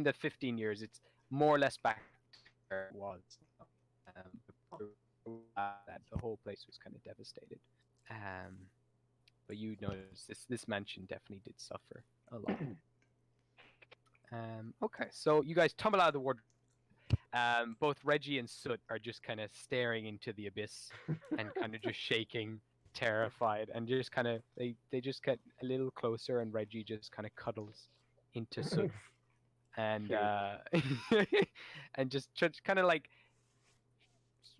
the 15 years, it's more or less back to where it was. That the whole place was kind of devastated. But you notice this mansion definitely did suffer a lot. Okay, so you guys tumble out of the wardrobe. Both Reggie and Soot are just kind of staring into the abyss and kind of just shaking, terrified, and just kind of they just get a little closer, and Reggie just kind of cuddles into Soot, and and just kind of like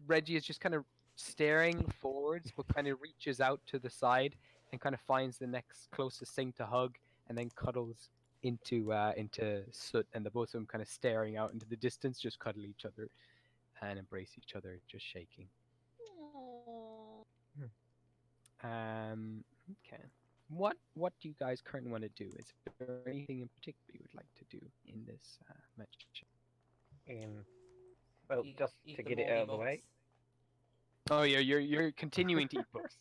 Reggie is just kind of staring forwards, but kind of reaches out to the side and kind of finds the next closest thing to hug, and then cuddles into Soot, and the both of them kind of staring out into the distance, just cuddle each other and embrace each other, just shaking. Okay. What do you guys currently want to do? Is there anything in particular you would like to do in this match? Well, just to get it out of the way. Oh yeah, you're continuing to eat books.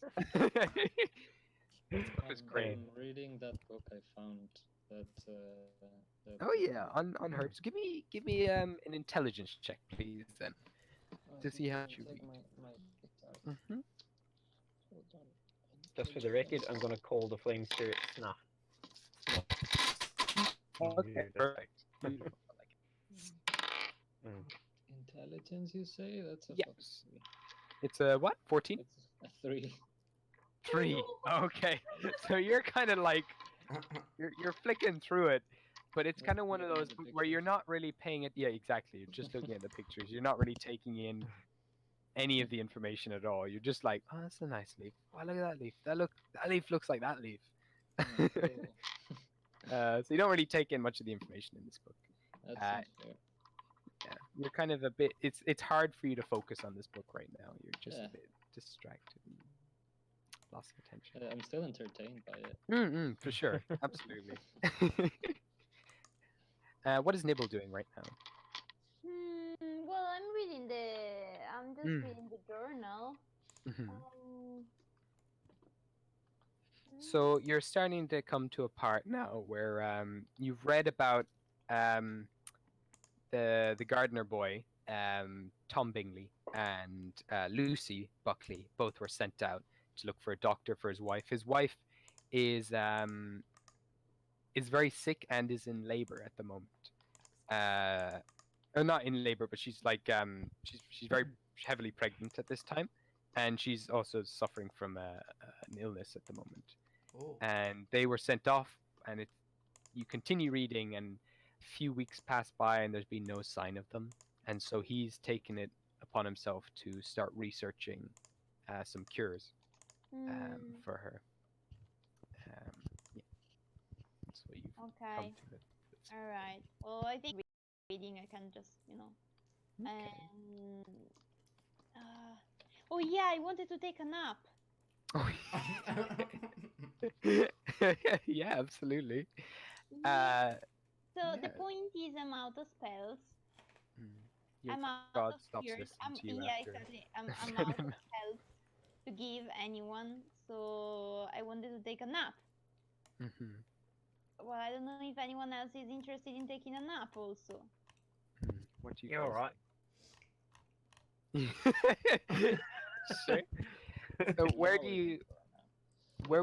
This book is great. I'm reading that book I found. That. Oh yeah, unheard. So give me an intelligence check, please, then, to see how much you read. Mm-hmm. Just for the record, I'm going to call the flame spirit Snuff. Okay, perfect. Beautiful. I like it. Intelligence, you say? That's a yes. It's a what? 14? It's a 3. 3. Okay. So you're kind of like you're flicking through it, but it's kind of one of those where you're not really paying it. Yeah, exactly. You're just looking at the pictures. You're not really taking in any of the information at all. You're just like, oh, that's a nice leaf. Wow, look at that leaf. That leaf looks like that leaf. So you don't really take in much of the information in this book. That's fair. Yeah, you're kind of a bit. It's hard for you to focus on this book right now. You're just a bit distracted, and lost attention. I'm still entertained by it. For sure, absolutely. What is Nibble doing right now? Well, I'm just reading the journal. So you're starting to come to a part now where you've read about the gardener boy, Tom Bingley, and Lucy Buckley. Both were sent out to look for a doctor for his wife. His wife is very sick and is in labor at the moment. Not in labor, but she's like she's very heavily pregnant at this time, and she's also suffering from an illness at the moment. Oh. And they were sent off, and you continue reading, and a few weeks pass by, and there's been no sign of them, and so he's taken it upon himself to start researching some cures for her. Yeah, that's what you've come to. All right. Well, I think reading I can just oh yeah, I wanted to take a nap. Oh, yeah, absolutely. So the point is, I'm out of spells. I'm out God of stops cures. listening to you after. Exactly. I'm out of spells to give anyone, so I wanted to take a nap. Well, I don't know if anyone else is interested in taking a nap also. What do you? You're all right. Sure. So where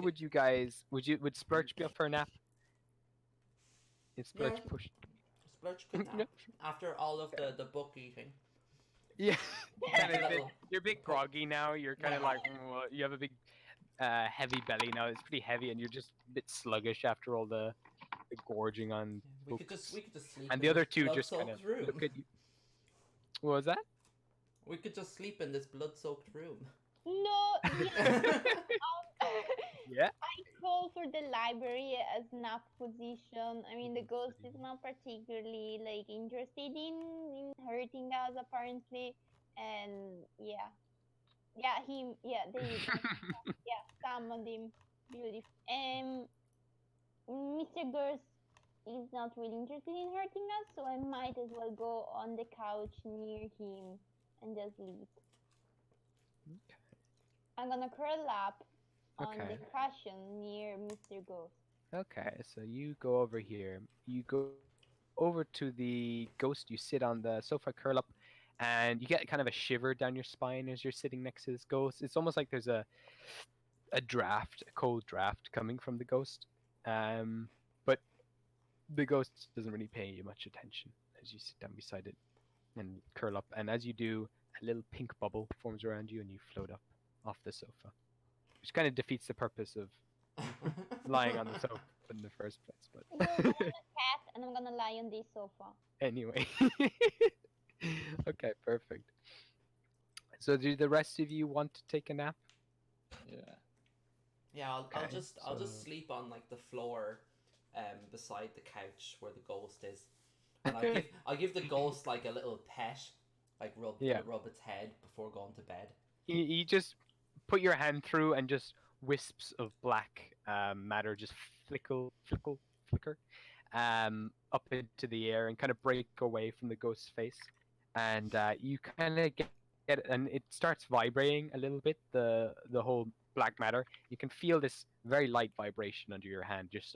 would you guys, would Splurge be up for a nap? If Splurge pushed. Splurge could nap after all of the book eating. Yeah. You're a bit groggy now. You're kind of like, you have a big heavy belly now. It's pretty heavy, and you're just a bit sluggish after all the gorging on books. We could just sleep. And the other two just kind of look at you. What was that? We could just sleep in this blood-soaked room. No, yeah. I call for the library as nap position. I mean, the ghost is not particularly like interested in hurting us apparently, and they summoned him. Beautiful. Mr. Ghost is not really interested in hurting us, so I might as well go on the couch near him and just leave. Okay. I'm gonna curl up on the cushion near Mr. Ghost. Okay, so you go over here. You go over to the ghost. You sit on the sofa, curl up, and you get kind of a shiver down your spine as you're sitting next to this ghost. It's almost like there's a draft, a cold draft coming from the ghost. But the ghost doesn't really pay you much attention as you sit down beside it and curl up. And as you do, a little pink bubble forms around you and you float up off the sofa, which kind of defeats the purpose of lying on the sofa in the first place. I'm a But cat, and I'm gonna lie on this sofa. anyway. Okay, perfect. So do the rest of you want to take a nap? Yeah. Yeah, I'll Okay, just so- sleep on like the floor, beside the couch where the ghost is. And I'll give the ghost like a little pet, like rub its head before going to bed. You just put your hand through and just wisps of black matter just flicker up into the air and kind of break away from the ghost's face. And you kind of get it, and it starts vibrating a little bit, the whole black matter. You can feel this very light vibration under your hand, just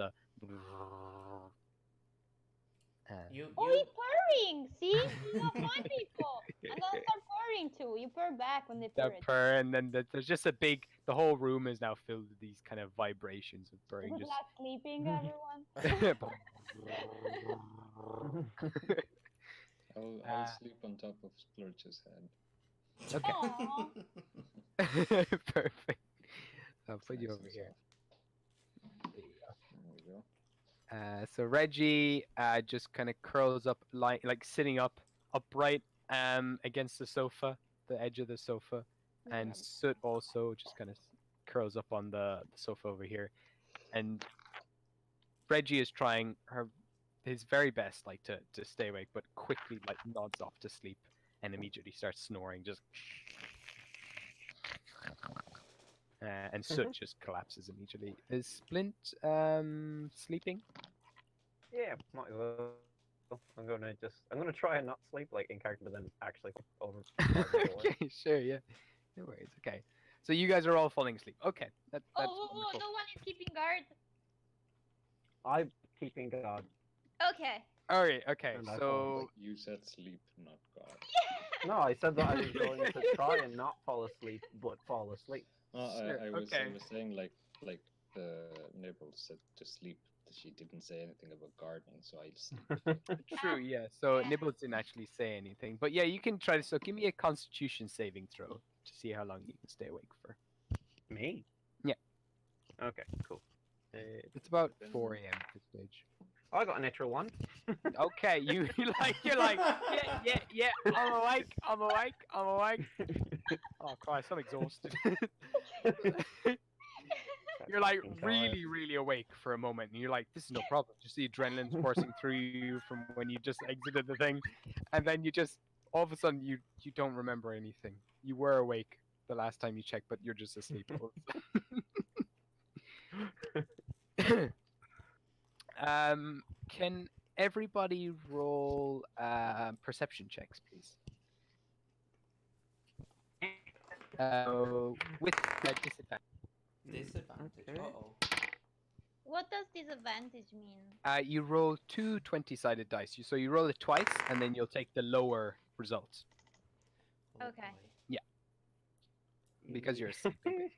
Oh, he's purring! See? You know, fun people! I'm gonna start purring too. You purr back when they purr. that purr, and then there's just the whole room is now filled with these kind of vibrations of purring. Is it Just not sleeping, everyone? I'll sleep on top of Splurge's head. Okay. Aw. Perfect. I'll It's put you nice over and here. soft. There you go. There we go. So Reggie just kind of curls up, like sitting upright against the sofa, the edge of the sofa, and Soot also just kind of curls up on the sofa over here, and Reggie is trying his very best, like to stay awake, but quickly like nods off to sleep and immediately starts snoring, just. And Soot just collapses immediately. Is Splint sleeping? Yeah, might as well. I'm gonna try and not sleep like in character, but then actually over. Okay, sure, yeah. No worries. Okay. So you guys are all falling asleep. Okay, that's Oh, wonderful. no one is keeping guard. I'm keeping guard. Okay. All right. Okay. And I So You said sleep, not God. No, I said that I was going to try and not fall asleep, but fall asleep. Sure, I was okay. saying like Nibble said to sleep. She didn't say anything about gardening, so I sleep. true. Yeah. So Nibbles didn't actually say anything, but yeah, you can try to. So give me a Constitution saving throw to see how long you can stay awake for. Me? Yeah. Okay, cool. It's about 4 a.m. at this stage. I got a natural one. Okay, you're like yeah. I'm awake. Oh Christ, I'm exhausted. You're like really awake for a moment, and you're like, this is no problem. Just the adrenaline's coursing through you from when you just exited the thing, and then you just all of a sudden you don't remember anything. You were awake the last time you checked, but you're just asleep. Can everybody roll perception checks, please? With a disadvantage. Disadvantage. Okay. Uh-oh. What does disadvantage mean? You roll two 20-sided dice. So you roll it twice, and then you'll take the lower results Oh, Okay. boy. because you're asleep. Okay.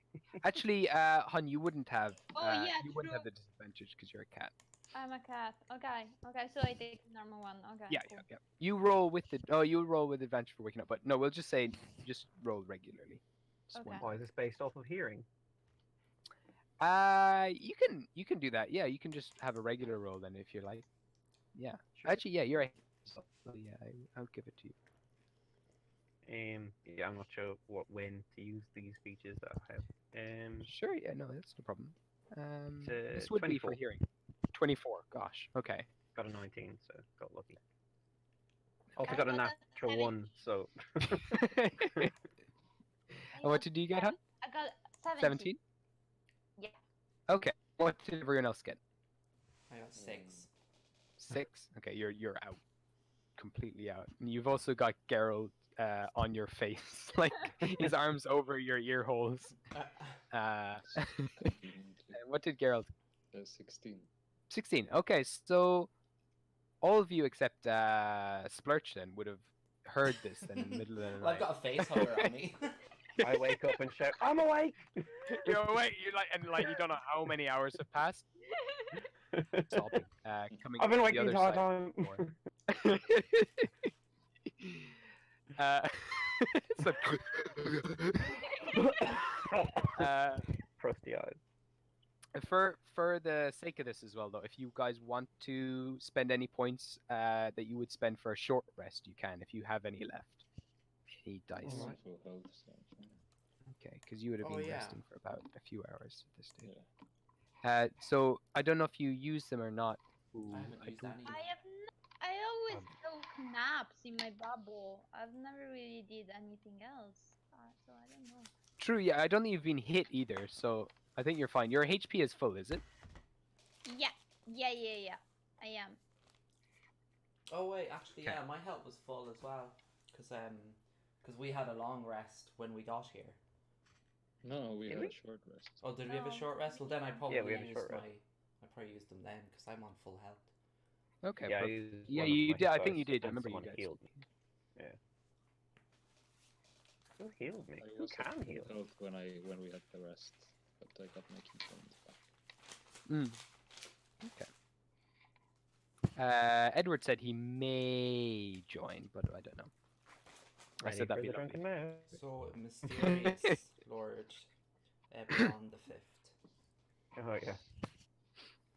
Actually, Hun, you wouldn't have. Oh, yeah, you wouldn't true. have the disadvantage because you're a cat. I'm a cat. Okay. Okay, so I take the normal one. Okay. Yeah, cool. yeah. You roll with the. Oh, you roll with advantage for waking up, but no, we'll just say just roll regularly. Just Okay. one. Why is this based off of hearing? You can do that. Yeah, you can just have a regular roll then if you like. Yeah. Sure. Actually, yeah, you're a. So yeah, I'll give it to you. Yeah, I'm not sure when to use these features that I have. Sure. Yeah. No, that's no problem. It's, This would be for 24. hearing. 24. Gosh. Okay. Got a 19, so got lucky. Also I got a got a natural 1, so And what did you get, Hun? I got 17? Yeah. Okay. What did everyone else get? I got 6. 6? Okay, you're out. Completely out. And you've also got Geralt on your face, like his arms over your ear holes. And what did Geralt? 16. 16. Okay, so all of you except Splurch then would have heard this then in the middle of the Well, I've night. got a face hugger on me. I wake up and shout, "I'm awake!" You're awake. You you don't know how many hours have passed. Sobbing, coming I've been from the awake the other entire side. time. So, Crusty eyes. for the sake of this as well, though, if you guys want to spend any points that you would spend for a short rest, you can if you have any left. Any dice. I'm Alright. full health, so fine. Okay, because you would have Oh, been yeah. resting for about a few hours at this stage. Yeah. So I don't know if you use them or not. Ooh, I haven't used don't- any. I always took naps in my bubble. I've never really did anything else, so I don't know. True, yeah, I don't think you've been hit either, so I think you're fine. Your HP is full, is it? Yeah. I am. Oh wait, actually, Okay. yeah, my health was full as well, because we had a long rest when we got here. No, we Did had we? a short rest. Oh, did we have a No, short rest? Well, then I probably Yeah, we had a used short rest. I probably used them then, because I'm on full health. Okay, Yeah, I perfect. used Yeah, one of you my did. I hit think you dice did. I and remember you someone guys. healed me. Yeah. Who healed me? I Who also can had heal? health when we had the rest, but I got my key points back. Mm. Okay. Edward said he may join, but I don't know. I Ready said for that'd be the lovely. drunken man. So mysterious Lord Ebron the Fifth. Oh yeah.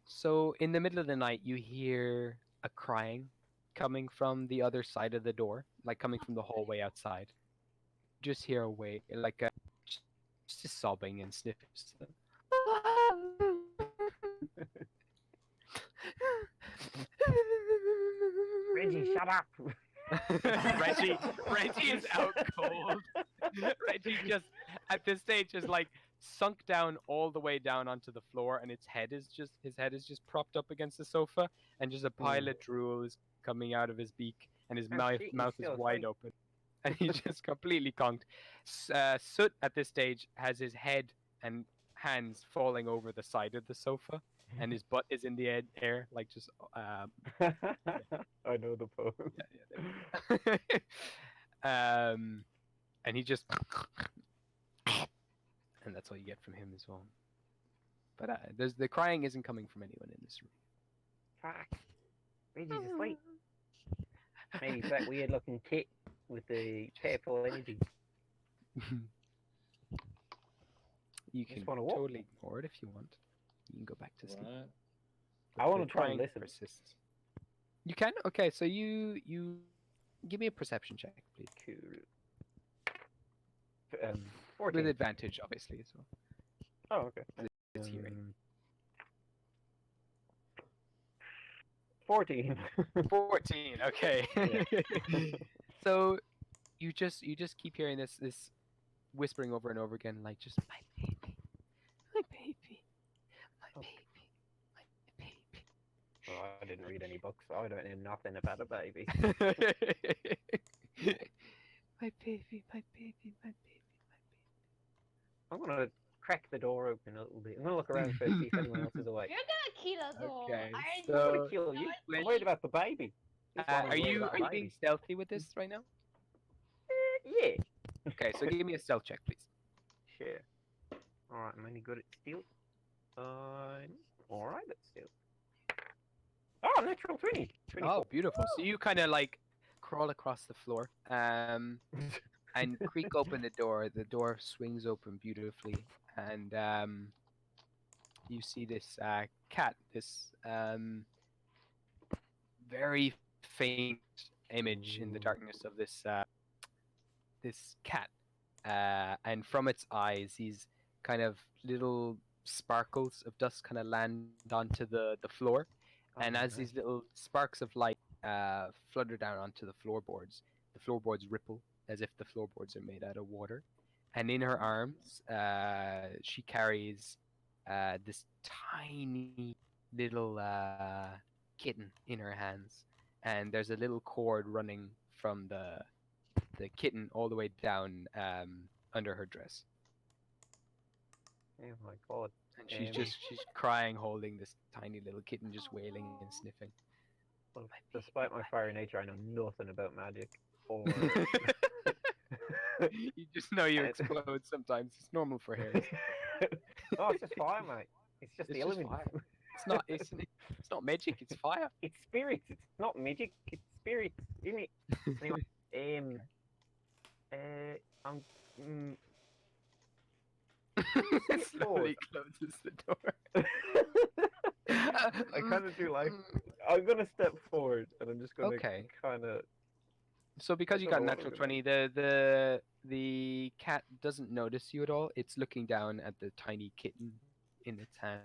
So in the middle of the night, you hear a crying coming from the other side of the door, like coming from the hallway outside. Just hear a way, like just sobbing and sniffing. Reggie, shut up! Reggie is out cold. Reggie just at this stage is like sunk down all the way down onto the floor, and his head is just propped up against the sofa, and just a pile of drool is coming out of his beak, and his Oh, mouth shit, he's mouth is still wide asleep. open, and he's just completely conked. Soot at this stage has his head and hands falling over the side of the sofa, and his butt is in the air, like just I know the pose. and he just and that's all you get from him as well. But the crying isn't coming from anyone in this room. Fuck. Reggie's asleep. Maybe it's that weird looking kit with the purple energy. You Just can wanna walk. totally ignore it if you want. You can go back to sleep. What? But I wanna the try and crying listen. persists. You can? Okay, so you give me a perception check, please. Cool. 14. 14. With advantage, obviously, as well. Oh, okay. It's hearing. 14. 14. Okay. So you just keep hearing this whispering over and over again, like just my baby, my baby, my baby, my baby. Oh, I didn't read any books, so I don't know nothing about a baby. my baby, my baby, my baby, I'm gonna crack the door open a little bit. I'm gonna look around first, see if anyone else is awake. You're gonna kill us all. Okay, aren't I'm so- gonna kill you. I'm worried about the baby. This one I'm are worried you about the being baby. stealthy with this right now? Yeah. Okay, so give me a stealth check, please. Sure. Alright, I'm only good at stealth. Alright, let's stealth. Oh, natural 20. 24. Oh, beautiful. So you kind of like crawl across the floor, and creak open the door. The door swings open beautifully, and you see this cat, this very faint image in the darkness of this cat, and from its eyes, these kind of little sparkles of dust kind of land onto the floor, and as these little sparks of light flutter down onto the floorboards ripple as if the floorboards are made out of water. And in her arms, she carries this tiny little kitten in her hands, and there's a little cord running from the kitten all the way down under her dress, Oh my god. and she's crying, holding this tiny little kitten, just wailing and sniffing. Well, despite my fiery nature, I know nothing about magic. Or You just know you explode sometimes. It's normal for hares. no, it's just fire, mate. It's just It's the just element. fire. It's not magic. It's fire. It's spirits. It's not magic. It's spirits, isn't it? Anyway, I'm. Slowly closes the door. I kind of do like. I'm gonna step forward, and I'm just gonna Okay. kind of. So because I you don't got a know what natural I'm gonna 20, the cat doesn't notice you at all. It's looking down at the tiny kitten in its hand.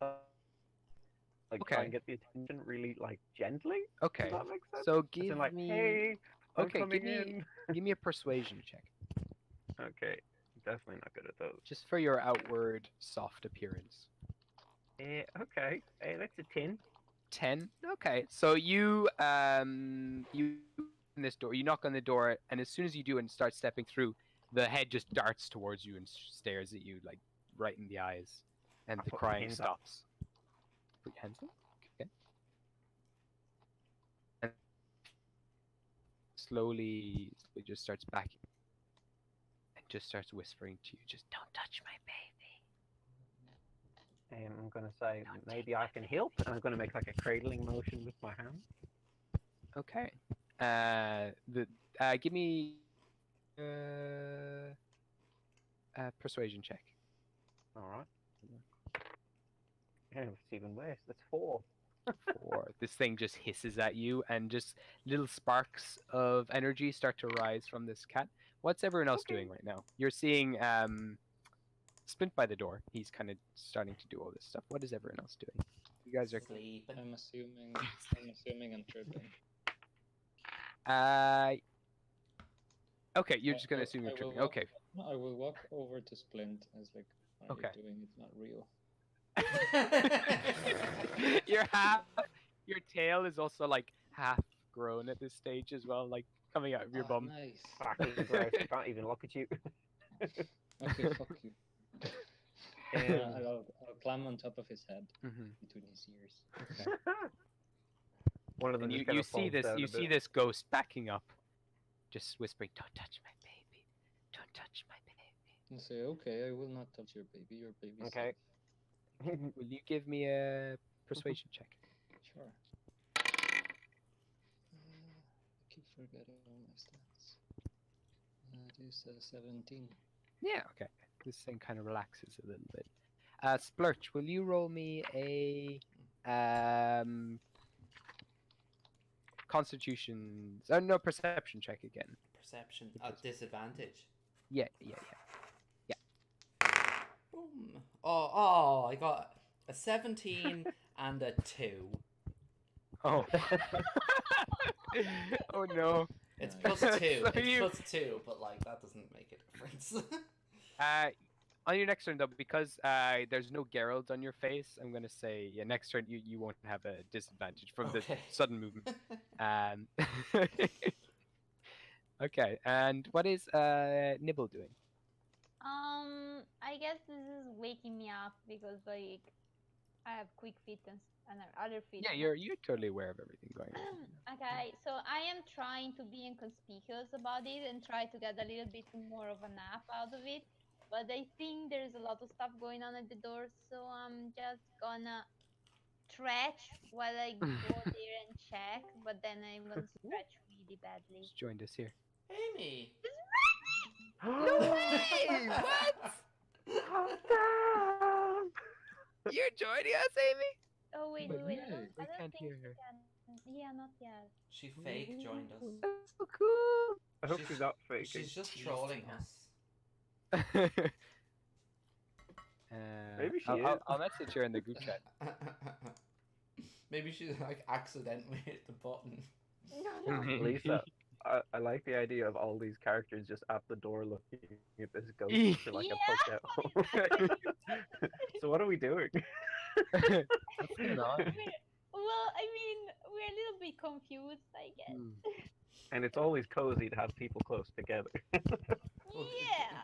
Like try Okay. and get the attention really like gently. Okay. Does that make sense? So As in, give like, me hey, I'm okay, coming give me in. give me a persuasion check. Okay, definitely not good at those. Just for your outward soft appearance. Okay, that's a 10. 10. Okay. So you you open this door, you knock on the door, and as soon as you do and start stepping through, the head just darts towards you and stares at you like right in the eyes, and I the put my crying hands up. stops. Put your hands up. Okay. And slowly it just starts backing and just starts whispering to you, just don't touch my baby. I'm gonna say maybe I can help, and I'm gonna make like a cradling motion with my hand. Okay. Give me a persuasion check. All right. Yeah, it's even worse. That's 4. Or this thing just hisses at you, and just little sparks of energy start to rise from this cat. What's everyone else doing right now? You're seeing Splint by the door. He's kind of starting to do all this stuff. What is everyone else doing? You guys are Sleeping. I'm assuming I'm tripping. Okay, you're just gonna assume you're I will tripping. walk- Okay. I will walk over to Splint as like, what are Okay. you doing? It's not real. Your tail is also like half grown at this stage as well, like coming out of your bum. Nice. Fucking gross. I can't even look at you. Okay, fuck you. I'll climb on top of his head between his ears. Okay. One of them And just kinda you see falls this down you a see bit. this ghost backing up, just whispering, "Don't touch my baby, don't touch my baby." And say, okay, I will not touch your baby. Your baby's Okay. safe. Will you give me a persuasion check? Sure. I keep forgetting all my stats. It is 17. Yeah, okay. This thing kind of relaxes a little bit. Splurch, will you roll me a Constitution? No, perception check again. Perception at disadvantage. Yeah. Boom. Oh, I got a 17 and a 2. Oh. Oh no. It's Nice. plus 2. So It's you- plus 2, but like that doesn't make a difference. On your next turn though, because there's no Geralt on your face, I'm gonna say next turn you won't have a disadvantage from the Okay. sudden movement. Okay, and what is Nibble doing? I guess this is waking me up because like I have quick feet and other feet. Yeah, you're totally aware of everything going on. Okay, so I am trying to be inconspicuous about it and try to get a little bit more of a nap out of it. But I think there's a lot of stuff going on at the door, so I'm just gonna stretch while I go there and check. But then I'm gonna stretch really badly. Just joined us here. Amy. Hey, what? You're joining us, Amy? Oh wait, But wait, no, I don't we can't think hear she her. can. Yeah, not yet. She fake joined us. That's so cool. I hope she's not faking. She's just trolling us. Maybe she I'll message her in the group chat. Maybe she like accidentally hit the button. No, no. Lisa, I like the idea of all these characters just at the door looking at this ghost for like a poke out. So what are we doing? Not. Well, I mean, we're a little bit confused, I guess. And it's always cozy to have people close together. Well,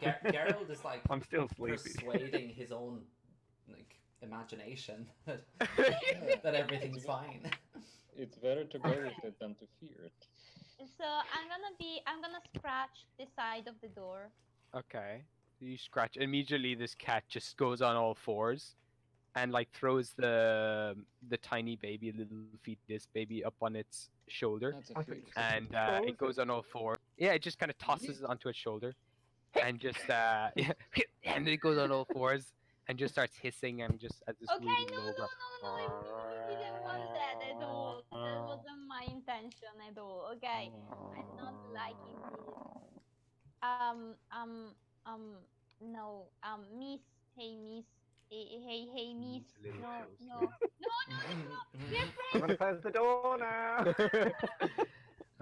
Yeah. Geralt is like I'm still sleepy. persuading his own like imagination that Yeah. everything's fine. It's better to go with it than to fear it. So I'm gonna scratch the side of the door. Okay. You scratch. Immediately, this cat just goes on all fours, and like throws the tiny baby, little fetus baby, up on its shoulder, That's a I think fetus. and Throws it goes on all fours. Yeah, it just kind of tosses it onto its shoulder, and just and it goes on all fours and just starts hissing and just at this Okay, really no, low no, growl. no, no, I didn't want that at all. That wasn't my intention at all. Okay, I'm not liking this. Um, no, Miss, hey, Miss, hey, Miss, Little no, closer. no, we're I'm gonna friends. close the door now.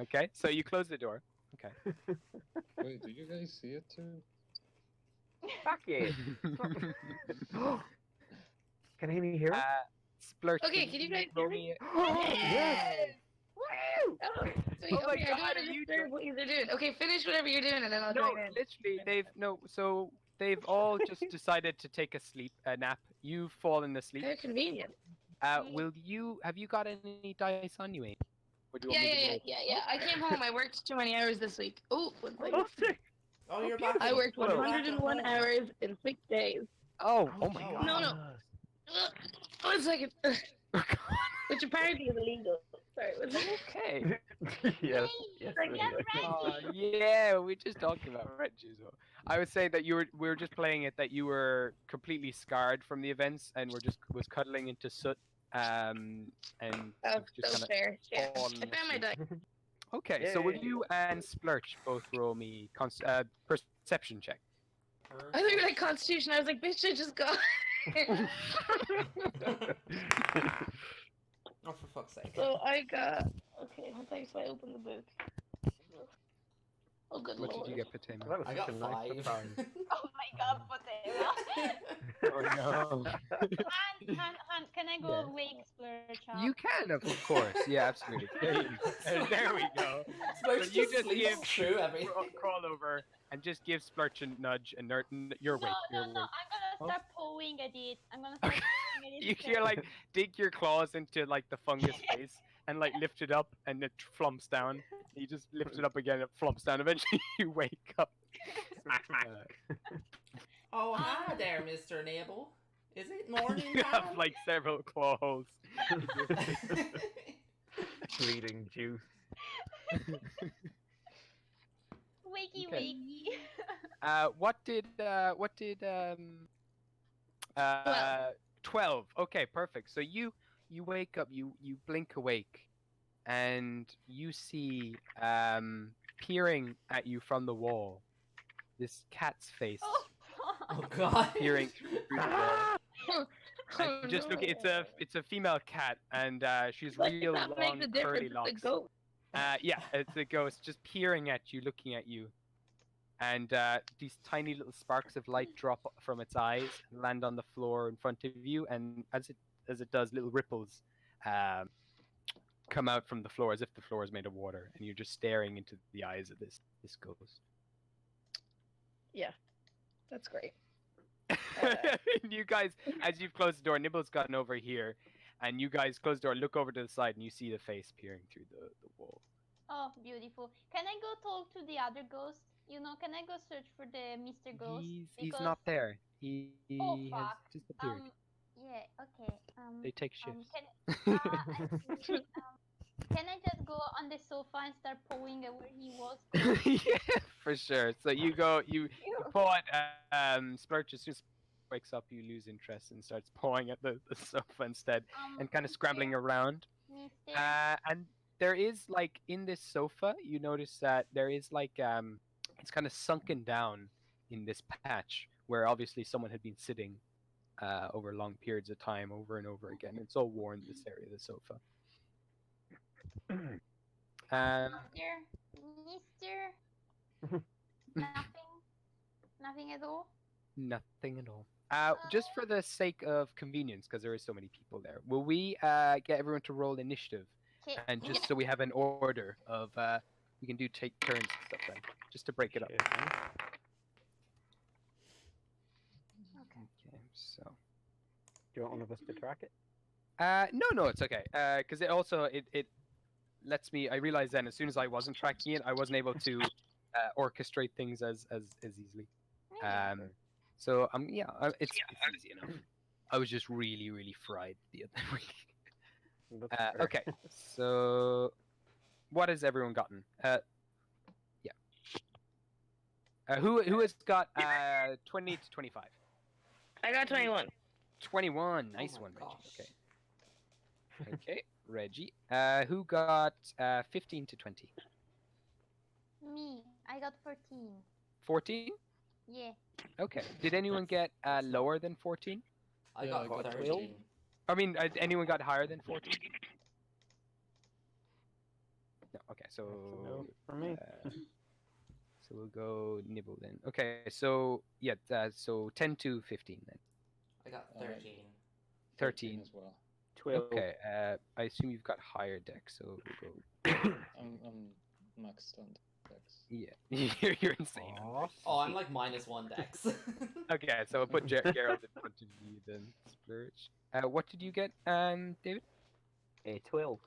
Okay, so you close the door. Okay. Wait, do you guys see it too? Fuck you. Can Amy hear us? Splurch. Okay, can you guys hear roll me? Yes. Woo! Oh, sweet. Oh my Okay, I don't God, want are to you disturb what you're doing. Okay, finish whatever you're doing, and then I'll No, join in. literally, so they've all just decided to take a nap. You've fallen asleep. How convenient. Have you got any dice on you, Amy? Or do you Yeah, want me to roll? I came home. I worked too many hours this week. Oh, one second. Oh, sick. Oh, you're back. I worked Whoa. 101 hours in 6 days. Oh my Oh, God. No, no. Ugh, 1 second. Which apparently is illegal. Sorry, one second. Okay. Yes. Yes. Like, we Get do. ready. Yeah, we're just talking about Reggie. So I was saying that we were just playing it that you were completely scarred from the events and was cuddling into soot. And Oh, just so kind fair. Yeah. fallen I found my asleep. dice. Okay, so will Yay. you and Splurch both roll me perception check? I thought you were like Constitution. I was like, bitch, I just got. Oh, for fuck's sake. So I got. Okay, one second, so I open the book. Oh, good What lord. did you get, Fatima? That was I such got a nice 5. surprise. Oh my God, Potato. Oh no. Han, can I go wake Splurge up? You can, of course. Yeah, absolutely. There we go. Splurge you just just sleeps give- through everything. Crawl over and just give Splurch a nudge, and you're awake. No, You're no, awake. I'm gonna start pawing at it. I'm gonna start pawing at it. You because- hear like dig your claws into like the fungus face and like lift it up, and it flumps down. You just lift it up again, it flumps down. Eventually, you wake up. Oh, hi there, Mr. Nibble. Is it morning You time? have like several claws. Bleeding juice. Wakey, Okay. wakey. What did 12. Okay, perfect. So you wake up, you blink awake, and you see peering at you from the wall this cat's face Oh, God. peering through the wall. Oh, And just no. look, it's a female cat, and she's What real does that make long the curly difference? locks. It's a goat. Yeah, it's a ghost just peering at you, looking at you. And these tiny little sparks of light drop from its eyes and land on the floor in front of you. And as it does, little ripples come out from the floor as if the floor is made of water. And you're just staring into the eyes of this ghost. Yeah, that's great. And you guys, as you've closed the door, Nibble's gotten over here. And you guys close the door, look over to the side, and you see the face peering through the wall. Oh, beautiful. Can I go talk to the other ghost? You know, can I go search for the Mr. Ghost? He's not there. He Oh, has fuck. disappeared. Yeah, okay. They take shifts. Can I just go on the sofa and start pawing at where he was? Yeah, for sure. So you go, you paw at Splurch. As soon as he wakes up, you lose interest and starts pawing at the sofa instead, and kind of scrambling around. Mister. And there is like in this sofa, you notice that there is like it's kind of sunken down in this patch where obviously someone had been sitting over long periods of time, over and over again. It's all worn, this area of the sofa. Mister. Nothing. Nothing at all. Nothing at all. Just for the sake of convenience, because there is so many people there, will we get everyone to roll initiative? Okay. And just so we have an order of, we can do take turns and stuff then, just to break it up. Okay. Okay, so Do you want one of us to track it? No, it's okay. Because it lets me. I realized then as soon as I wasn't tracking it, I wasn't able to orchestrate things as easily. So it's easy enough. I was just really fried the other week. That's fair. Okay, so what has everyone gotten? Who has got 20 to 25? I got 21. 21, nice Oh my one, Reggie. gosh. Okay, Reggie. Who got 15 to 20? Me, I got 14. 14? Yeah. Okay. Did anyone get lower than 14? I Yeah, got I got 13. 12. I mean, anyone got higher than 14? No. Okay, so No, for me. so we'll go nibble then. Okay, so yeah, so 10 to 15 then. I got Alright. 13. 13. as well. 12. Okay, I assume you've got higher deck, so we'll go. I'm maxed on dex. Yeah, you're insane. Aw, Oh, I'm like -1 dex. Okay, so we'll put Gerald in front of you then. Splurge. What did you get, David? 12.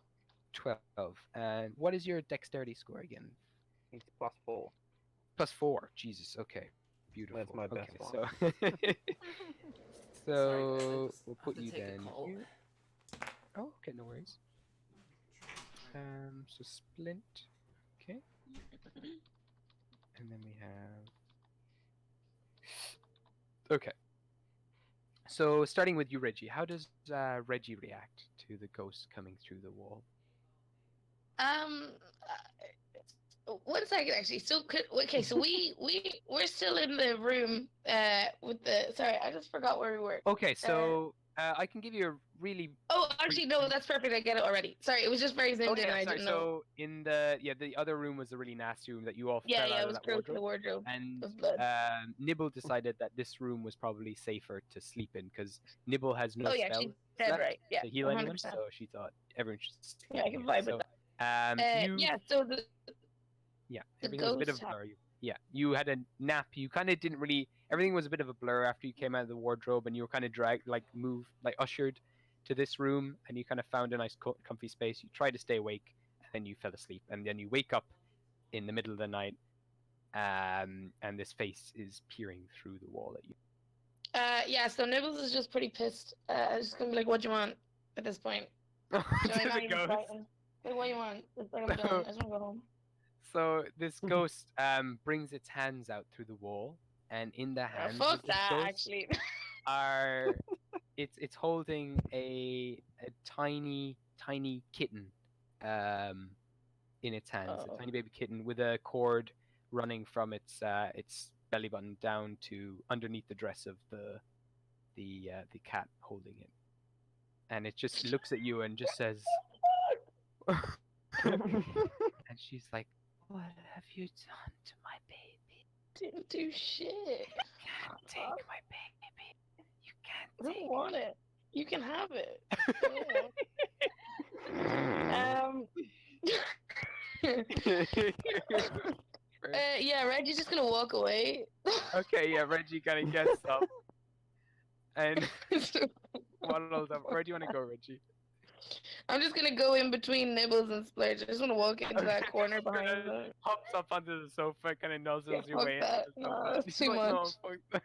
12. And what is your dexterity score again? It's +4. +4. Jesus. Okay. Beautiful. That's my best okay, one. So, so Sorry, guys, we'll I put have to you take a then call. here. Oh, okay, no worries. So splint. Okay. And then we have. Okay. So starting with you, Reggie. How does Reggie react to the ghost coming through the wall? 1 second, actually. So, okay, so we're still in the room with the. Sorry, I just forgot where we were. Okay, so I can give you a really. Oh, actually, no, that's perfect. I get it already. Sorry, it was just very zoomed in. And I sorry. didn't know. So in the other room was a really nasty room that you all Yeah, fell out it of was that filled to the wardrobe. wardrobe And of blood. Nibble decided that this room was probably safer to sleep in because Nibble has no Oh yeah, spell she's dead left right. Yeah, to heal anyone, 100%. so she thought everyone should sleep Yeah, I in can here. vibe So, with that. you Yeah, so the everything was a bit of ghost a blur. You had a nap. You kind of didn't really. Everything was a bit of a blur after you came out of the wardrobe, and you were kind of dragged, ushered to this room, and you kind of found a nice, comfy space. You tried to stay awake, and then you fell asleep, and then you wake up in the middle of the night, and this face is peering through the wall at you. yeah, so Nibbles is just pretty pissed. Just gonna be like, "What do you want?" At this point. To Joey, not the even ghost. frightened. Like, what do you want? It's like I'm done. I just wanna go home. So this ghost brings its hands out through the wall, and in the hands Fuck of this that, ghost actually. are it's holding a tiny kitten in its hands, Oh. a tiny baby kitten with a cord running from its belly button down to underneath the dress of the cat holding it, and it just looks at you and just says, and she's like, "What have you done to my baby? Didn't do shit. You can't take my baby. You can't I take don't want it. You can have it. Yeah, Reggie's just gonna walk away. Okay, yeah, Reggie kind of gets up and waddles up. Where do you want to go, Reggie? I'm just gonna go in between Nibbles and Splurge. I just wanna walk into that Okay, corner just behind gonna them. Hops up onto the sofa, kind of nuzzles your fuck way that. into the No, sofa. that's She's too like, "No, much." fuck that."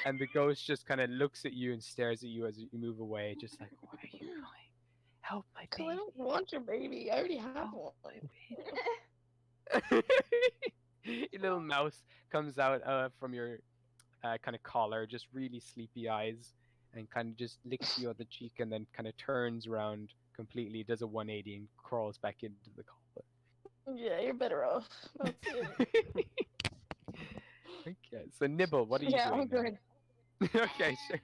And the ghost just kind of looks at you and stares at you as you move away, just like, "Why are you going? Help my Cause I baby." don't want your baby. I already have one. Your little mouse comes out from your kind of collar, just really sleepy eyes, and kind of just licks you on the cheek, and then kind of turns around completely, does a 180, and crawls back into the collar. Yeah, you're better off. That's it. Okay, so Nibble, what are you Yeah, doing? I'm good. Okay, sure.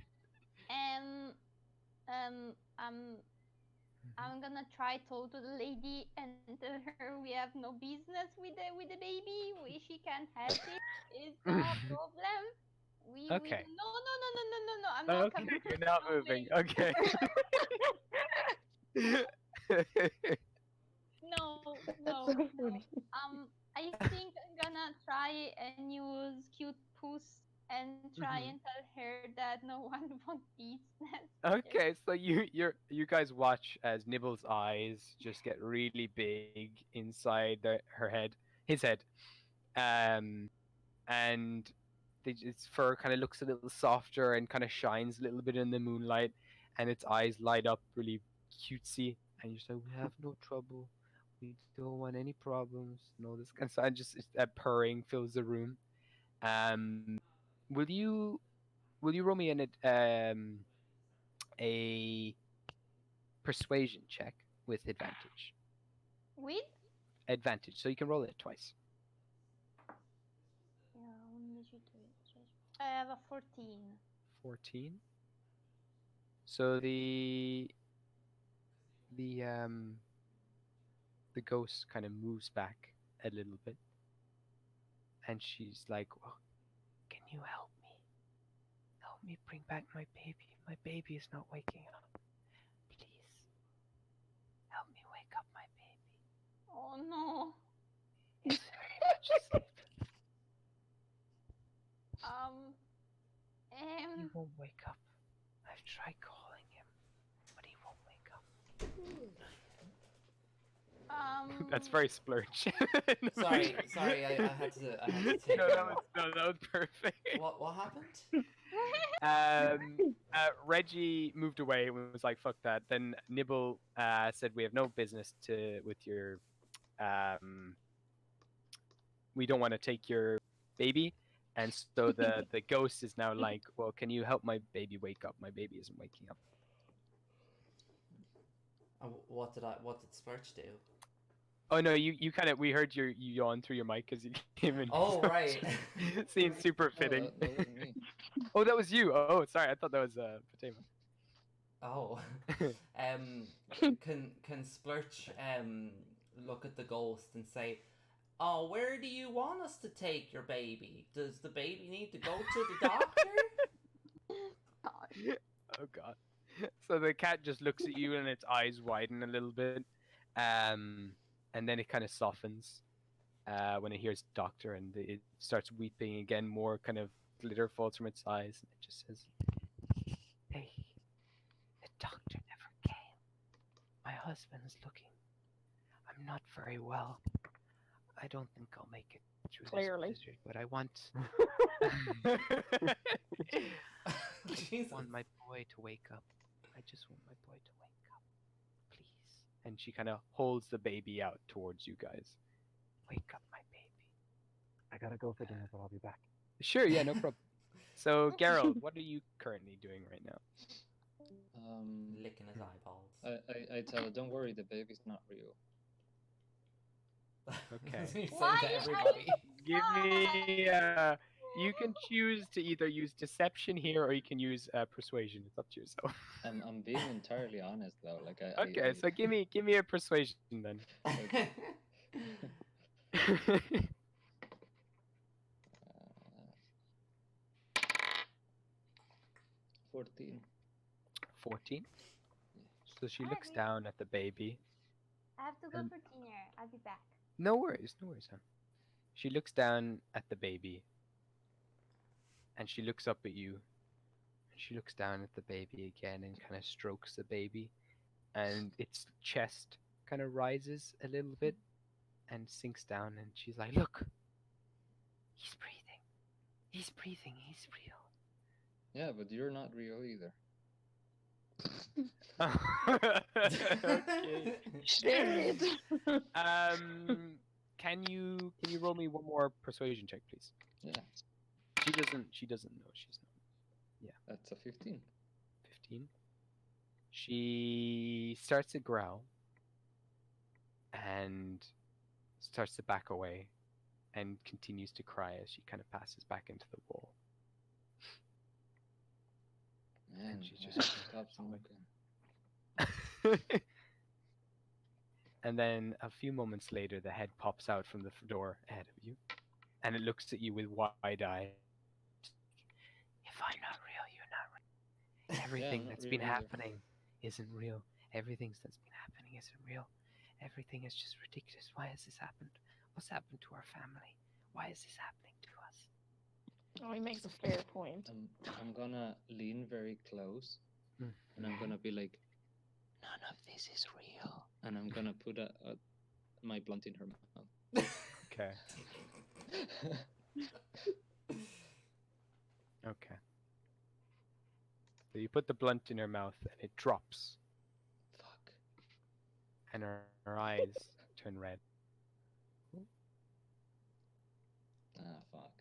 I'm gonna try talk to the lady and tell her we have no business with the baby. She can't help it. It's not a problem. Okay. No. I'm not Okay, coming. you're not No moving. way. Okay. No. That's so funny. I think I'm gonna try and use cute puss and try Mhm. and tell her that no one won't eat that. Okay, so you guys watch as Nibble's eyes just get really big inside her head, his head, um, and its fur kind of looks a little softer and kind of shines a little bit in the moonlight, and its eyes light up really cutesy, and you're just like, we have no trouble, we don't want any problems, and all this kind of stuff. And just that purring fills the room. Um, will you roll me a persuasion check with advantage? With? Advantage, so you can roll it twice. I have a 14. 14. So the the ghost kind of moves back a little bit, and she's like, well, can you help me? Help me bring back my baby. My baby is not waking up. Please. Help me wake up my baby. Oh no. He's very much asleep. He won't wake up. I've tried calling him, but he won't wake up. That's very splurge. Sorry, I had to take No, that that one. was that was perfect. What happened? Reggie moved away and was like, "Fuck that." Then Nibble said, "We have no business with your. We don't want to take your baby." And so the ghost is now like, "Well, can you help my baby wake up? My baby isn't waking up." What did Splurge do? Oh no, you kind of we heard you yawn through your mic because you came in. Oh, so right. Seems super Oh, fitting. that wasn't me. Oh, that was you. Oh, sorry, I thought that was Fatima. Oh. Can Splurch look at the ghost and say, "Oh, where do you want us to take your baby? Does the baby need to go to the doctor?" Oh god. So the cat just looks at you and its eyes widen a little bit, and then it kind of softens when it hears doctor, and it starts weeping again. More kind of glitter falls from its eyes, and it just says, "Hey, the doctor never came. My husband's looking. I'm not very well. I don't think I'll make it through Clearly. this blizzard, but I want Jesus. want my boy to wake up. I just want my boy to wake up, please." And she kind of holds the baby out towards you guys. Wake up, my baby. I gotta go for dinner, but I'll be back. Sure, yeah, no problem. So, Gerald, what are you currently doing right now? Licking his eyeballs. I tell her, don't worry, the baby's not real. Okay. He said Why to are you everybody. Give me. You can choose to either use deception here, or you can use persuasion. It's up to yourself. I'm being entirely honest though. Like Okay, so give me a persuasion then. Okay. 14. 14. So she looks Alright. down at the baby. I have to go And- for dinner. I'll be back. No worries, huh? She looks down at the baby, and she looks up at you, and she looks down at the baby again and kind of strokes the baby, and its chest kind of rises a little bit and sinks down, and she's like, "Look, he's breathing. He's breathing. He's real." Yeah, but you're not real either. Okay. Shit. Can you roll me one more persuasion check, please? Yeah, She doesn't know she's not. that's a 15. 15. She starts to growl and starts to back away and continues to cry as she kind of passes back into the wall. Man, she's I just have to stop smoking. And then a few moments later, the head pops out from the door ahead of you, and it looks at you with wide eye. If I'm not real, you're not real. Everything not that's real been either. happening isn't real. Everything that's been happening isn't real. Everything is just ridiculous. Why has this happened? What's happened to our family? Why is this happening to us? Oh, he makes a fair point. I'm gonna lean very close, and I'm gonna be like, "None of this is real," and I'm gonna put my blunt in her mouth. Okay. Okay. So you put the blunt in her mouth and it drops, Fuck. and her eyes turn red. Ah, fuck.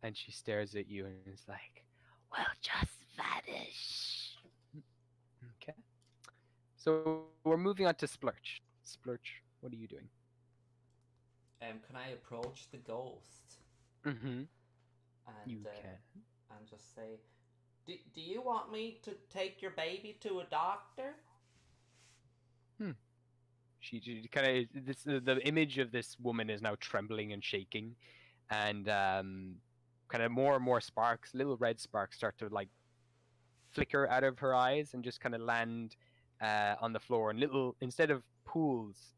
And she stares at you and is like, "Well, just vanish." Okay. So we're moving on to Splurch. Splurch, what are you doing? Can I approach the ghost Mm-hmm. and You can. and just say, do you want me to take your baby to a doctor? She kind of the image of this woman is now trembling and shaking, and kind of more and more sparks, little red sparks, start to like flicker out of her eyes and just kind of land on the floor. And little, instead of pools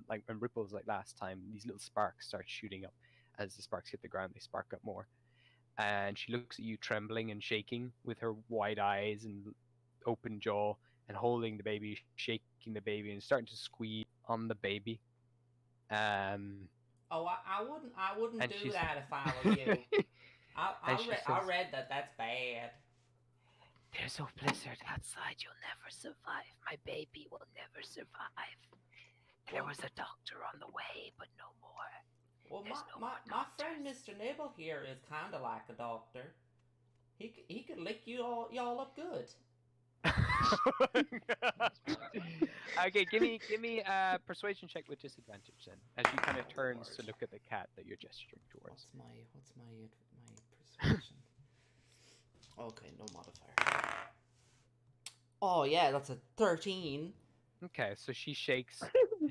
like and ripples like last time, these little sparks start shooting up. As the sparks hit the ground, they spark up more. And she looks at you, trembling and shaking, with her wide eyes and open jaw, and holding the baby, shaking the baby, and starting to squeeze on the baby. Oh, I wouldn't And do she's- that if I were you. I she I says- read that that's bad. There's a blizzard outside. You'll never survive. My baby will never survive. There was a doctor on the way, but no more. Well, There's no my more friend doctors. Mr. Nibble here is kind of like a doctor. He could lick y'all up good. Okay, give me a persuasion check with disadvantage then, as she kind of turns to look at the cat that you're gesturing towards. What's my persuasion? Okay, no modifier. Oh yeah, that's a 13. Okay, so she shakes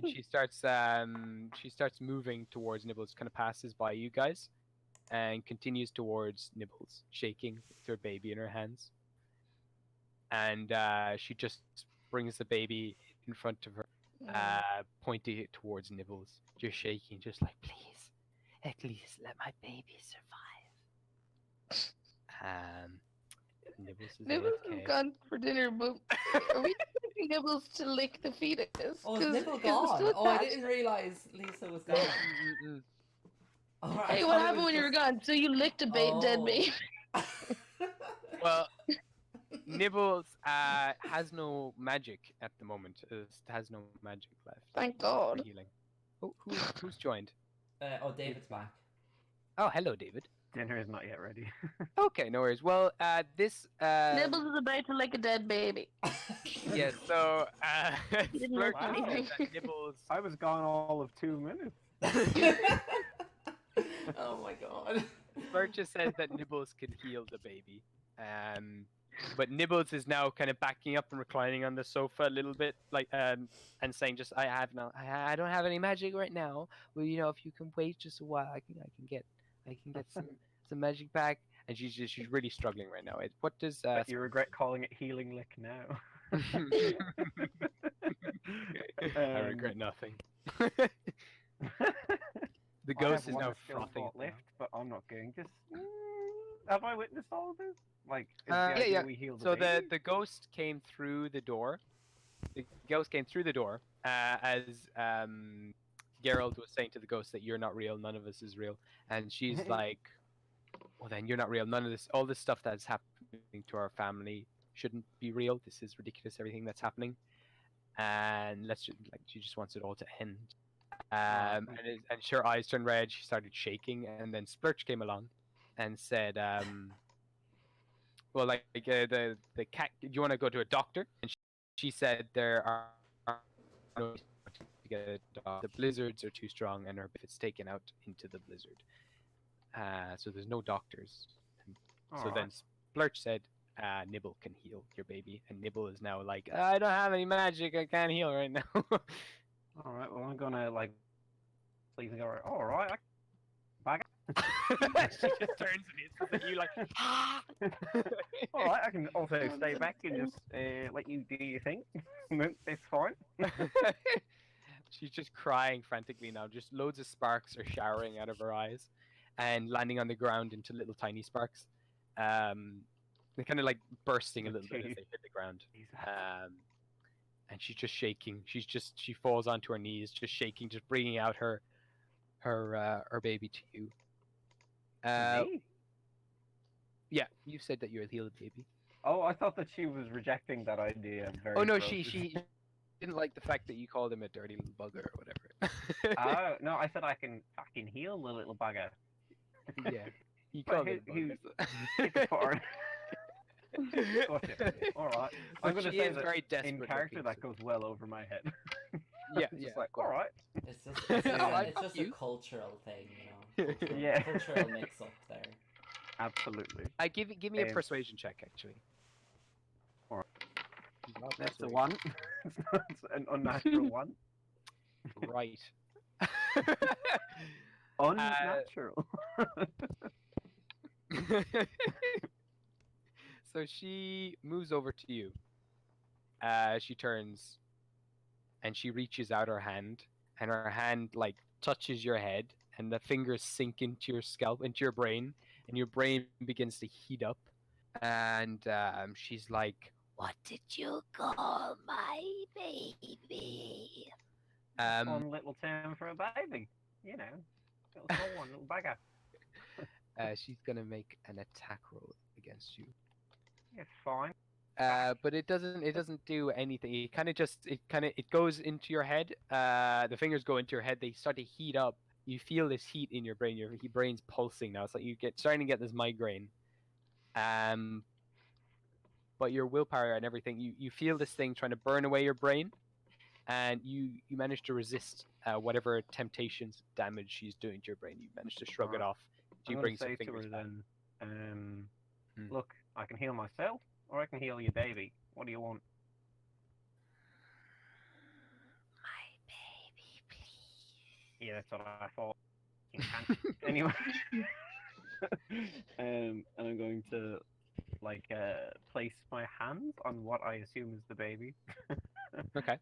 and she starts moving towards Nibbles, kind of passes by you guys, and continues towards Nibbles, shaking with her baby in her hands. And she just brings the baby in front of her, pointing it towards Nibbles, just shaking, just like, please, at least let my baby survive. Nibbles is Nibbles has AFK. gone for dinner, but are we expecting Nibbles to lick the fetus? Oh, is 'Cause Nibble it's gone? still Oh, I attached. didn't realize Lisa was gone. Mm-mm. All right, Hey, I what thought it happened was when you were just- gone? So you licked a dead Oh. baby. Well, Nibbles has no magic at the moment. Has no magic left. Thank for God. healing. Oh, who's joined? Oh, David's back. Oh, hello, David. Dinner is not yet ready. Okay, no worries. Well, this Nibbles is about to lick a dead baby. yes. So He didn't Splurch lick said anything. that Nibbles. I was gone all of 2 minutes. Oh my god. Splurch has said that Nibbles can heal the baby. But Nibbles is now kind of backing up and reclining on the sofa a little bit, like and saying, "Just I don't have any magic right now. Well, if you can wait just a while, I can get some magic back." And she's really struggling right now. What does But you regret calling it healing lick now. I regret nothing. The I have ghost is one now skill frothing. slot at the mouth. left, but I'm not going. Just have I witnessed all of this? Like, is the Yeah, idea yeah. we heal the So baby? the ghost came through the door. The ghost came through the door as Geralt was saying to the ghost that you're not real, none of us is real, and she's like, "Well, then you're not real. None of this, all this stuff that's happening to our family shouldn't be real. This is ridiculous. Everything that's happening, and she just wants it all to end." And her eyes turned red. She started shaking, and then Splurch came along and said, "Well, the cat. Do you want to go to a doctor?" And she said there are no to get a dog. The blizzards are too strong, and if it's taken out into the blizzard, so there's no doctors. So then Splurch said, "Nibble can heal your baby," and Nibble is now like, "I don't have any magic. I can't heal right now." All right, well I'm gonna please go. All right, back. She just turns and hits at you like, All right, I can also stay back and just let you do your thing. No, it's fine. She's just crying frantically now. Just loads of sparks are showering out of her eyes, and landing on the ground into little tiny sparks. They're kind of like bursting a little bit as they hit the ground. And she's just shaking. She falls onto her knees, just shaking, just bringing out her baby to you. Me? Yeah, you said that you're the healed baby. Oh, I thought that she was rejecting that idea. Very Oh no, ferociously. she didn't like the fact that you called him a dirty little bugger or whatever. Oh no, I said I can fucking heal the little bugger. Yeah, you But called him It's buggers. foreign. Gotcha. All right. I'm But gonna she say is that very desperate in character looking, that so- goes well over my head. Yeah, It's yeah. just like, all right. It's just Oh, I it's fuck just you. a cultural thing, you know. Cultural, Yeah. cultural mix up there. Absolutely. Give me a Um, persuasion check actually. Alright. Not That's a persuasion. one. It's an unnatural one. Right. Unnatural. So she moves over to you. She turns and she reaches out her hand, and her hand like touches your head, and the fingers sink into your scalp, into your brain, and your brain begins to heat up. And she's like, "What did you call my baby?" One little term for a baby. You know. Little small one, little bagger. She's gonna make an attack roll against you. Yeah, fine. But it doesn't do anything. It goes into your head. The fingers go into your head. They start to heat up. You feel this heat in your brain. Your brain's pulsing now. It's like starting to get this migraine. But your willpower and everything, you feel this thing trying to burn away your brain, and you manage to resist whatever temptations damage she's doing to your brain. You manage to shrug it Alright. off. She I'm gonna brings say some to fingers her back. then, Hmm. look, I can heal myself, or I can heal your baby. What do you want? My baby, please. Yeah, that's what I thought. You can't. Anyway. And I'm going to, like, place my hands on what I assume is the baby. Okay.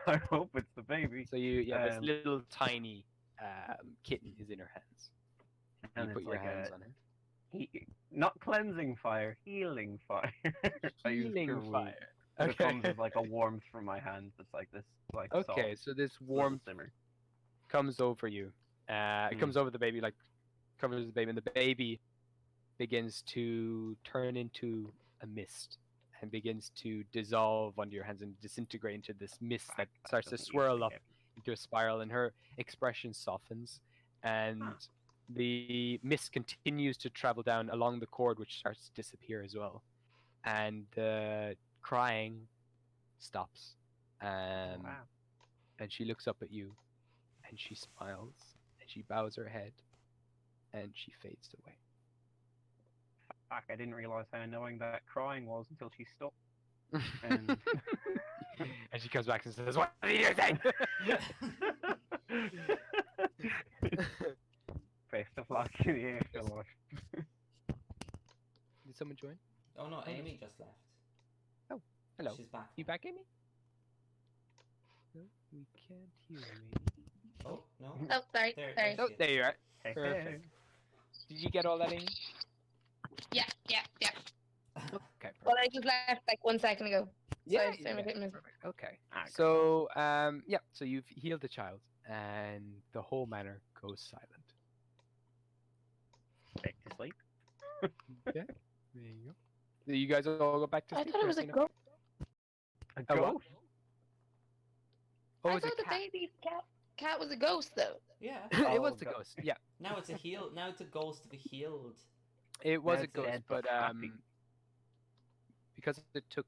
I hope it's the baby. So this Um, little tiny kitten is in her hands. And You put it's your like hands a on her. not cleansing fire, healing fire. I use Healing Kuru. fire. So it Okay. comes with like a warmth from my hands. It's like this, like Okay, soft so this little warmth simmer. comes over you. It comes over the baby, like covers the baby, and the baby begins to turn into a mist and begins to dissolve under your hands and disintegrate into this mist that starts to doesn't swirl usually up happen. into a spiral, and her expression softens, and the mist continues to travel down along the cord, which starts to disappear as well, and the crying stops. Wow. And she looks up at you, and she smiles, and she bows her head, and she fades away. Fuck, I didn't realize how annoying that crying was until she stopped. And And she comes back and says, "What are you saying?" Best of luck in the afterlife. Did someone join? Oh no, Amy just left. Oh, hello. She's back. You back, Amy? No, we can't hear Amy. Oh no. Oh, sorry, There- sorry. Oh, there you are. Hey, Perfect. hey. Did you get all that, Amy? Yeah. Okay, perfect. Well, I just left like 1 second ago. So I just didn't miss it. Perfect. Okay. Ah, So, so you've healed the child, and the whole manor goes silent. Back to sleep. There you go. Do you guys all go back to I sleep? thought it was a Everything okay? ghost. A A what? ghost? Oh, I it's a thought the cat. baby cat was a ghost though. Yeah. It was Oh, the God. ghost. Yeah, Now it's a heal. Now it's a ghost of a healed. it was a That's ghost, dead, but but happy. because it took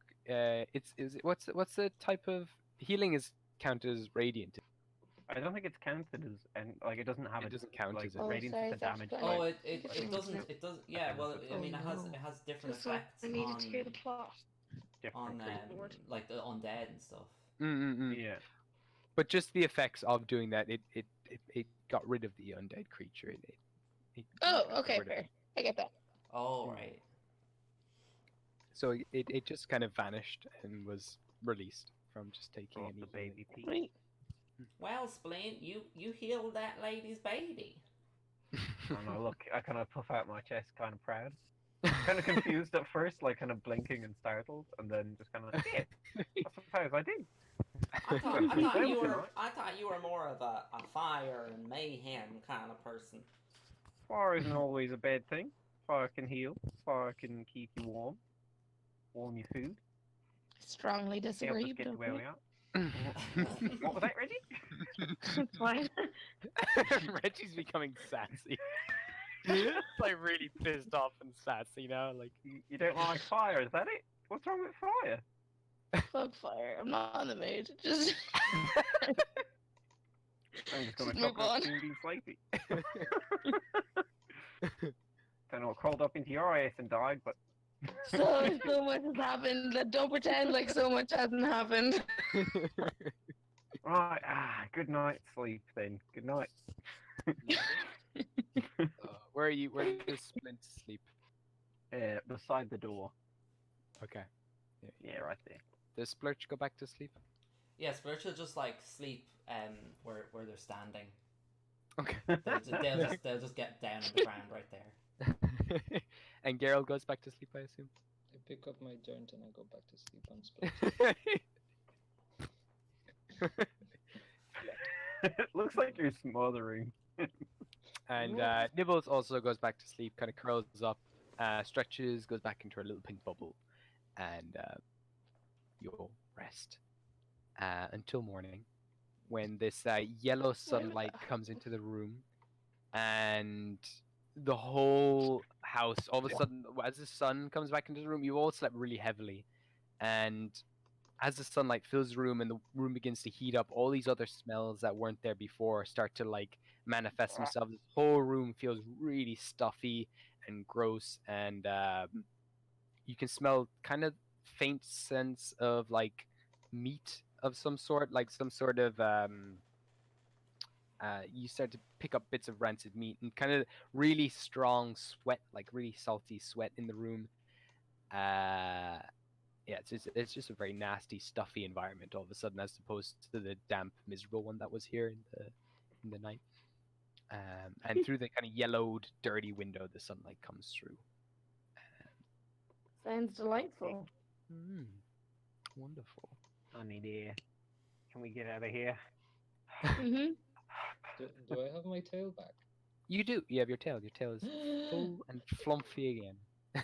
what's the type of healing is counted as radiant? I don't think it's counted as, and like it doesn't have It a doesn't count like as it. Oh, radiance sorry, is a that's damage. fine. Oh, type. it doesn't. It does. Yeah. Well, I mean, it has different Just so effects I needed on to hear the plot. Different on creatures. like the undead and stuff. Yeah. But just the effects of doing that, it got rid of the undead creature. It Oh, got okay, rid of fair. it. I get that. Oh right. So it just kind of vanished and was released from just taking Brought any the healing. baby peak. Right. Well, Splint, you healed that lady's baby. And I look, I kind of puff out my chest, kind of proud. Kind of confused at first, like kind of blinking and startled, and then just kind of like, yeah, I suppose I did. I thought you were more of a fire and mayhem kind of person. Fire isn't always a bad thing. Fire can heal. Fire can keep you warm. Warm your food. Strongly Help us disagree. get to But where we okay. are. What was that, Reggie? It's fine. Reggie's becoming sassy. Like really pissed off and sassy now. Like You don't like fire, is that it? What's wrong with fire? Fuck fire. I'm not on the mood. Just I'm just gonna Just chop move up on. and be sleepy. Don't know what crawled up into your ass and died, but so much has happened. Don't pretend like so much hasn't happened. right. Good night, sleep then. Good night. where does Splint sleep? Beside the door. Okay. Yeah, right there. Does Splurch go back to sleep? Yeah, Splurch will just like sleep where they're standing. Okay. They'll just get down on the ground right there. And Geralt goes back to sleep, I assume. I pick up my joint and I go back to sleep on Splint. It looks like you're smothering. And Nibbles also goes back to sleep, kind of curls up, stretches, goes back into her little pink bubble, and you'll rest until morning, when this yellow sunlight comes into the room, and the whole house, all of a sudden, as the sun comes back into the room, you all slept really heavily, and as the sunlight fills the room and the room begins to heat up, all these other smells that weren't there before start to like manifest themselves. This whole room feels really stuffy and gross, and you can smell kind of faint sense of like meat of some sort, like some sort of you start to pick up bits of rancid meat and kind of really strong sweat, like really salty sweat in the room. Yeah, it's just a very nasty, stuffy environment all of a sudden, as opposed to the damp, miserable one that was here in the night. And through the kind of yellowed, dirty window, the sunlight comes through. Sounds delightful. Wonderful. Honey dear, can we get out of here? Mm-hmm. Do I have my tail back? You do. You have your tail. Your tail is full and flumpy again.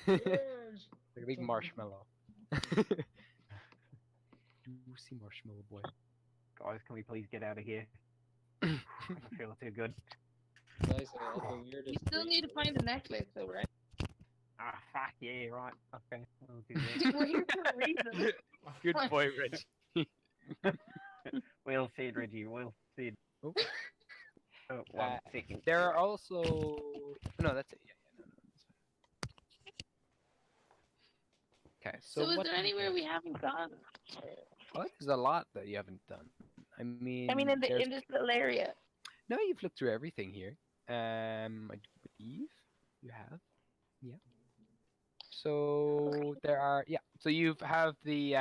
Like a big marshmallow. Juicy marshmallow boy. Guys, can we please get out of here? I don't feel too good. Guys, I have the weirdest You still need to find the necklace, though, right? Ah, fuck yeah, right. Okay, we'll do that. We're here for a reason. Good boy, Rich. We'll see it, Reggie. We'll see it. Oh. Oh, 1 second. There are also no. That's it. Yeah, no, that's fine. Okay, So, is what there do you anywhere think? we haven't gone? Oh, there's a lot that you haven't done. I mean, in there's- this little area. no, you've looked through everything here. I believe you have. Yeah. So there are So you have the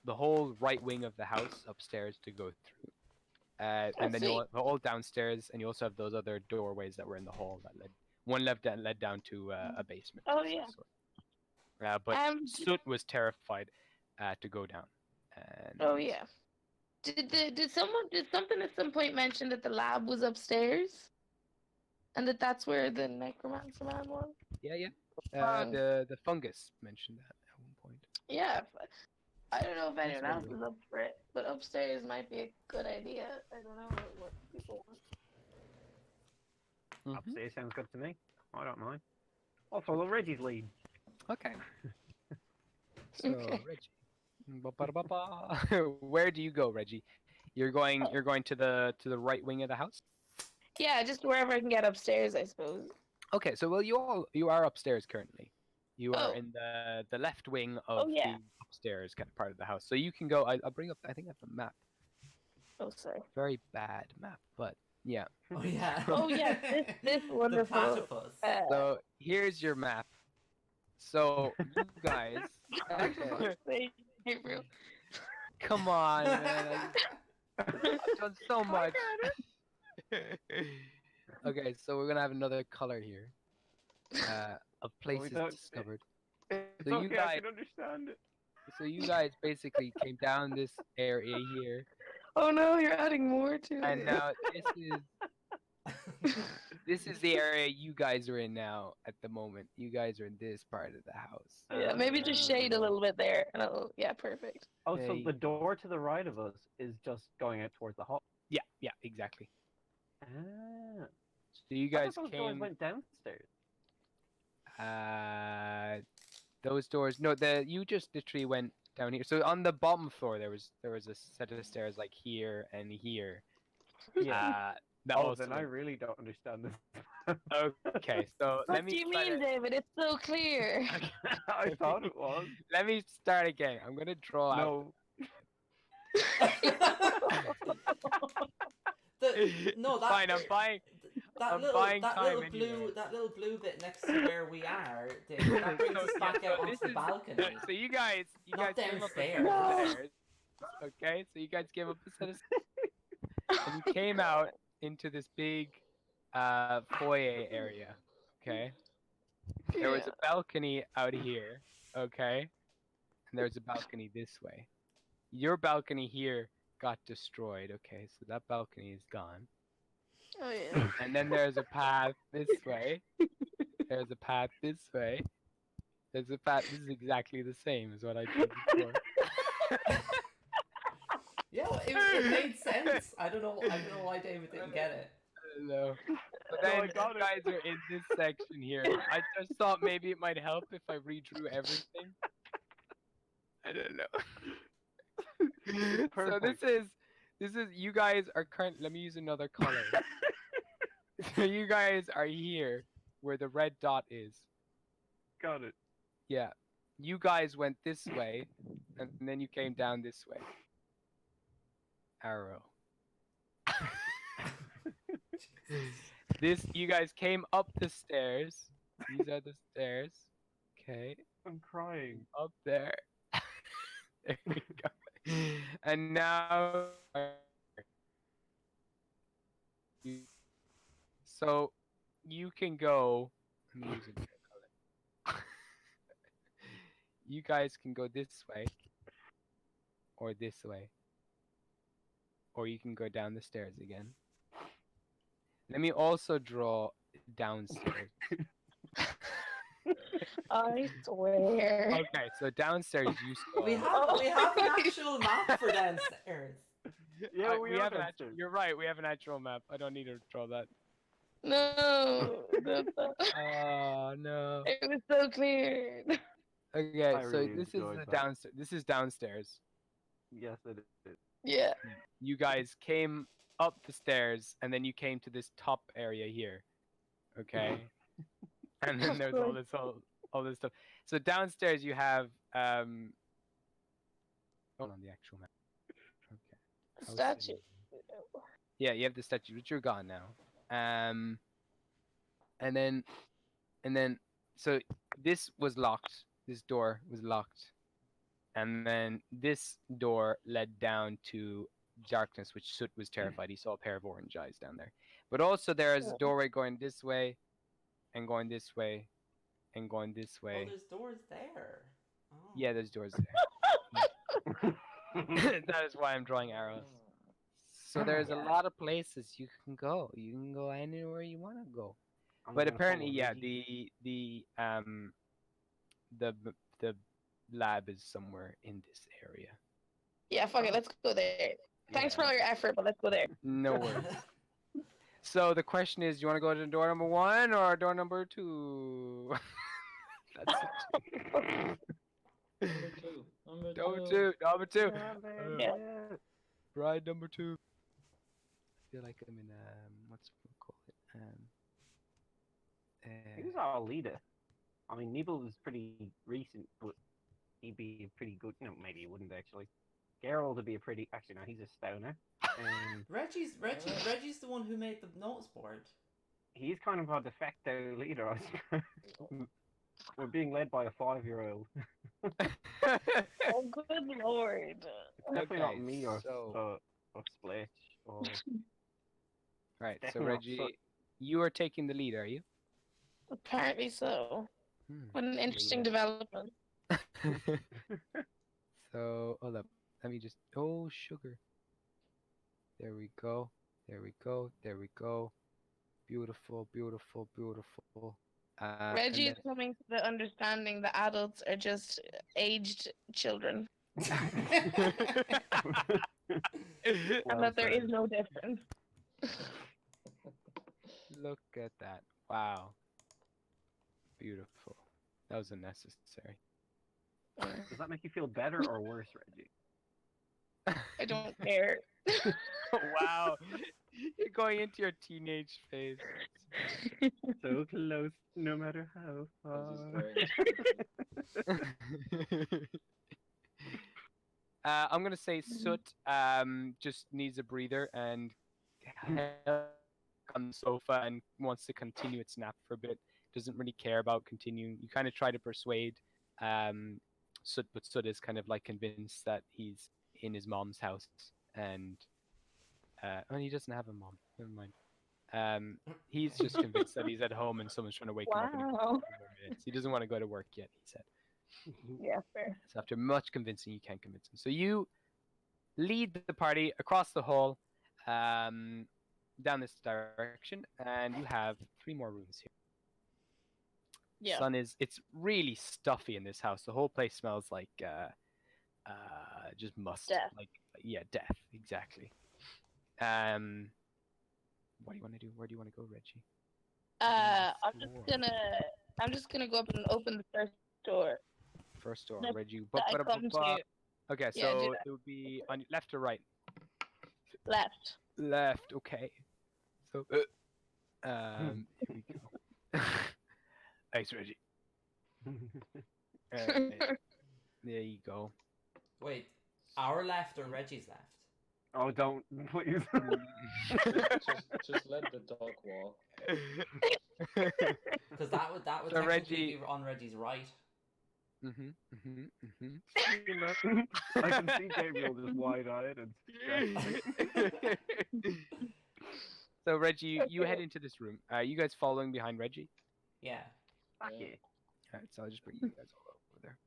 whole right wing of the house upstairs to go through, and then sweet. the whole downstairs, and you also have those other doorways that were in the hall that led down to a basement. Oh, of some yeah. sort. But Soot was terrified to go down. And Oh yeah. Did something at some point mention that the lab was upstairs, and that's where the necromancer man was? Yeah. Fun. The fungus mentioned that at one point. Yeah. I don't know if anyone else really is up for it, but upstairs might be a good idea. I don't know what people want. Upstairs sounds good to me. I don't mind. I'll follow Reggie's lead. Okay. So Okay. Reggie, Ba-ba-da-ba-ba. Where do you go, Reggie? You're going to the right wing of the house. Yeah, just wherever I can get upstairs, I suppose. Okay, so you are upstairs currently. You are Oh. in the left wing of yeah. the upstairs kind of part of the house. So you can go. I'll bring up. I think I have a map. Oh, sorry. Very bad map, but yeah. Oh yeah. Oh yeah, this The wonderful. platypus. So here's your map. So you guys, Gabriel. come on, man. I've done so much. Okay, so we're gonna have another color here. Of places don't- discovered. It's So you okay, I guys- can understand it. So you guys basically came down this area here, Oh no, you're adding more to and it. now this is the area you guys are in now at the moment. You guys are in this part of the house. Yeah, maybe just shade a little bit there. And yeah, perfect. Oh, There so you the go. door to the right of us is just going out towards the hall. Yeah, exactly. Ah. So you I guys thought those doors came. went downstairs. Those doors. No, you just literally went down here. So on the bottom floor there was a set of stairs like here and here. That Oh, also then I went- really don't understand this. Okay, so What let do me you try mean, to- David? It's so clear. I thought it was. Let me start again. I'm gonna draw out. No. No, that Fine. I'm buying. I'm buying time anyway. that little blue bit next to where we are, David, that brings us back out onto the balcony. So you guys Not came up a set downstairs. of No. stairs. Okay, so you guys came up a set of stairs, and you came out into this big foyer area. Okay, there was a balcony out here. Okay, and there's a balcony this way. Your balcony here got destroyed. Okay, so that balcony is gone. Oh yeah. And then there's a path this way. There's a path this way. There's a path. This is exactly the same as what I did before. Yeah, well, it made sense. I don't know why David didn't get it. I don't know. But No, then I got you it. guys are in this section here. I just thought maybe it might help if I redrew everything. I don't know. So Perfect. this is you guys are current. Let me use another color. So you guys are here where the red dot is. Got it. Yeah. You guys went this way, and then you came down this way. Arrow. You guys came up the stairs. These are the stairs. Okay. I'm crying. Up there. There you go. And now so you can go. Let me use a different color. You guys can go this way, or this way, or you can go down the stairs again. Let me also draw downstairs. I swear. Okay, so downstairs you saw. We have an actual map for downstairs. Yeah, we have an downstairs. You're right. We have an actual map. I don't need to draw that. No. Oh no. It was so clear. Okay, I so really this is enjoyed the that. downstairs. This is downstairs. Yes, it is. Yeah. You guys came up the stairs, and then you came to this top area here. Okay. And then there's all this stuff. So downstairs you have on the actual map. Okay. House Statue. city. Yeah, you have the statue, which you're gone now. And then so this was locked. This door was locked. And then this door led down to darkness, which Soot was terrified. He saw a pair of orange eyes down there. But also there is a doorway going this way, and going this way, and going this Oh, way. there's doors there. Oh. Yeah, there's doors there. That is why I'm drawing arrows. So there's a lot of places you can go. You can go anywhere you want to go. I'm But gonna apparently, follow yeah, Luigi. the lab is somewhere in this area. Yeah, fuck it. Let's go there. Thanks for Yeah. all your effort, but let's go there. No worries. So the question is, do you want to go to door number 1 or door number 2? That's it. Number two. Yeah. Bride number 2. I feel like I'm in what's we call it? Who's our leader? I mean, Nibble is pretty recent, but he'd be a pretty good. No, maybe he wouldn't actually. Geralt would be a pretty. Actually, no, he's a stoner. Reggie's the one who made the notes board. He's kind of our de facto leader, I suppose. We're being led by a 5-year-old. Oh, good lord. Definitely not Okay, me or so Oh, Splitch. Oh. Right. So Definitely not Reggie, Soot. you are taking the lead, are you? Apparently so. Hmm. What an interesting Leader. development. So hold up. Let me just. Oh, sugar. There we go. There we go. There we go. Beautiful, beautiful, beautiful. And Reggie then is coming to the understanding that adults are just aged children, and Well that there is said. no difference. look at that. Wow. Beautiful. That was unnecessary. Does that make you feel better or worse, Reggie? I don't care. Wow. You're going into your teenage phase. So close, no matter how This is far. very I'm gonna say Soot just needs a breather and on the sofa and wants to continue its nap for a bit. Doesn't really care about continuing. You kind of try to persuade Soot, but Soot is kind of like convinced that he's in his mom's house and oh, he doesn't have a mom. Never mind. He's just convinced that he's at home and someone's trying to wake him up in a Wow. couple more minutes. He doesn't want to go to work yet, he said. Yeah, fair. So after much convincing, you can't convince him. So you lead the party across the hall, down this direction, and you have 3 more rooms here. Yeah. Sun is. It's really stuffy in this house. The whole place smells like just must. Death. Like death. Exactly. What do you want to do? Where do you want to go, Reggie? I'm just gonna go up and open the first door. First door, That- Reggie. that I come to. Okay, Yeah, do so that. it would be on your left or right? Left. Left. Okay. So, here we go. Thanks, Reggie. Alright, there you go. Wait, our left or Reggie's left? Oh, don't, please. just let the dog walk. Because that would So technically Reggie- be on Reggie's right. I can see Gabriel just wide-eyed and stressed. So Reggie, you head into this room. Are you guys following behind Reggie? Yeah. Fuck Yeah. it. Alright, so I'll just bring you guys all over there.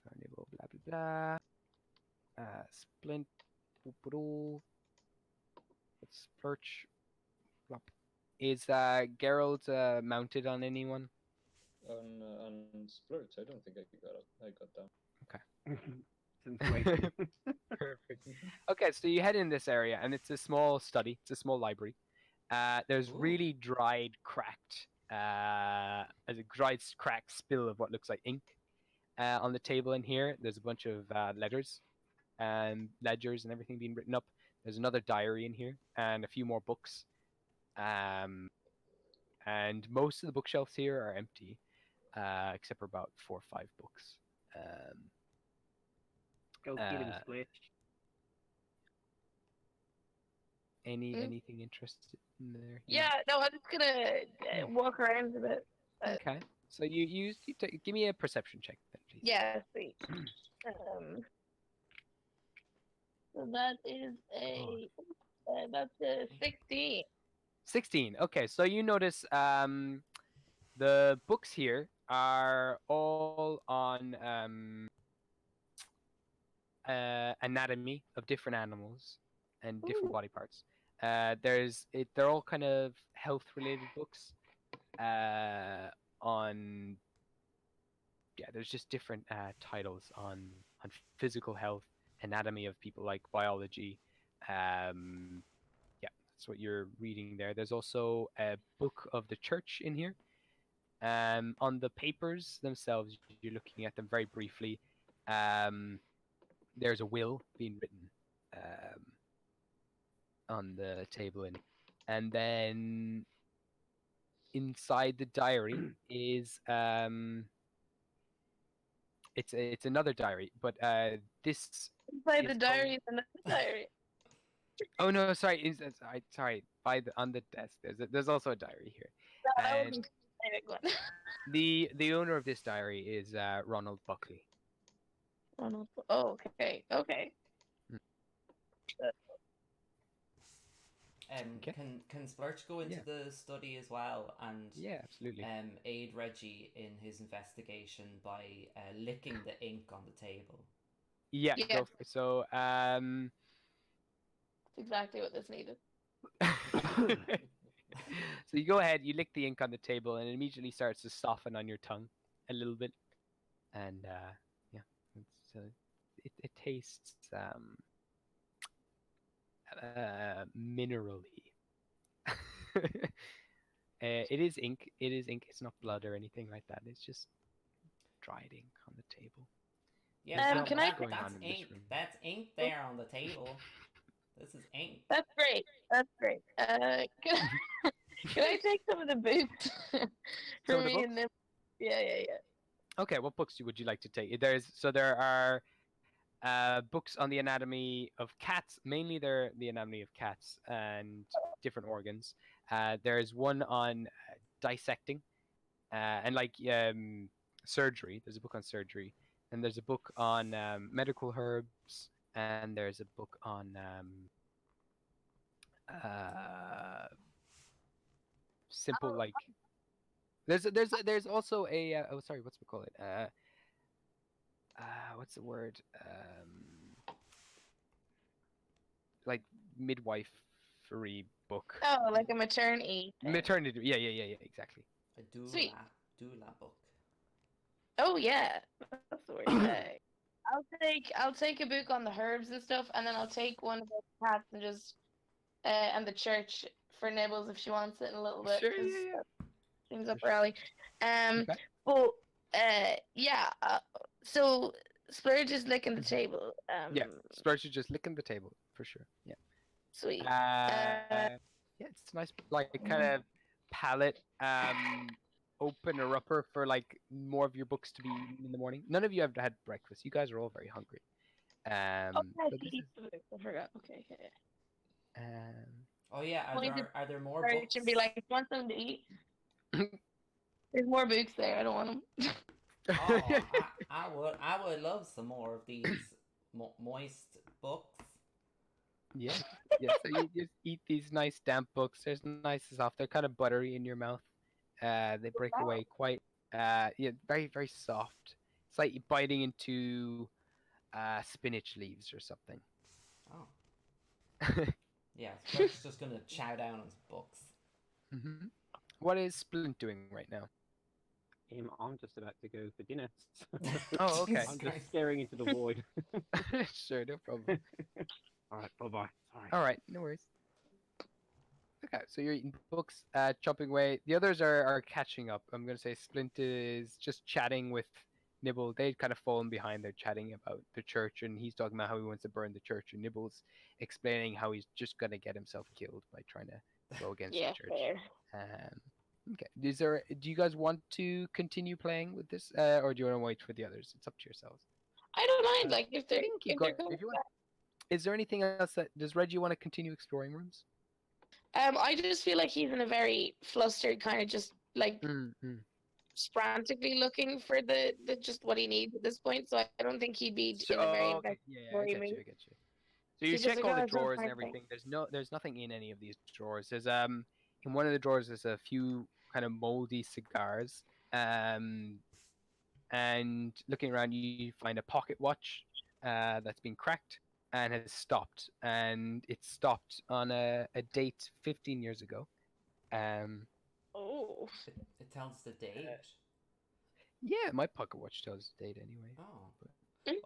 Carnival, blah blah blah. Splint. Splurch. Plop. Is Geralt mounted on anyone? On Splurge, I don't think I got down. Since waiting. Perfect. Okay, so you head in this area, and it's a small study. It's a small library. There's Ooh. really dried, cracked, as a dried, cracked spill of what looks like ink on the table in here. There's a bunch of letters and ledgers and everything being written up. There's another diary in here and a few more books. And most of the bookshelves here are empty, except for about 4 or 5 books. Go get him, Splitch. Anything interested in there? Yeah, no, I'm just gonna walk around a bit. Okay. So you give me a perception check then, please. Yeah, sweet. So that is that's a 16. 16. Okay, so you notice the books here are all on anatomy of different animals and different Ooh. body parts. They're all kind of health related books on there's just different titles on physical health, anatomy of people, like biology. That's what you're reading there. There's also a book of the church in here. On the papers themselves, you're looking at them very briefly. There's a will being written on the table, and then inside the diary is it's another diary, but this. Inside the It's diary is another diary. Oh no, sorry. Sorry. On the desk, there's also a diary here. No, that And wasn't the big one. the owner of this diary is Ronald Buckley. Oh, okay, okay. Hmm. Okay. Can Splurge go into Yeah. the study as well and Yeah, absolutely. aid Reggie in his investigation by licking the ink on the table? Yeah, Yeah. go for it. So, That's exactly what this needed. so you go ahead, you lick the ink on the table, and it immediately starts to soften on your tongue a little bit, and yeah, it tastes minerally. It is ink. It is ink. It's not blood or anything like that. It's just dried ink on the table. Yeah, There's Um, not can much I- going that's on in this ink. room. That's ink there on the table. This is ink. That's great. That's great. Can I take some of the boots Some for of the me books? and them? Yeah. Okay, what books would you like to take? There are books on the anatomy of cats. Mainly, they're the anatomy of cats and different organs. There's one on dissecting and surgery. There's a book on surgery, and there's a book on medical herbs, and there's a book on simple like. There's also a oh sorry, what's we call it? What's the word? Like midwifery book. Oh, like a maternity thing. Maternity. Yeah, exactly. A Sweet. doula book. Oh yeah, that's the word to say. I'll take a book on the herbs and stuff, and then I'll take one of the cats and just and the church for Nibbles if she wants it in a little bit. Sure, 'Cause yeah. that seems up For her alley. Okay. But yeah. So Splurge is licking the table. Yeah, Splurge is just licking the table for sure. Yeah. Sweet. Yeah, it's nice, like kind of palette opener upper for like more of your books to be eaten in the morning. None of you have had breakfast. You guys are all very hungry. Oh, So this is I forgot. Okay. Oh yeah, Point to are there more Splurge books? and be like, want something to eat? There's more books there. I don't want them. Oh, I would love some more of these moist books. yeah, yeah. So you just eat these nice damp books. They're nice and soft. They're kind of buttery in your mouth. They break away quite. Yeah, very very soft. It's like biting into spinach leaves or something. Oh. Yeah, Splurge's just gonna chow down on his books. Mm-hmm. What is Splint doing right now? I'm just about to go for dinner. Oh, okay. I'm just staring into the void. Sure, no problem. All right, bye-bye. Sorry. All right, no worries. Okay, so you're eating books, chopping away. The others are catching up. I'm gonna say Splint is just chatting with Nibble. They'd kind of fallen behind. They're chatting about the church, and he's talking about how he wants to burn the church, and Nibble's explaining how he's just gonna get himself killed by trying to go against Yeah, the church. fair. Okay. Do you guys want to continue playing with this, or do you want to wait for the others? It's up to yourselves. I don't mind. Like if they're You can keep if they're going coming if you want. Is there anything else does Reggie want to continue exploring rooms? I just feel like he's in a very flustered kind of just like frantically looking for the just what he needs at this point. So I don't think he'd be in a very okay. Yeah, I investigatory get mood. you. I get you. So you He's check just all like, the "Oh, it's not drawers and my thing." everything. There's nothing in any of these drawers. There's in one of the drawers there's a few kind of moldy cigars. And looking around you find a pocket watch that's been cracked and has stopped, and it stopped on a date 15 years ago. Oh. It tells the date. Yeah, my pocket watch tells the date anyway. Oh.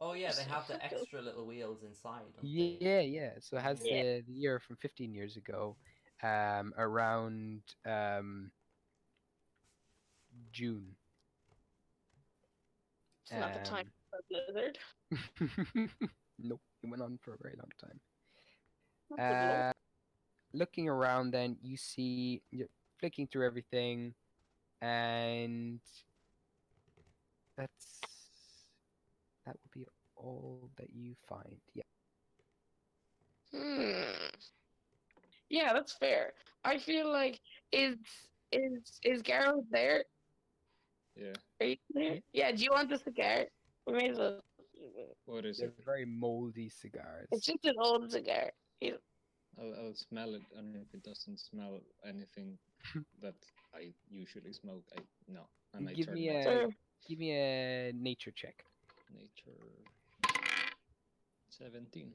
Oh yeah, they have the extra little wheels inside. Don't Yeah, yeah. So it has Yeah. the year from 15 years ago, around June. It's not the time for a blizzard. Nope, it went on for a very long time. That's a blow. Looking around, then you see you're flicking through everything, and that will be all that you find. Yeah. Yeah, that's fair. I feel like is Garrow there? Yeah. Are you there? Yeah. Do you want the cigar? We may as well. What is They're it? very moldy cigars. It's just an old cigar. I'll smell it, and if it doesn't smell anything that I usually smoke, no, and I Give turn me it. Sure. give me a nature check. Nature 17.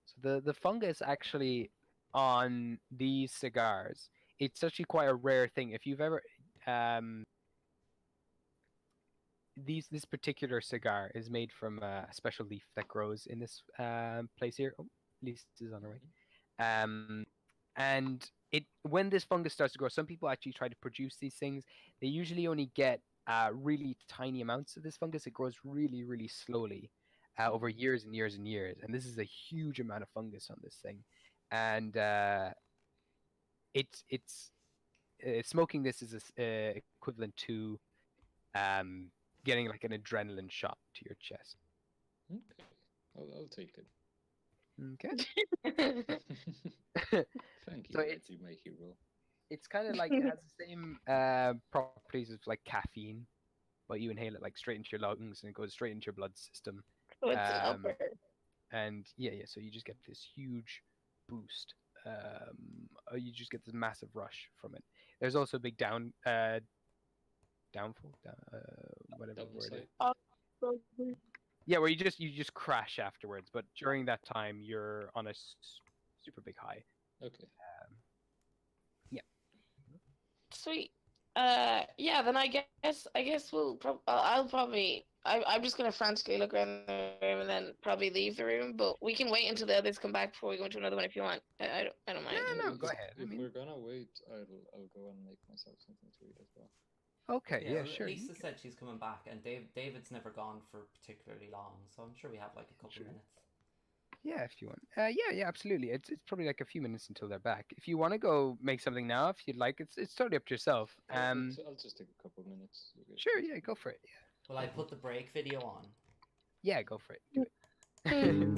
So the fungus actually on these cigars, it's actually quite a rare thing. If you've ever this particular cigar is made from a special leaf that grows in this place here. Oh, Lisa is on her way. And it when this fungus starts to grow, some people actually try to produce these things. They usually only get really tiny amounts of this fungus. It grows really, really slowly over years and years and years. And this is a huge amount of fungus on this thing. And it's smoking this is equivalent to getting like an adrenaline shot to your chest. Okay, I'll take it. Okay. Thank you, So Reggie, my hero. It's kind of like it has the same properties as like caffeine, but you inhale it like straight into your lungs and it goes straight into your blood system. So it's an upper. And yeah, so you just get this huge boost. You just get this massive rush from it. There's also a big downfall, whatever the word is. Yeah, where you just crash afterwards, but during that time you're on a super big high. Okay. Yeah. Sweet. Yeah. Then I guess we'll. I'm just gonna frantically look around the room and then probably leave the room. But we can wait until the others come back before we go into another one if you want. I don't mind. No, go ahead. If we're gonna wait, I'll go and make myself something to eat as well. Okay, yeah, sure. Lisa said she's coming back, and David's never gone for particularly long, so I'm sure we have like a couple minutes. Yeah, if you want. Yeah, absolutely. It's probably like a few minutes until they're back. If you want to go make something now, if you'd like, it's totally up to yourself. I'll just take a couple minutes. Sure, yeah, go for it. Yeah. Will I put the break video on? Yeah, go for it. Do it.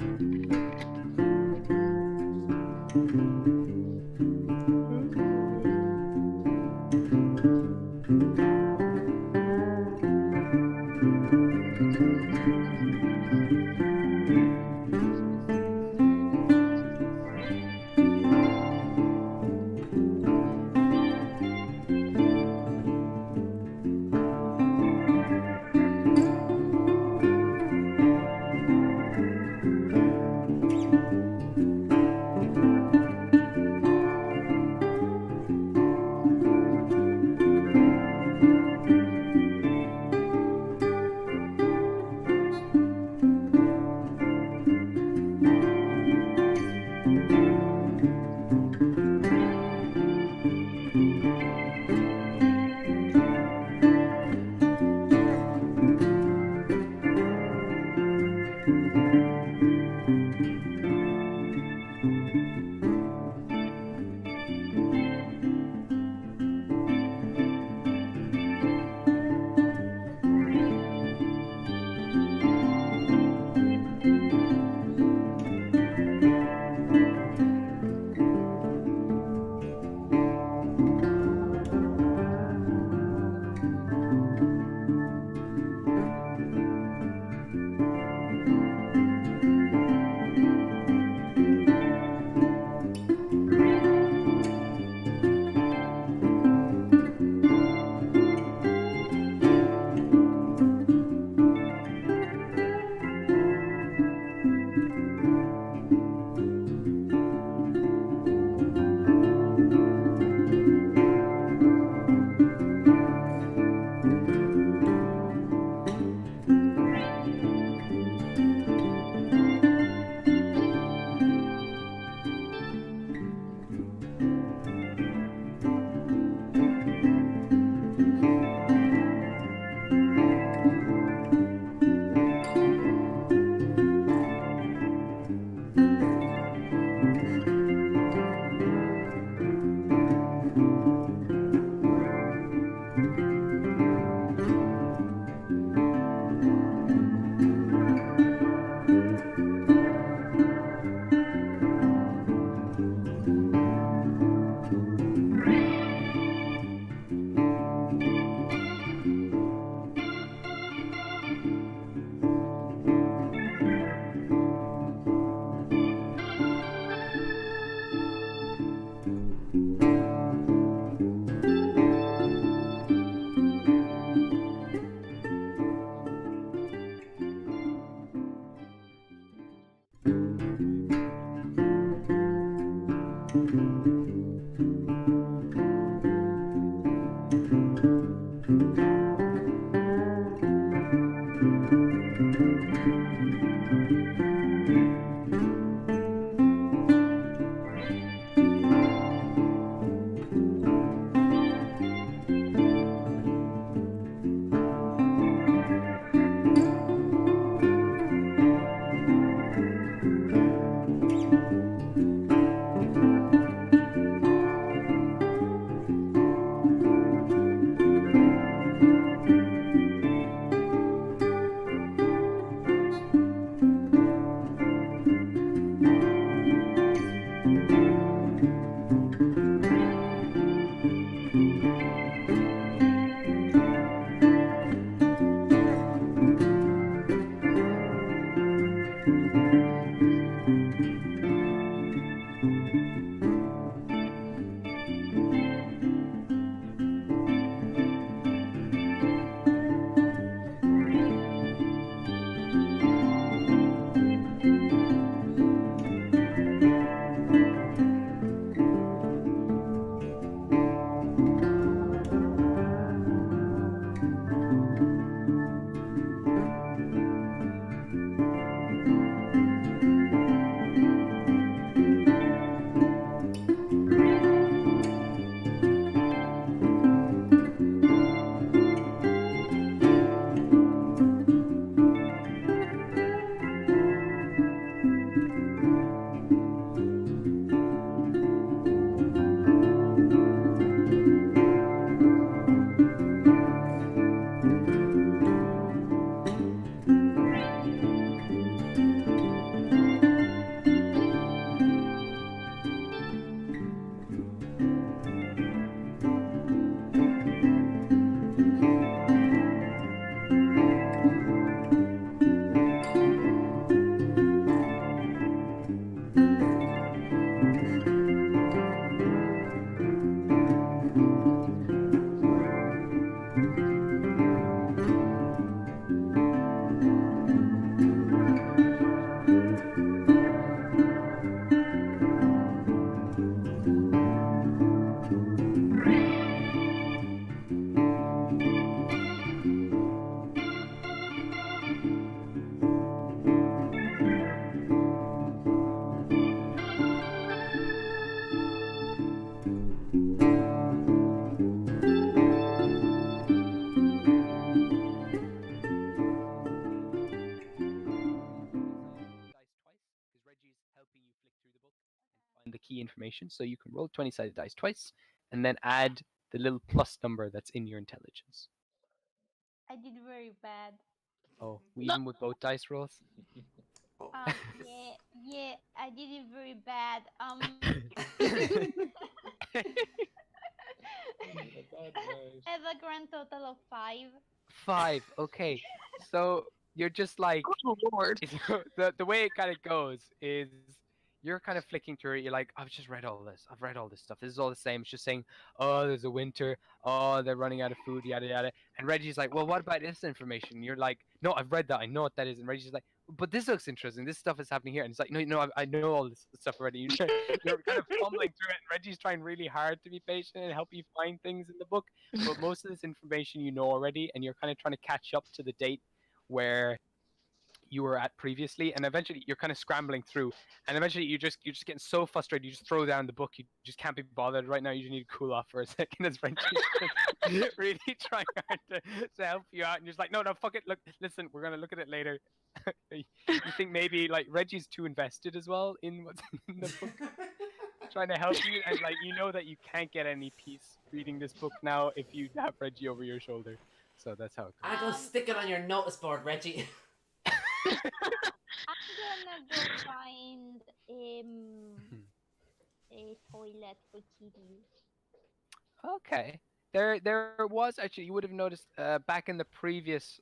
The key information. So you can roll 20-sided dice twice and then add the little plus number that's in your intelligence. I did very bad. Oh, even with both dice rolls? Oh. Yeah, I did it very bad. I have a grand total of 5. 5. Okay. So you're just like Oh Lord. the way it kind of goes is you're kind of flicking through it. You're like, I've just read all this. I've read all this stuff. This is all the same. It's just saying, oh, there's a winter. Oh, they're running out of food. Yada yada. And Reggie's like, well, what about this information? You're like, no, I've read that. I know what that is. And Reggie's like, but this looks interesting. This stuff is happening here. And it's like, no, I know all this stuff already. You're kind of fumbling through it. And Reggie's trying really hard to be patient and help you find things in the book. But most of this information you know already, and you're kind of trying to catch up to the date where you were at previously, and eventually you're kind of scrambling through, and eventually you're just getting so frustrated you just throw down the book. You just can't be bothered right now. You just need to cool off for a second as Frenchie's really trying hard to help you out, and you're just like, no, fuck it, look, listen, we're gonna look at it later. You think maybe like Reggie's too invested as well in what's in the book, trying to help you, and like you know that you can't get any peace reading this book now if you have Reggie over your shoulder. So that's how it goes. I'm gonna stick it on your notice board, Reggie. I'm gonna go find a toilet for Kitty. Okay. There was actually, you would have noticed back in the previous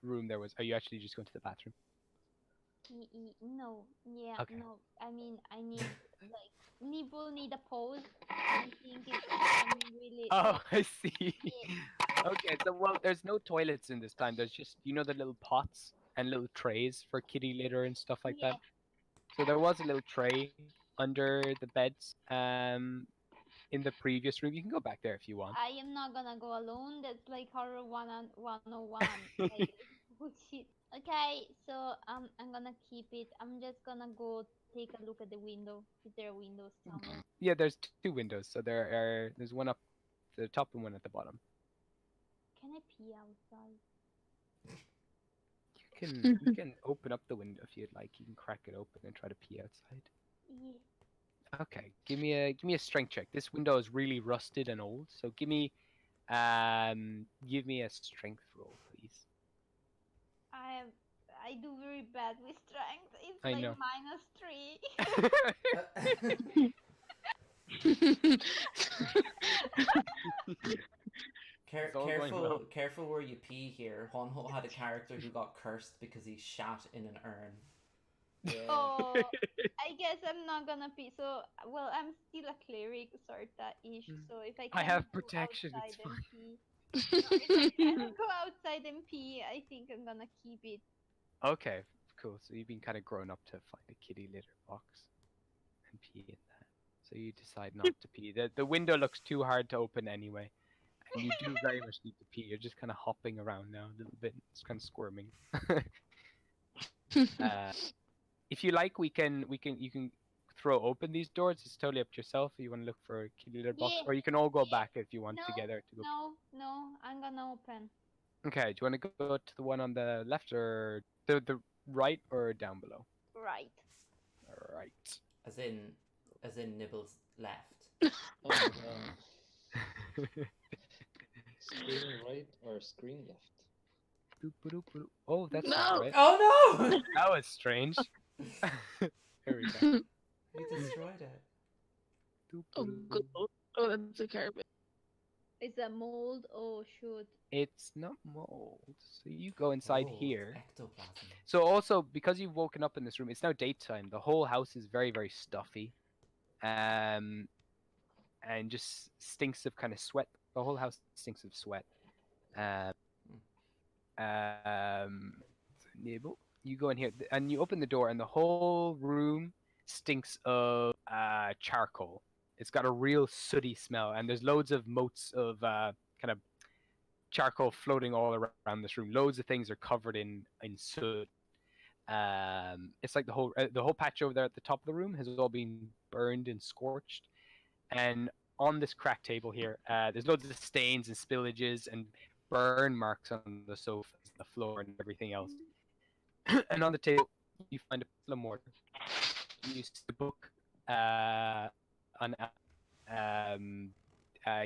room there was. Are you actually just going to the bathroom? No, yeah, Okay. no. I mean, I need like nibble need a pause. I think I'm really. Oh, I see. Yeah. Okay, so well, there's no toilets in this time. There's just the little pots and little trays for kitty litter and stuff like that. So there was a little tray under the beds in the previous room. You can go back there if you want. I am not gonna go alone. That's like horror 101. Like bullshit. Okay, so I'm gonna keep it. I'm just gonna go take a look at the window. Is there a window somewhere? Yeah, there's two windows. So there's one up the top and one at the bottom. Can I pee outside? You can open up the window if you'd like. You can crack it open and try to pee outside. Yeah. Okay, give me a strength check. This window is really rusted and old, so give me a strength roll, please. I do very bad with strength. It's I like know. -3. It's all going Careful, well. careful where you pee here. Honho had a character who got cursed because he shat in an urn. Yeah. Oh, I guess I'm not gonna be so. Well, I'm still a cleric, sorta-ish. So if I I cannot have go protection. It's outside and fine. pee, no, if I cannot go outside and pee, I think I'm gonna keep it. Okay, cool. So you've been kind of grown up to find a kitty litter box and pee in that. So you decide not to pee. The window looks too hard to open anyway. And you do very much need to pee. You're just kind of hopping around now a little bit. It's kind of squirming. If you like, you can throw open these doors. It's totally up to yourself. If you want to look for a kitty litter box, Yeah, or you can all go yeah. back if you want No, together to go. no, I'm gonna open. Okay, do you want to go to the one on the left or the right or down below? Right. Right. As in Nibbles left. Oh my god. Screen right or screen left? Oh, that's No. not right. Oh no! That was strange. Here we go. You destroyed it. Oh, good. Oh, that's a carpet. It's a mold. Oh shoot. It's not mold. So you go inside Oh, here. Ectoplasm. So also, because you've woken up in this room, it's now daytime. The whole house is very, very stuffy. And just stinks of kind of sweat. The whole house stinks of sweat. Nibble. You go in here and you open the door, and the whole room stinks of charcoal. It's got a real sooty smell, and there's loads of motes of kind of charcoal floating all around this room. Loads of things are covered in soot. It's like the whole patch over there at the top of the room has all been burned and scorched. And on this crack table here, there's loads of stains and spillages and burn marks on the sofas, the floor, and everything else. And on the table, you find a pile of mortar. You see a book.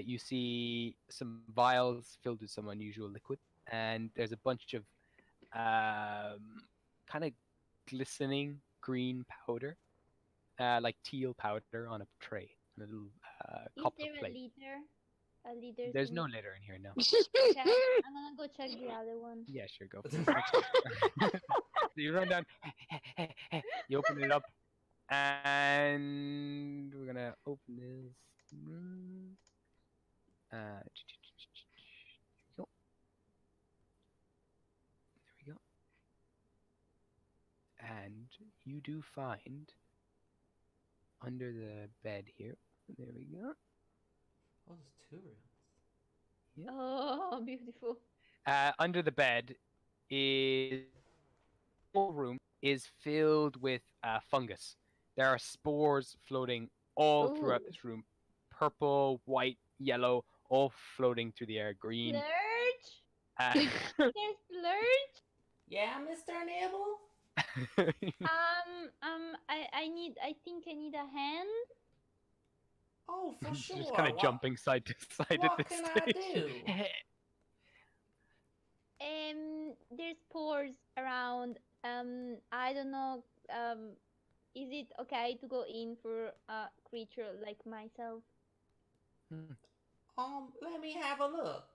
You see some vials filled with some unusual liquid, and there's a bunch of kind of glistening green powder, like teal powder, on a tray, on a little Is copper there a plate. liter? A liter. There's no litter in here, no. Okay, I'm gonna go check the other one. Yeah, sure, go. For it. So you run down, you open it up, and we're gonna open this. There we go. And you do find under the bed here. There we go. Oh, there's two rooms. Yeah. Oh, beautiful. Under the bed is the whole room is filled with fungus. There are spores floating all throughout Ooh. this room. Purple, white, yellow, all floating through the air. Green. Splurge? There's Splurge? Yeah, Mr. Nibble? I think I need a hand. Oh, for sure. Just kind of jumping side to side what at this can stage. I do? There's spores around. I don't know. Is it okay to go in for a creature like myself? Let me have a look.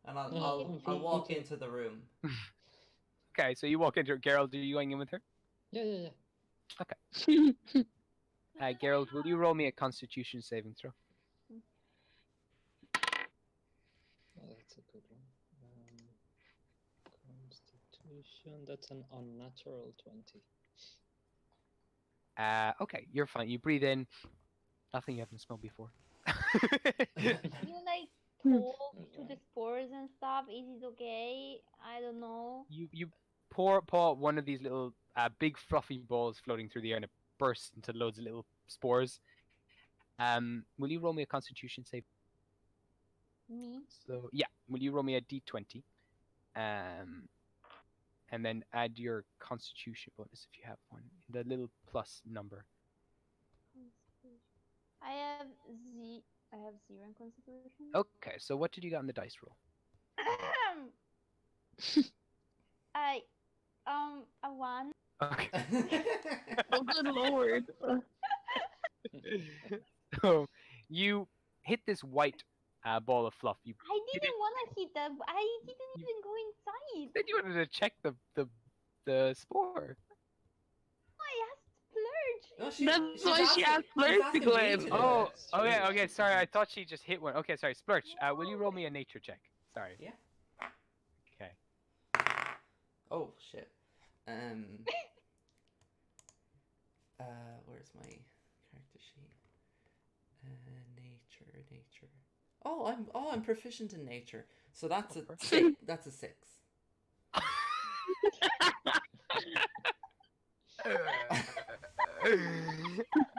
And No, I'll walk okay. into the room. Okay, so you walk into Gerald. Are you going in with her? Yeah. Gerald, will you roll me a Constitution saving throw? Oh, that's a good one. Constitution, that's an unnatural 20. Okay, you're fine. You breathe in. Nothing you haven't smelled before. You like talk to the spores and stuff? Is it okay? I don't know. You pour one of these little big fluffy balls floating through the air, and it bursts into loads of little spores. Will you roll me a Constitution save? Me? So yeah, will you roll me a d20? And then add your Constitution bonus if you have one. The little plus number. I have zero in Constitution. Okay, so what did you get on the dice roll? A 1. Okay. Oh, good lord. So you hit this white ball of fluff. You I hit didn't it. want to hit that. I didn't You even go inside. said you wanted to check the spore. I asked Splurge. No, That's she's why she asking, asked Fleur she's to asking go me in. to do Oh, it. okay, okay. Sorry, I thought she just hit one. Okay, sorry, Splurch. Will you roll me a nature check? Sorry. Yeah. Okay. Oh shit. Where's my character sheet? Nature. I'm proficient in nature. So that's a perfect. 6. That's a 6.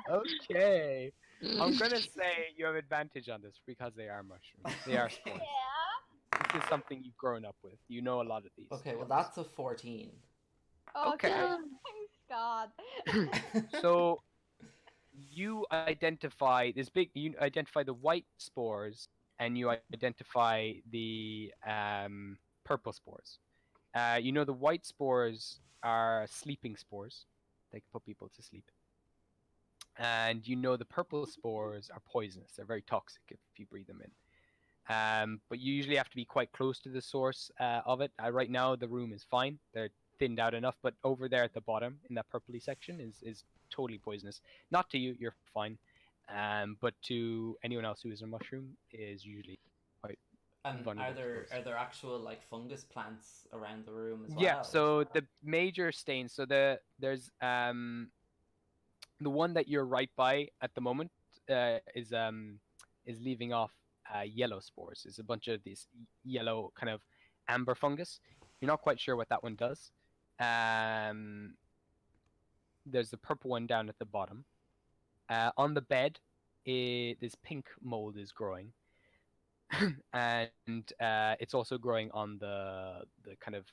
Okay. I'm gonna say you have advantage on this because they are mushrooms. They are spores. Yeah. This is something you've grown up with. You know a lot of these. Okay, well that's a 14. Okay. Thanks God. So you identify this big. You identify the white spores, and you identify the purple spores. You know the white spores are sleeping spores. They can put people to sleep. And you know the purple spores are poisonous. They're very toxic if you breathe them in. But you usually have to be quite close to the source of it. Right now, the room is fine. They're thinned out enough, but over there at the bottom in that purpley section is totally poisonous. Not to you, you're fine. But to anyone else who is a mushroom is usually quite And vulnerable. are there actual like fungus plants around the room as well? Yeah. So the major stains. So there's the one that you're right by at the moment is leaving off yellow spores. It's a bunch of these yellow kind of amber fungus. You're not quite sure what that one does. There's the purple one down at the bottom. On the bed, this pink mold is growing, and it's also growing on the kind of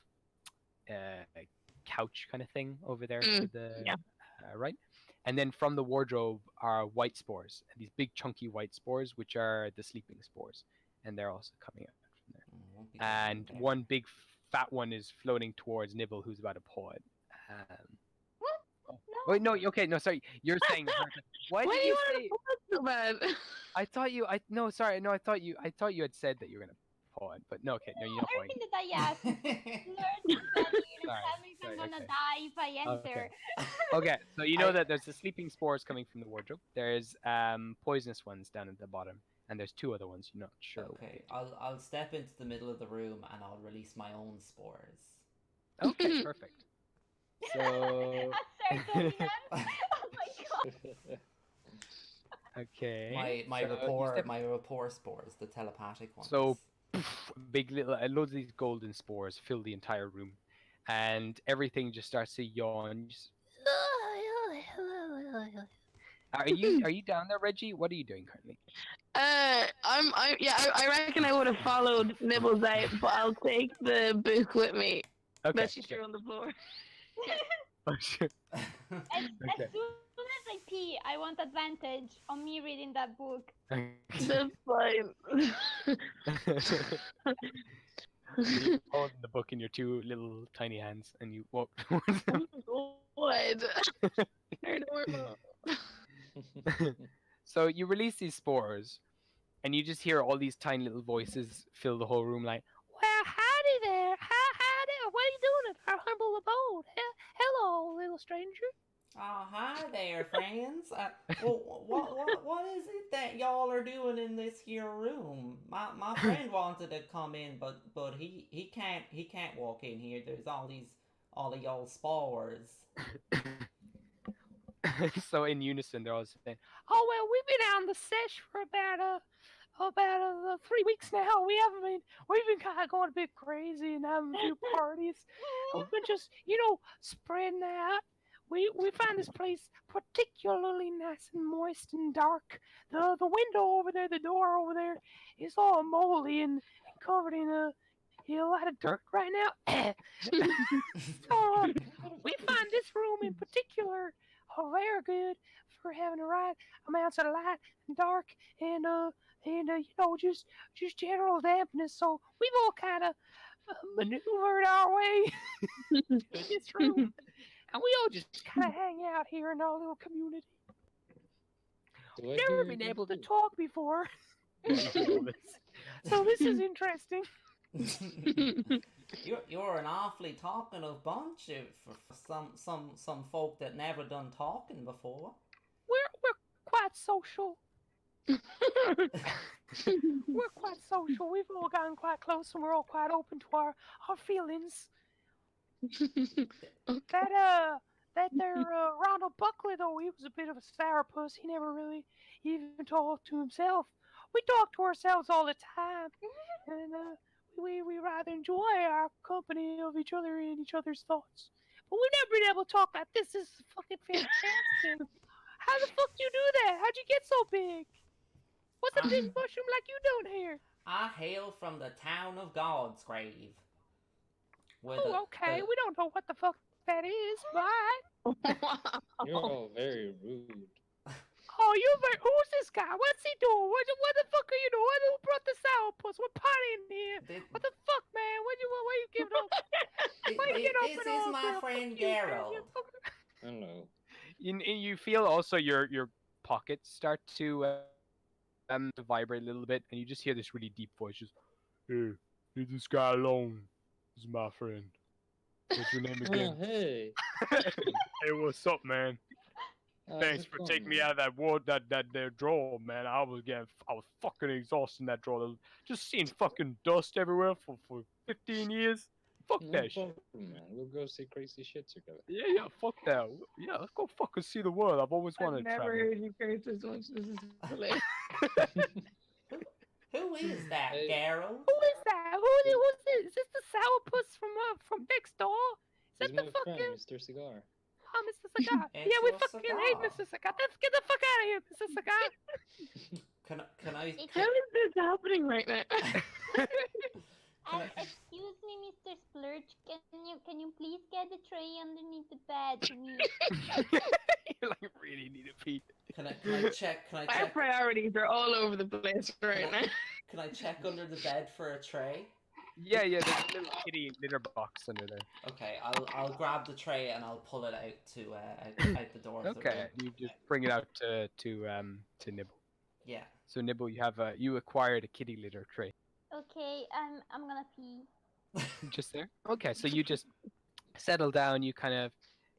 couch kind of thing over there to the right. And then from the wardrobe are white spores, these big chunky white spores, which are the sleeping spores, and they're also coming out from there. And one big fat one is floating towards Nibble, who's about to paw it. What? No. Wait, no, okay, no, sorry. You're saying why Why did do you you say? want to so bad? I thought you. No, sorry, no, I thought you had said that you were gonna paw it, but no, okay, no, you're not pawing. Everything that I asked. Splurge is telling me Sorry, tell me if I'm sorry, gonna okay. die if I enter. Okay, so you know that there's the sleeping spores coming from the wardrobe. There's poisonous ones down at the bottom, and there's 2 other ones. You're not sure. Okay, I'll step into the middle of the room and I'll release my own spores. Okay, perfect. So Circle them. Oh my God. okay. My so you rapport step- my rapport spores, the telepathic ones. So big little loads of these golden spores fill the entire room, and everything just starts to yawn. You just- Are you down there, Reggie? What are you doing currently? I reckon I would have followed Nibbles out, but I'll take the book with me Okay. that she threw on the floor. Oh, shit. As Okay. soon as I pee, I want advantage on me reading that book. That's fine. You're holding the book in your 2 little tiny hands, and you walk towards them. What? They're normal. So you release these spores, and you just hear all these tiny little voices fill the whole room, like, "Well, howdy there, howdy, what are you doing at our humble abode? Hello, little stranger." Oh, hi there, friends. What is it that y'all are doing in this here room? My friend wanted to come in, but he can't walk in here. There's all of y'all spores. So in unison, they're all saying, "Oh well, we've been out on the sesh for about 3 weeks now. We've been kind of going a bit crazy and having a few parties. We've been just spreading out. We find this place particularly nice and moist and dark. The window over there, the door over there, is all moldy and covered in a lot of dirt right now. So we find this room in particular very good for having the right amounts of light and dark and just general dampness. So we've all kind of maneuvered our way to this room, and we all just kind of hang out here in our little community. Do I never hear been you able to too? talk before. So this is interesting. You're an awfully talkative bunch for some folk that never done talking before. We're quite social. We're quite social. We've all gotten quite close, and we're all quite open to our feelings. That there Ronald Buckley, though, he was a bit of a sourpuss. He never really even talked to himself. We talk to ourselves all the time, and we rather enjoy our company of each other and each other's thoughts. But we've never been able to talk like this. This is fucking fantastic. How the fuck do you do that? How'd you get so big? What's a I, big mushroom like you doing here? I hail from the town of God's Grave. Where Oh, okay. We don't know what the fuck that is, but You're all very rude. oh, who's this guy? What's he doing? What the fuck are you doing? Who brought the sourpuss? What party in here? What the fuck, man? Why you giving up? Why you get up This and is all, my girl? friend Fuck you, man. Gerald. You fucking- Hello. You feel also your pockets start to vibrate a little bit, and you just hear this really deep voice. Just, hey, leave this guy alone. This is my friend. What's your name Oh, again? hey. Hey, what's up, man? Thanks for taking me out of that there drawer, man. I was fucking exhausted in that drawer. Just seeing fucking dust everywhere for 15 years. Fuck No that shit. problem, man. We'll go see crazy shit together. Yeah, fuck that. Yeah, let's go fucking see the world. I've always wanted I've to never travel. heard you curse as much. This is hilarious. Who is that, Hey. Gerald? Who is that? Who's this? Is this the sourpuss from next door? Is He's that my the fucking friend, Mr. Cigar. Mr. Cigar? It's Yeah, we your fucking cigar. hate Mr. Cigar. Let's get the fuck out of here, Mr. Cigar. Can I? It's- How is this happening right now? Excuse me, Mr. Splurge. Can you please get the tray underneath the bed for me? You like really need a pee. Can I check? Can I Our check? priorities are all over the place right now. Can I check under the bed for a tray? Yeah, there's a little kitty litter box under there. Okay, I'll grab the tray and I'll pull it out to out the door. Of the Okay, room. you just bring it out to Nibble. Yeah. So Nibble, you acquired a kitty litter tray. Okay, I'm gonna pee. Just there. Okay, so you just settle down. You kind of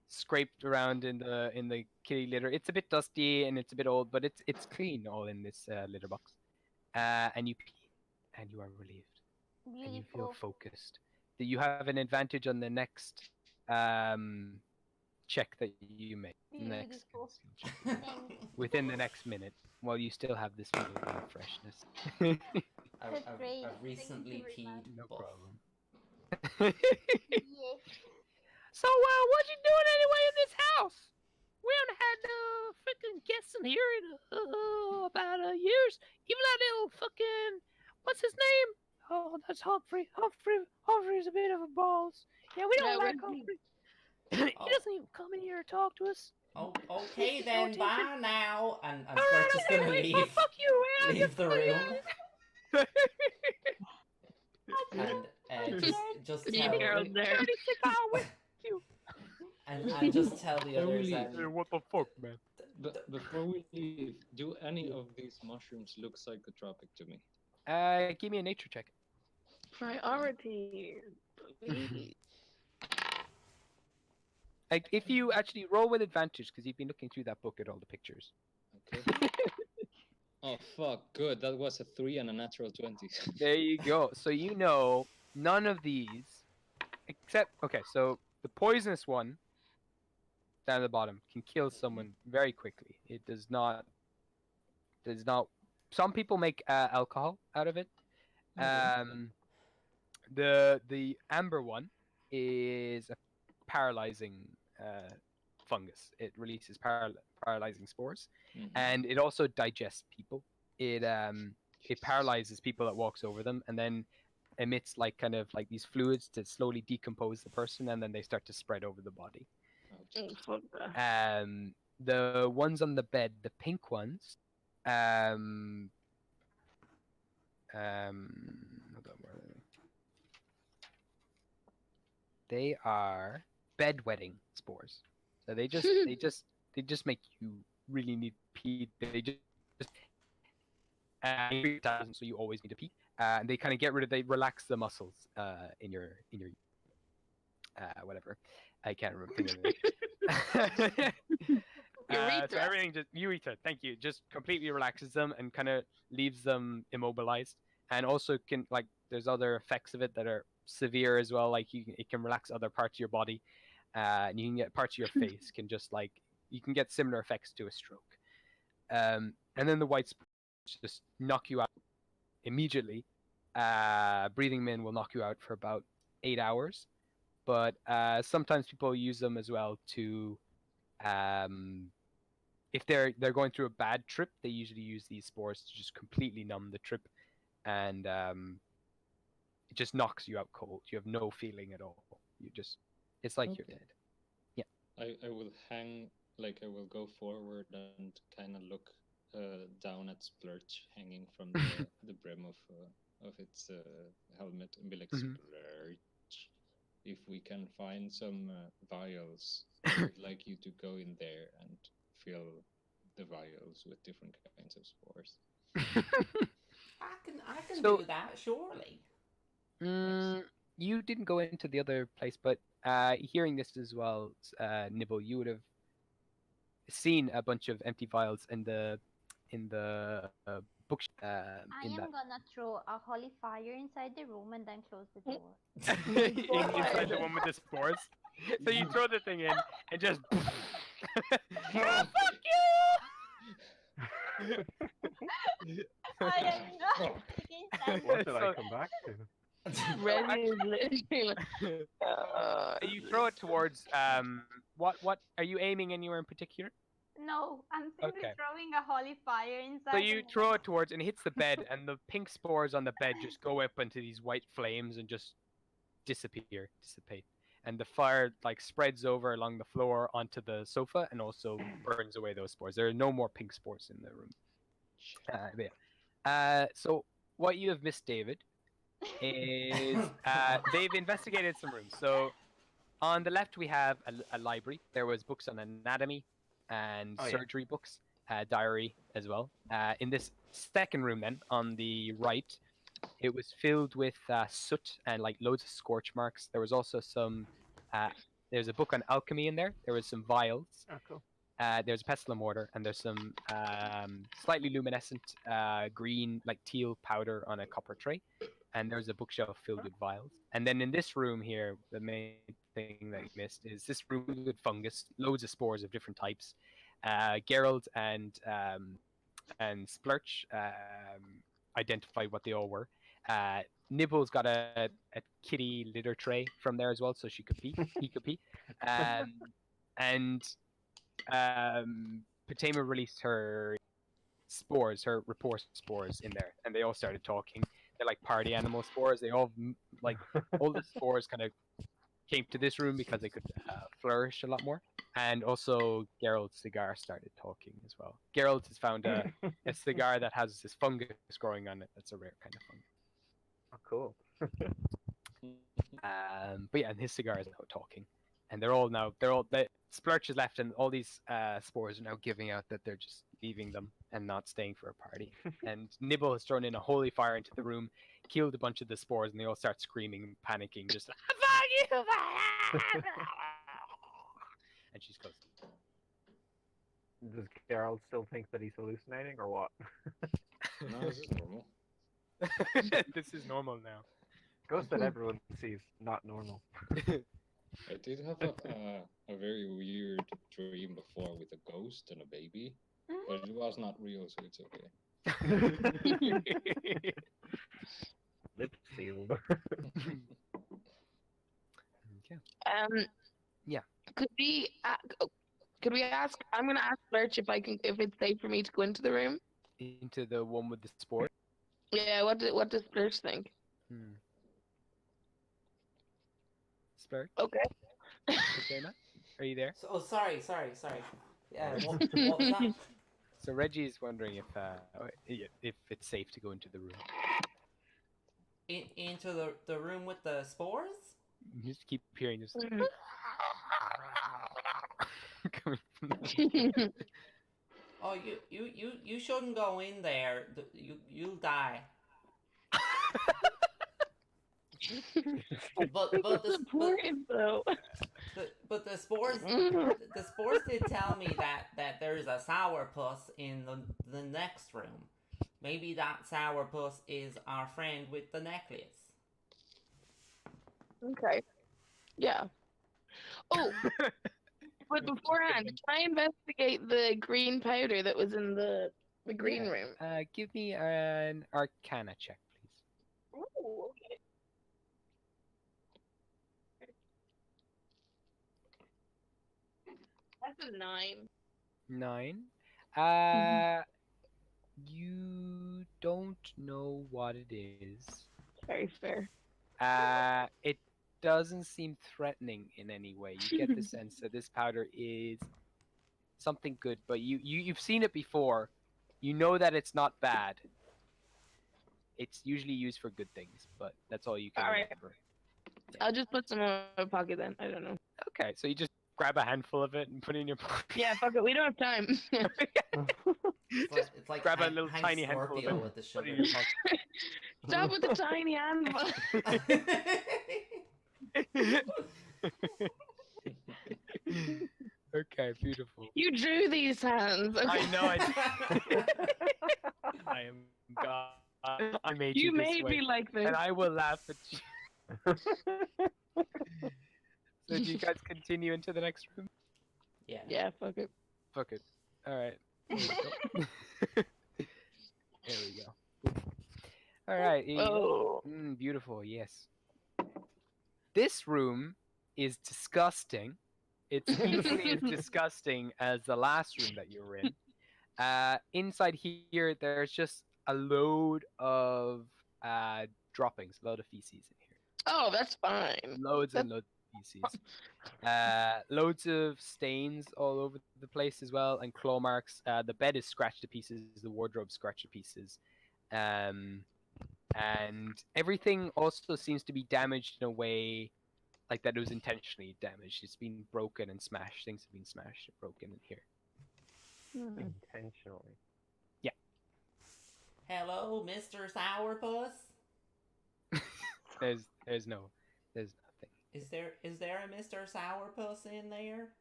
scraped around in the kitty litter. It's a bit dusty and it's a bit old, but it's clean all in this litter box. And you pee, and you are relieved, and you feel Beautiful. focused. That you have an advantage on the next check that you make. Next Beautiful. check. Within the next minute, while you still have this feeling of freshness. That's great. I've recently Thank you very peed. No buff. problem. Yes. So, what you doing anyway in this house? We haven't had freaking guests in here in about years. Even that little fucking what's his name? Oh, that's Humphrey. Humphrey's a bit of a balls. Yeah, we don't Yeah, like where's he? Humphrey. He doesn't even come in here to talk to us. Oh, okay then. No Bye now. And All Splurge right, is okay, gonna wait, leave. oh, fuck you. Man. Leave the room. That's And just Leave tell Gerald there. 36 hours. and just tell the others. Holy- What the fuck, man? Before we leave, do any of these mushrooms look psychotropic to me? Give me a nature check. Priorities. Please. Like, if you actually roll with advantage, because you've been looking through that book at all the pictures. Okay. Oh fuck! Good. That was a 3 and a natural 20. There you go. So you know none of these, except so the poisonous one down at the bottom can kill someone very quickly. It does not. Some people make alcohol out of it. The amber one is a paralyzing fungus. It releases paralyzing spores, Mhm. and it also digests people. It paralyzes people that walks over them, and then emits kind of these fluids to slowly decompose the person, and then they start to spread over the body. Oh, fuck that. The ones on the bed, the pink ones, hold on, where are they are bedwetting spores. So they just make you really need pee. They just So you always need to pee. And they kind of they relax the muscles in your whatever. I can't remember. Think of it. So Urethra. everything just urethra. Thank you. Just completely relaxes them and kind of leaves them immobilized. And also can there's other effects of it that are severe as well. Like it can relax other parts of your body, and you can get parts of your face can just you can get similar effects to a stroke. And then the white spores just knock you out immediately. Breathing them in will knock you out for about 8 hours, but sometimes people use them as well to if they're going through a bad trip, they usually use these spores to just completely numb the trip, and it just knocks you out cold. You have no feeling at all. It's like you're dead. Yeah. I will hang, I will go forward and kind of look down at Splurge hanging from the brim of its helmet and be like, Mhm. Splurge, if we can find some vials, I would like you to go in there and fill the vials with different kinds of spores. I can So- do that, surely. You didn't go into the other place, but hearing this as well, Nibble, you would have seen a bunch of empty vials in the book. I In am that gonna throw a holy fire inside the room and then close the door. inside the one with the spores. So you throw the thing in and just. Fuck you! I am not taking that. What did I So- come back to? Reggie is literally like, You throw it towards what are you aiming anywhere in particular? No, I'm simply Okay. throwing a holy fire inside. So the you room. throw it towards and it hits the bed, and the pink spores on the bed just go up into these white flames and just dissipate. And the fire spreads over along the floor onto the sofa and also burns away those spores. There are no more pink spores in the room. But yeah. So what you have missed, David, is they've investigated some rooms. So on the left we have a library. There was books on anatomy and Oh, yeah. surgery books, diary as well. In this second room then, on the right, it was filled with soot and loads of scorch marks. There was also some there's a book on alchemy in there. There was some vials. Oh, cool. There's a pestle and mortar, and there's some slightly luminescent green, teal powder on a copper tray. And there's a bookshelf filled with vials. And then in this room here, the main thing that you missed is this room with fungus, loads of spores of different types. Gerald and Splurch identified what they all were. Nibble's got a kitty litter tray from there as well, so she could pee. He could pee. And Patema released her spores, her rapport spores in there, and they all started talking. They're like party animal spores. They all all the spores kind of came to this room because they could flourish a lot more. And also Gerald's cigar started talking as well. Gerald has found a cigar that has this fungus growing on it. That's a rare kind of fungus. Oh, cool. But yeah, and his cigar is now talking, and the Splurch is left, and all these spores are now giving out that they're just leaving them and not staying for a party. And Nibble has thrown in a holy fire into the room, killed a bunch of the spores, and they all start screaming, panicking, just fuck you! And she's close. Does Gerald still think that he's hallucinating, or what? No, this is normal. This is normal now. Ghost that everyone sees, not normal. I did have a very weird dream before with a ghost and a baby, but it was not real, so it's okay. Lips sealed. Okay. Yeah. Could we ask? I'm gonna ask Lurch if it's safe for me to go into the room. Into the one with the spore. Yeah. What does Lurch think? Splurch? Okay. Okay, Matt? Are you there? So, oh, sorry. Yeah, what was that? So Reggie is wondering if it's safe to go into the room. Into the room with the spores? You just keep hearing this coming from the Oh, you shouldn't go in there. You'll die. But That's important, though. the spores did tell me that there's a sourpuss in the next room. Maybe that sourpuss is our friend with the necklace. Okay. Yeah. Oh, but beforehand, can I investigate the green powder that was in the green room? Give me an Arcana check, please. Oh, okay. That's a 9. 9. Mhm. You don't know what it is. Very fair. It doesn't seem threatening in any way. You get the sense that this powder is something good, but you've seen it before. You know that it's not bad. It's usually used for good things, but that's all you can Alright. remember. I'll just put some in my pocket then. I don't know. Okay, so you just grab a handful of it and put it in your pocket. Yeah, fuck it. We don't have time. It's like grab a Hank little tiny handful of Scorpio it. with the Put it in sugar. your pocket. Stop with the tiny handful. Okay, beautiful. You drew these hands. Okay. I know. I am God. I made you You this made way, me like this. and I will laugh at you. So do you guys continue into the next room? Yeah. Yeah, fuck it. Fuck it. All right. There we go. There we go. All right. here you go. Oh. Beautiful. Yes. This room is disgusting. It's equally as disgusting as the last room that you were in. Inside here, there's just a load of droppings, a load of feces in here. Oh, that's fine. Loads and loads of feces. Loads of stains all over the place as well, and claw marks. The bed is scratched to pieces. The wardrobe scratched to pieces. And everything also seems to be damaged in a way like that it was intentionally damaged. It's been broken and smashed. Things have been smashed and broken in here. Intentionally. Hello, Mr. Sourpuss. There's nothing. Is there a Mr. Sourpuss in there?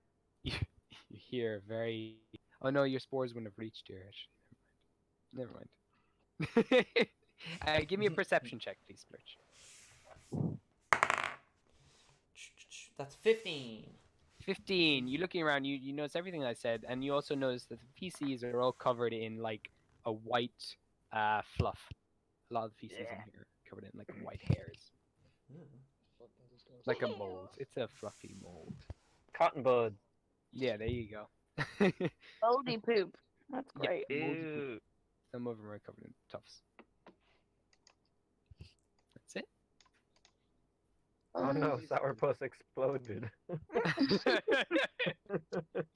You hear very. Oh no, your spores wouldn't have reached here. Actually, never mind. Give me a perception check, please, Splurch. That's 15. 15. You looking around, you notice everything I said, and you also notice that the feces are all covered in like a white fluff. A lot of feces in here are covered in like white hairs, like a mold. It's a fluffy mold. Cotton buds. Yeah, there you go. Moldy poop. That's great. Moldy poop. Ew. Some of them are covered in tufts. That's it. Oh no, sourpuss exploded.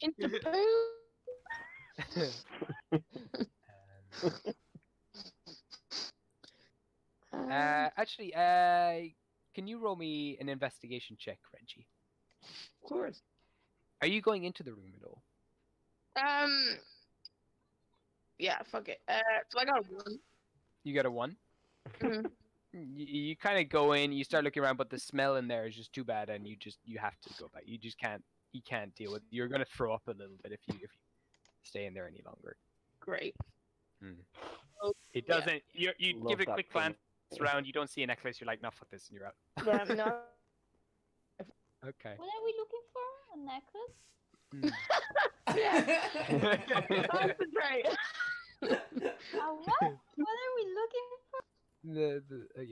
Into poop. Actually, can you roll me an investigation check, Reggie? Of course. Are you going into the room at all? Yeah, fuck it. So I got a 1. You got a 1? Mhm. You kind of go in, you start looking around, but the smell in there is just too bad, and you have to go back. You can't deal with it. You're gonna throw up a little bit if you stay in there any longer. Great. It doesn't. You Love give it a that quick feeling. glance around. You don't see a necklace. You're like, no, fuck this, and you're out. Yeah, no. Okay. What are we looking for? A necklace? Yeah. Concentrate. A what? What are we looking for? Yeah,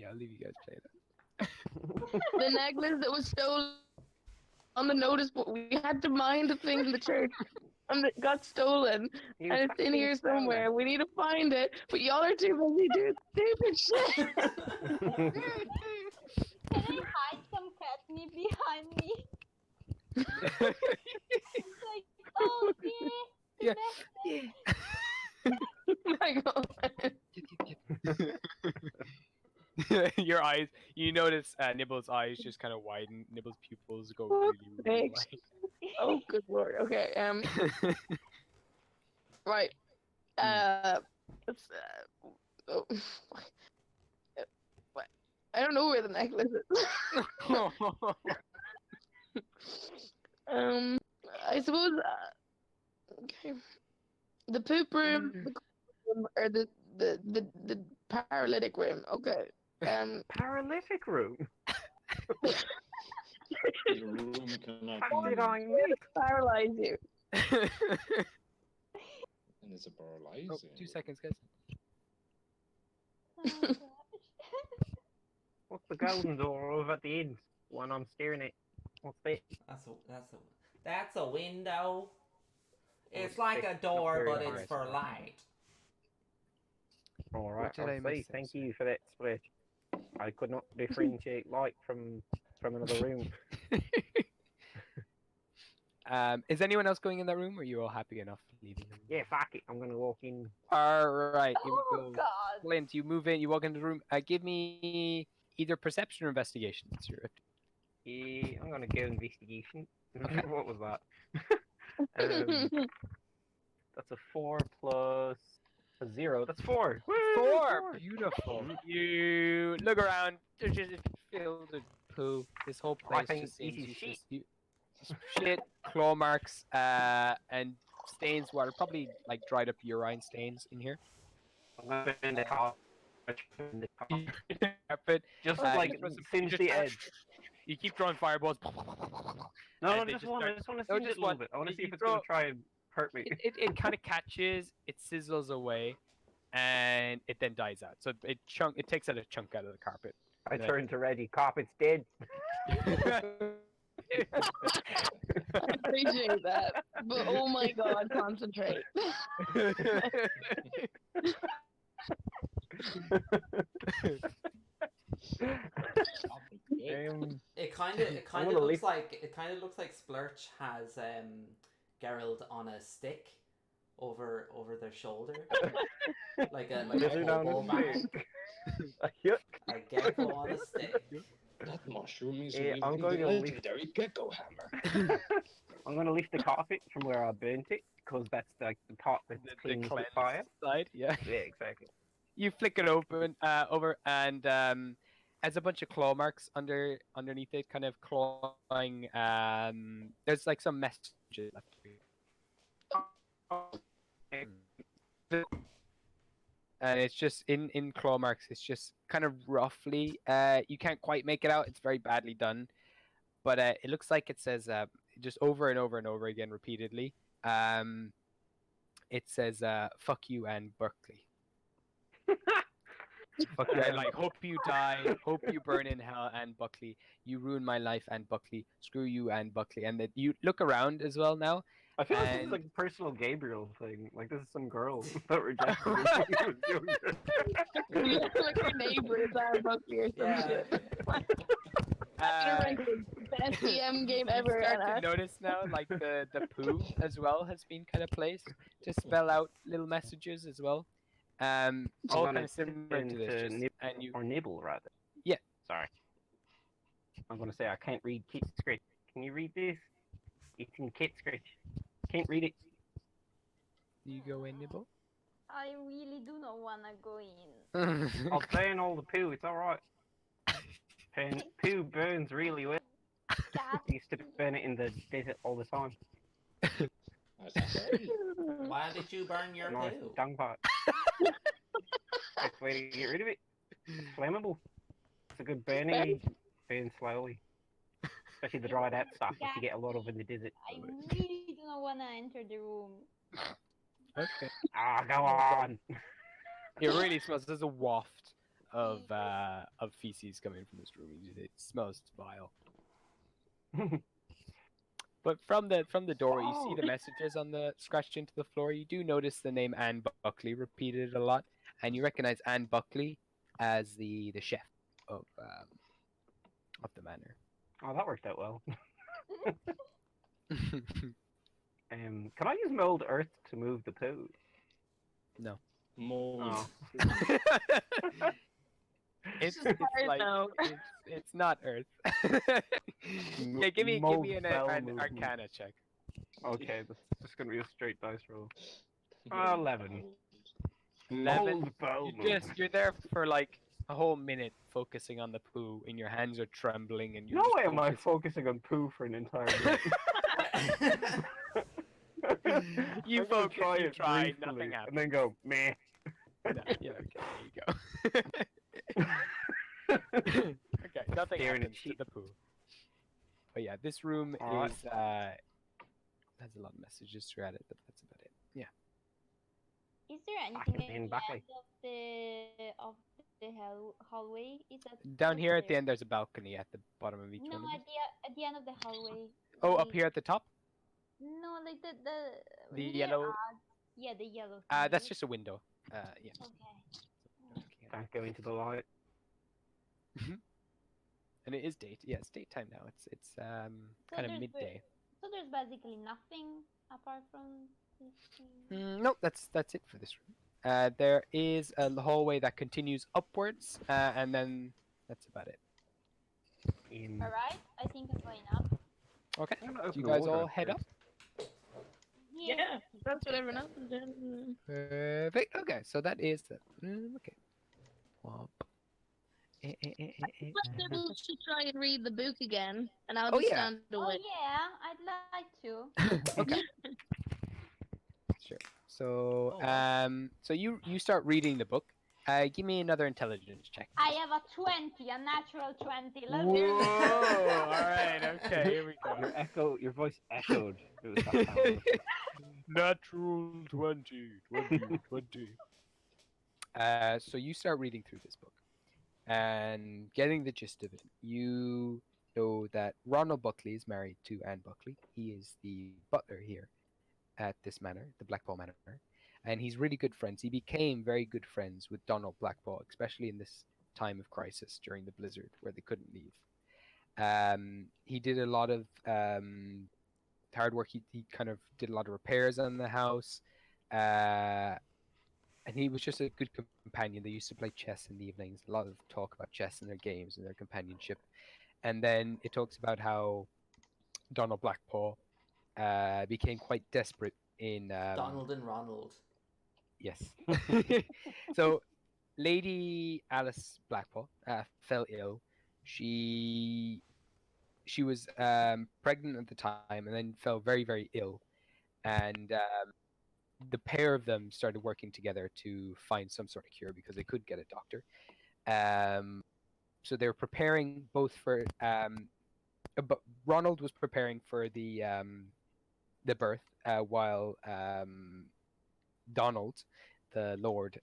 I'll leave you guys play that. The necklace that was stolen on the notice board. We had to mind the thing in the church, and it got stolen, You and it's in fucking here stole somewhere. We need to find it, but y'all are too busy doing stupid shit. Can I hide some catnip behind me? It's like, oh yeah. Yeah. My God. Your eyes. You notice Nibble's eyes just kind of widen. Nibble's pupils go Oh, really, really thanks. Oh, good lord. Okay. Right. It's, oh, what? I don't know where the necklace is. I suppose. Okay. The poop room, the room, or the paralytic room. Okay. Paralytic room. The room cannot What did move, I miss? Paralyze you. and it's a paralyzing. Oh, 2 seconds, guys. Oh, gosh. What's the golden door over at the end? One I'm staring at. What's that? That's a window. It's it's like a not door, very but it's aggressive. for light. All right, did I I miss see. there, Thank sir? you for that split. I could not differentiate light from another room. Is anyone else going in that room, or are you all happy enough leaving them? Yeah, fuck it. I'm gonna walk in. All right, here we Oh go. god. Flint, you move in, you walk into the room. Give me either perception or investigation. It's your Yeah, I'm gonna go investigation. Okay. What was that? That's a 4 plus a 0. That's 4. Woo, 4. Beautiful. You look around. There's just a field of poo. This whole I place think just this seems is useless. Shit, claw marks, and stains. What are probably like dried up urine stains in here. I'm gonna burn the car. Burn the car. Carpet. Just you like just throw some- singe you the just- edge. You keep throwing fireballs. No, and I they just just want start- to No, singe it just a little one. bit. I want to see You if it's throw- gonna try and hurt me. It kind of catches. It sizzles away, and it then dies out. So it takes out a chunk out of the carpet. I Yeah. turn to Reggie. Carpet's dead. I appreciate that. But oh my god, concentrate. It kind of gonna looks leave- like Splurch has Geralt on a stick over their shoulder, like a Lizard on hobo a man. stick. Yuck. A gecko on a stick. That mushroom is Yeah, I'm wielding going the to leave- legendary gecko hammer. I'm gonna lift the carpet from where I burnt it because that's like the part that's the clean with cleansed fire. side, yeah. Yeah, exactly. You flick it open over, and has a bunch of claw marks underneath it, kind of clawing. There's like some messages left for you. And it's just in claw marks. It's just kind of roughly. You can't quite make it out. It's very badly done, but it looks like it says just over and over and over again repeatedly. It says "fuck you" and Berkeley. Fuck you, like hope you die, hope you burn in hell, and Buckley. You ruin my life, and Buckley. Screw you, and Buckley. And then you look around as well now. I feel like this is And- like a personal Gabriel thing. Like this is some girl that rejected me when he was younger. Like your neighbors are Buckley or some Yeah. shit. Uh, Best DM game you ever. start and to notice now, like the poo as well has been kind of placed to spell out little messages as well. All gonna kind of similar to this, into just, and you. Or nibble, rather. Yeah. Sorry. I'm gonna say I can't read Kit Scratch. Can you read this? It's in Kit Scratch. Can't read it. You go in, nibble. I really do not wanna go in. I'll burn all the poo. It's all right. Poo burns really well. Cat. I used to burn it in the desert all the time. That's right. Why did you burn your Nice poo? dung part. That's the way to get rid of it. It's flammable. It's a good burning. Burn slowly. Especially the dried out stuff, which you get a lot of in the desert. I really do not wanna enter the room. Okay. Ah, go on. It really smells. There's a waft of feces coming from this room. It smells vile. But from the door, you see the messages on the scratched into the floor. You do notice the name Anne Buckley repeated a lot, and you recognize Anne Buckley as the chef of the manor. Oh, that worked out well. Can I use mold earth to move the poo? Mold. Oh. It's hard like now. it's not Earth. Yeah, give me Mold an bowel Arcana check. Okay, that's just gonna be a straight dice roll. 11. 11. Old foul You're there for like a whole minute focusing on the poo, and your hands are trembling, and you're No just way am I focusing. focusing on poo for an entire minute. You I'm gonna focus, try you it try, briefly, nothing happens. and then go meh. No, yeah, okay, there you go. Okay, nothing Staring at happens to sheep. the poo. But yeah, this room Alright. is has a lot of messages throughout it, but that's about it. Yeah. Is there Back anything in at back the way. end of the hallway? Is that Down here at the upstairs? end, there's a balcony at the bottom of each No, one of these. at the end of the hallway. Oh, up like- here at the top, No, like the the near yellow. us. Yeah, the yellow. That's thing. just a window. Yeah. Okay. Can't go into the light. And it is date. Yeah, it's daytime now. It's kind of there's midday. So there's basically nothing apart from this thing. Nope, that's it for this room. There is a hallway that continues upwards, and then that's about it. In All right, I think I'm going up. Okay. I'm gonna Do open you the guys water all head up? upstairs. Yeah, that's what everyone else is doing. Perfect. Okay, so that is the okay. Womp. But maybe we should try and read the book again, and I'll Oh, just yeah. stand Oh away. yeah, I'd like to. Okay. Sure. So, Oh. so you start reading the book. Give me another intelligence check. I have a 20, a natural 20. Let's Whoa! hear that. All right. Okay. Here we go. Your voice echoed. It was that powerful. Natural 20. So you start reading through this book and getting the gist of it. You know that Ronald Buckley is married to Anne Buckley. He is the butler here at this manor, the Blackpaw Manor, and he's really good friends. He became very good friends with Donald Blackpaw, especially in this time of crisis during the blizzard where they couldn't leave. He did a lot of hard work. He kind of did a lot of repairs on the house, and he was just a good companion. They used to play chess in the evenings. A lot of talk about chess in their games and their companionship. And then it talks about how Donald Blackpaw became quite desperate in Donald and Ronald. Yes. So Lady Alice Blackpaw fell ill. She was pregnant at the time and then fell very, very ill. And the pair of them started working together to find some sort of cure because they could get a doctor. So they were preparing both for but Ronald was preparing for the birth while Donald, the Lord,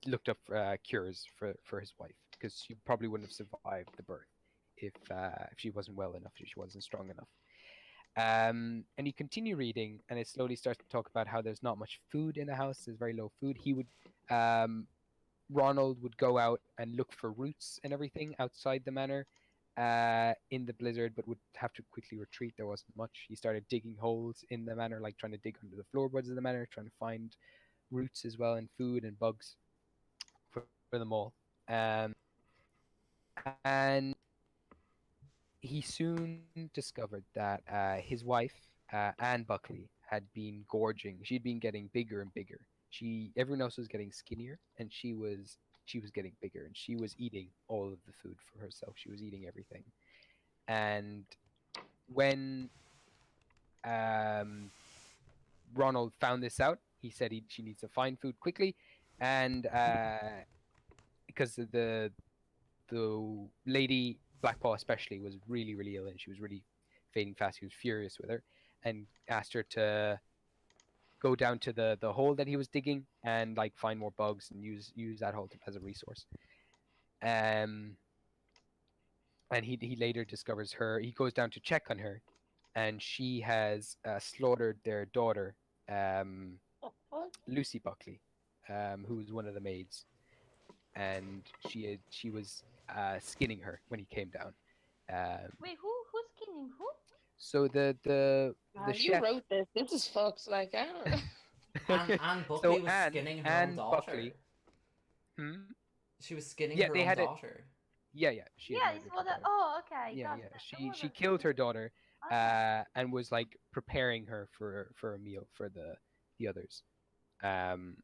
looked up cures for his wife because she probably wouldn't have survived the birth if she wasn't well enough, if she wasn't strong enough. And you continue reading, and it slowly starts to talk about how there's not much food in the house. There's very low food. He would, Ronald would go out and look for roots and everything outside the manor in the blizzard, but would have to quickly retreat. There wasn't much. He started digging holes in the manor, like trying to dig under the floorboards of the manor, trying to find roots as well and food and bugs for them all. And he soon discovered that his wife, Anne Buckley, had been gorging. She'd been getting bigger and bigger. Everyone else was getting skinnier, and she was getting bigger, and she was eating all of the food for herself. She was eating everything. And when Ronald found this out, he said she needs to find food quickly, and because the lady Blackpaw especially was really, really ill, and she was really fading fast. He was furious with her and asked her to go down to the hole that he was digging and like find more bugs and use that hole as a resource. And he later discovers her. He goes down to check on her, and she has slaughtered their daughter, Lucy Buckley, who was one of the maids, and she was skinning her when he came down. Wait, who's skinning who? So the You chef. wrote this. This is fucked. Like, I don't know. Anne Buckley was Anne- skinning her Anne own daughter. Buckley- Hmm? She was skinning Yeah, her they own had it- daughter. Yeah. She had Yeah, murdered it's her what. daughter. Oh, okay. Yeah. got that. She killed her daughter Okay. and was like preparing her for a meal for the others. And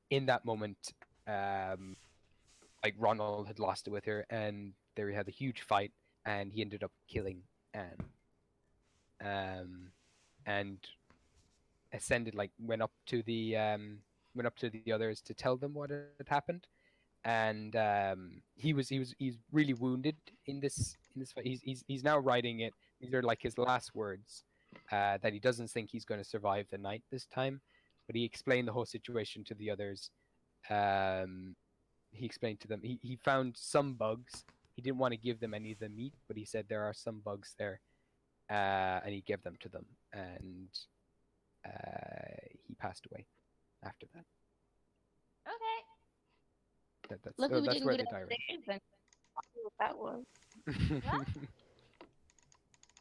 in that moment, like Ronald had lost it with her, and they had a huge fight, and he ended up killing Anne. And ascended, like went up to the others to tell them what had happened, and he's really wounded in this fight. He's now writing it. These are like his last words, that he doesn't think he's going to survive the night this time, but he explained the whole situation to the others. He explained to them he found some bugs. He didn't want to give them any of the meat, but he said there are some bugs there, and he gave them to them, and he passed away after that. Okay. Luckily, we That's didn't where go the diary. downstairs then. I don't know what that was.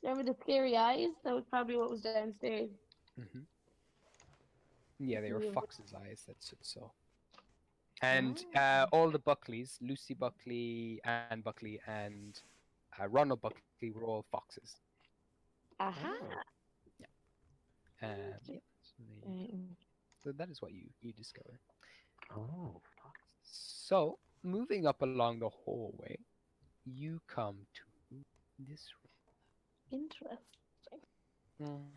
Remember the scary eyes? That was probably what was downstairs. Yeah, they were Yeah. fox's eyes that Soot saw. And Oh. all the Buckleys, Lucy Buckley, Anne Buckley, and Ronald Buckley were all foxes. Aha. Yeah. So, so that is what you discover. Oh, fuck. So, moving up along the hallway, you come to this Interesting. room.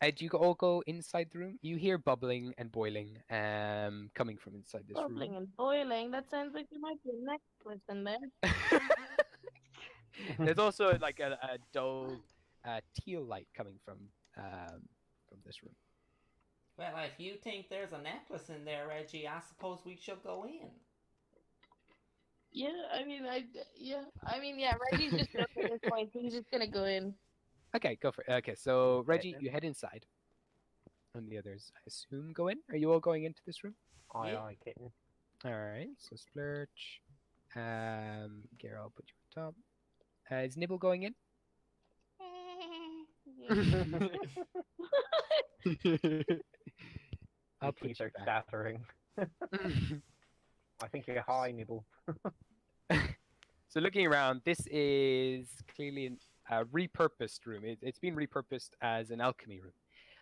Do you all go inside the room? You hear bubbling and boiling coming from inside this Bubbling room. and boiling. That sounds like there might be a necklace in there. There's also like a dull teal light coming from this room. Well, if you think there's a necklace in there, Reggie, I suppose we should go in. Yeah, Reggie's just up at this point. He's just gonna go in. Okay, go for it. Okay, so Reggie, you head inside. And the others, I assume, go in. Are you all going into this room? Aye, kitten. All right. So Splurge, Gare, I'll put you on top. Is Nibble going in? I'll put Teeth you are back. chattering. I think you're high, Nibble. So looking around, this is clearly a repurposed room. It's been repurposed as an alchemy room.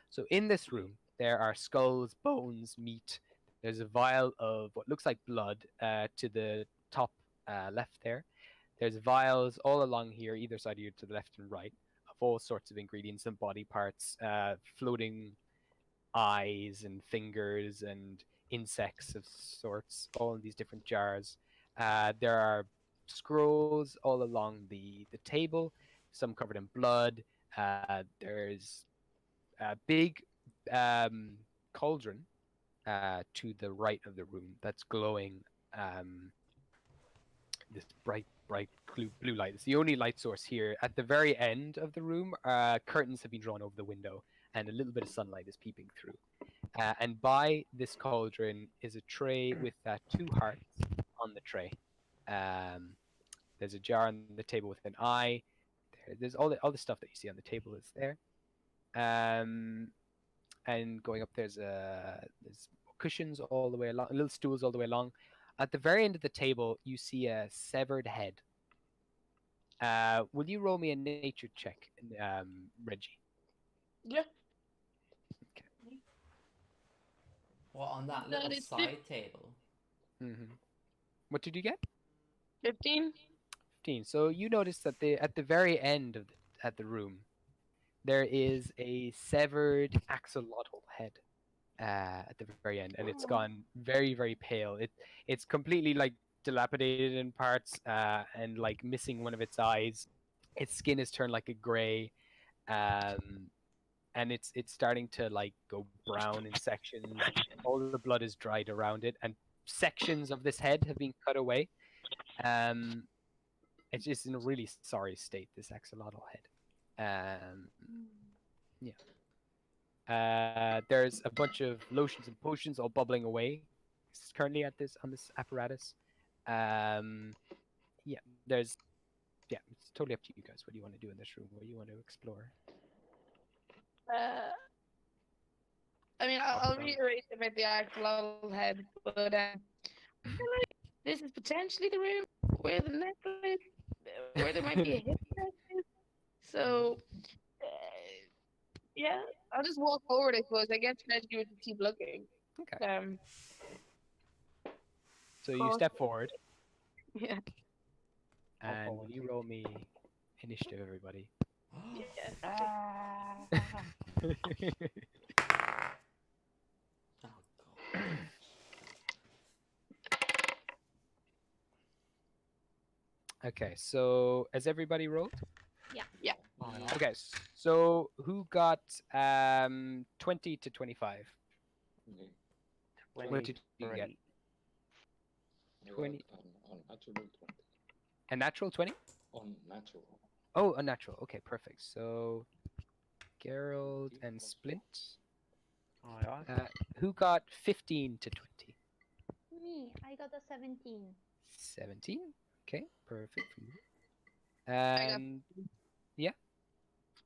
So in this room, there are skulls, bones, meat. There's a vial of what looks like blood to the top left there. There's vials all along here, either side of you, to the left and right, of all sorts of ingredients and body parts, floating eyes and fingers and insects of sorts, all in these different jars. There are scrolls all along the table, some covered in blood. There's a big cauldron to the right of the room that's glowing this bright blue light. It's the only light source here. At the very end of the room, curtains have been drawn over the window, and a little bit of sunlight is peeping through. And by this cauldron is a tray with 2 hearts on the tray. There's a jar on the table with an eye. There's all the stuff that you see on the table is there. And going up there's cushions all the way along, little stools all the way along. At the very end of the table, you see a severed head. Will you roll me a nature check, Reggie? Yeah. Okay. What, on that No, little it's side table? Mm-hmm. What did you get? 15. 15. So you notice that at the very end of the room, there is a severed axolotl head at the very end, and it's gone very, very pale. It's completely like dilapidated in parts, and like missing one of its eyes. Its skin is turned like a gray, and it's starting to like go brown in sections. All the blood is dried around it, and sections of this head have been cut away. It's just in a really sorry state, this axolotl head. There's a bunch of lotions and potions all bubbling away. It's currently on this apparatus. It's totally up to you guys. What do you want to do in this room? What do you want to explore? I'll reiterate about the axolotl head, but I feel like this is potentially the room where the necklace, where there might be a hidden necklace. So, yeah, I'll just walk forward, I suppose. I guess Reggie would keep looking. Okay. So you Cool. step forward, Yeah. and forward. you roll me initiative, everybody. Yeah. Oh, God. Okay, so has everybody rolled? Yeah. Okay, so who got 20 to 25? Okay. What did you get? 20. Unnatural 20. A natural 20? Unnatural. Oh, a natural. Okay, perfect. So Gerald and Splint. Who got 15 to 20? Me, I got a 17. 17. Okay, perfect for you. got- And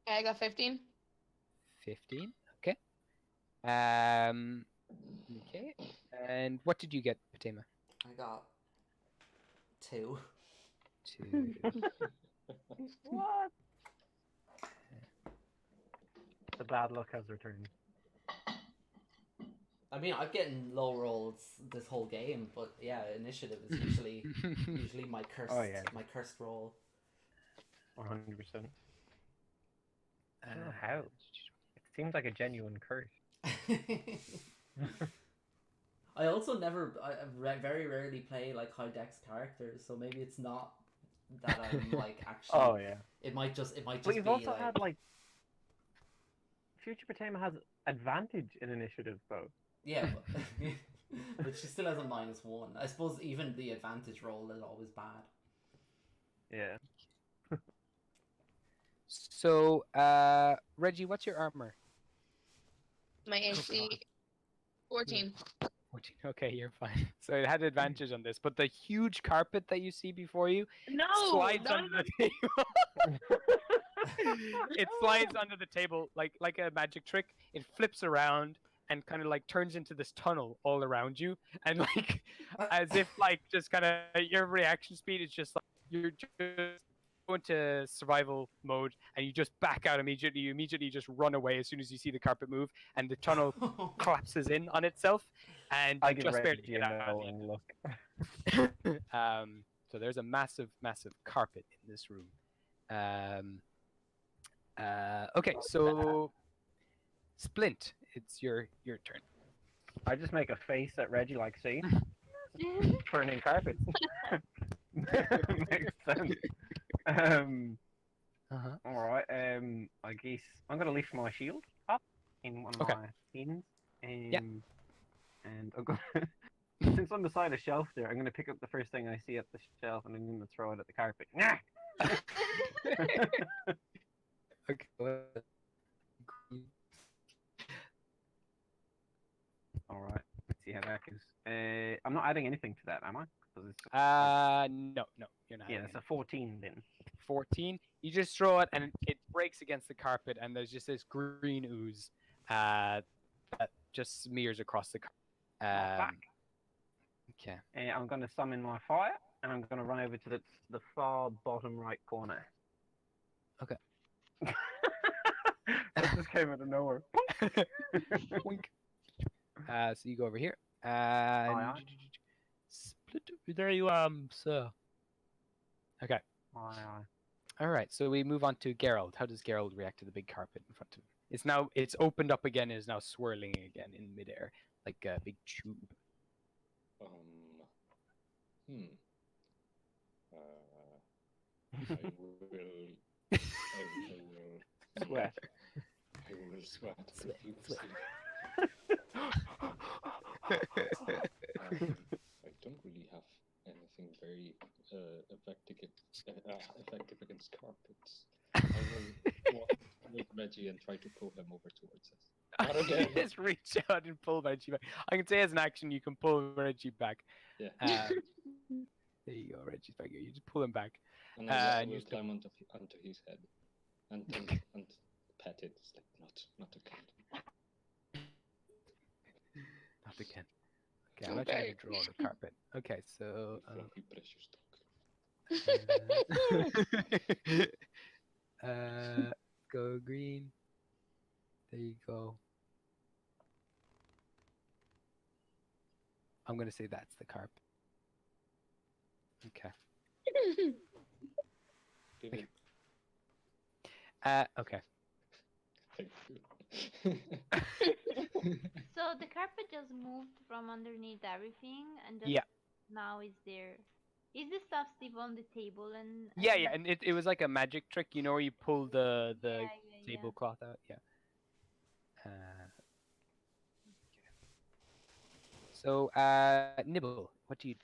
I got 15. 15. Okay. Okay. And what did you get, Patema? I got 2. 2. What? The bad luck has returned. I mean, I'm getting low rolls this whole game, but yeah, initiative is usually my cursed my cursed roll. 100%. I don't know how. It seems like a genuine curse. I also very rarely play like high dex characters, so maybe it's not that I'm like actually. Oh yeah. It might just But you've be also like. had like Future Patema has advantage in initiative though. Yeah, but she still has a -1. I suppose even the advantage roll is always bad. Yeah. So, Reggie, what's your armor? My AC 14. 14. Okay, you're fine. So it had advantage on this, but the huge carpet that you see before you No! slides no, under the table. It slides under the table like a magic trick. It flips around and kind of like turns into this tunnel all around you, and like as if like just kind of your reaction speed is just like you're just go into survival mode and you just back out immediately. You immediately just run away as soon as you see the carpet move, and the tunnel collapses in on itself, and I you give just barely Reggie get a out. knowing look. So there's a massive carpet in this room. Okay, so Splint, it's your turn. I just make a face at Reggie like, see? Turning carpets. Makes sense. Alright, I guess I'm gonna lift my shield up in one of my pins. And I'm gonna since I'm beside a shelf there, I'm gonna pick up the first thing I see at the shelf and I'm gonna throw it at the carpet. Nah! Okay. Alright, let's see how that goes. I'm not adding anything to that, am I? No, you're not. Yeah, it's a 14 then. 14. You just throw it and it breaks against the carpet, and there's just this green ooze that just smears across the carpet. Okay. I'm going to summon my fire, and I'm going to run over to the far bottom right corner. Okay. That just came out of nowhere. Wink. So you go over here. And split. There you sir. Okay. All right. So we move on to Gerald. How does Gerald react to the big carpet in front of him? It's opened up again and is now swirling again in midair like a big tube. I will Sweat. I will sweat profusely. I don't really have anything very effective against carpets. I will walk with Reggie and try to pull him over towards us. Not again. Just reach out and pull Reggie back. I can say as an action you can pull Reggie back. Yeah. There you go, Reggie's back here. You just pull him back. And I will climb onto his head and pet it. It's like not again. Not again. Okay, I'm not trying to draw the carpet. Okay, so Fluffy precious dog. go green. There you go. I'm gonna say that's the carpet. Okay. Vivid. Okay. Thank you. So the carpet just moved from underneath everything and just Yeah. now is there. Is the stuff still on the table and Yeah, and it was like a magic trick, you know, where you pull the yeah. tablecloth out. Yeah. Okay. So, Nibble, what do you?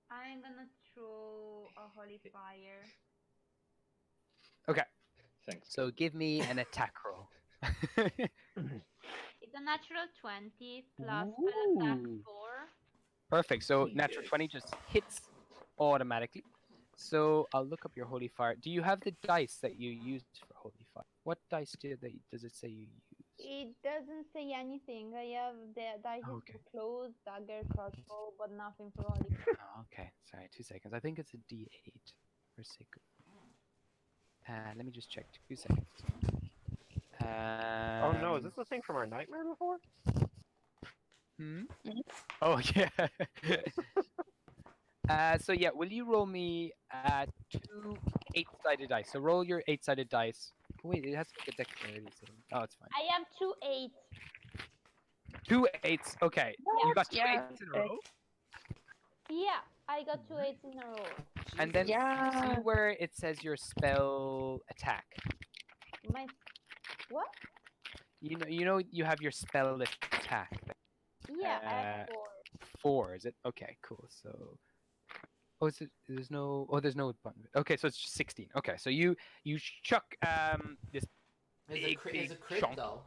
I'm gonna throw a holy fire. Okay. Thanks. So give me an attack roll. It's a natural 20 plus spell attack Ooh. 4. Perfect. So natural Yes. 20 just hits automatically. So I'll look up your holy fire. Do you have the dice that you used for holy fire? What dice does it say you use? It doesn't say anything. I have the dice Okay. for clothes, dagger, crossbow, but nothing for holy fire. Oh, okay. Sorry, 2 seconds. I think it's a D8 for sake. Let me just check. 2 seconds. Oh no, is this the thing from our nightmare before? Hmm? Mhm. Oh yeah. So yeah, will you roll me 2 8-sided dice? So roll your 8-sided dice. Wait, it has to be a dexterity saving. Oh, it's fine. I have 2 8s. 2 8s. Okay, you got 2 Yeah. 8s in a row. Yeah, I got 2 8s in a row. And then Yeah. see where it says your spell attack. My what? You know you have your spell attack. Yeah, I have 4. 4, is it? Okay, cool. So there's no button. Okay, so it's just 16. Okay, so you chuck this Is big, a big crit chunk. though.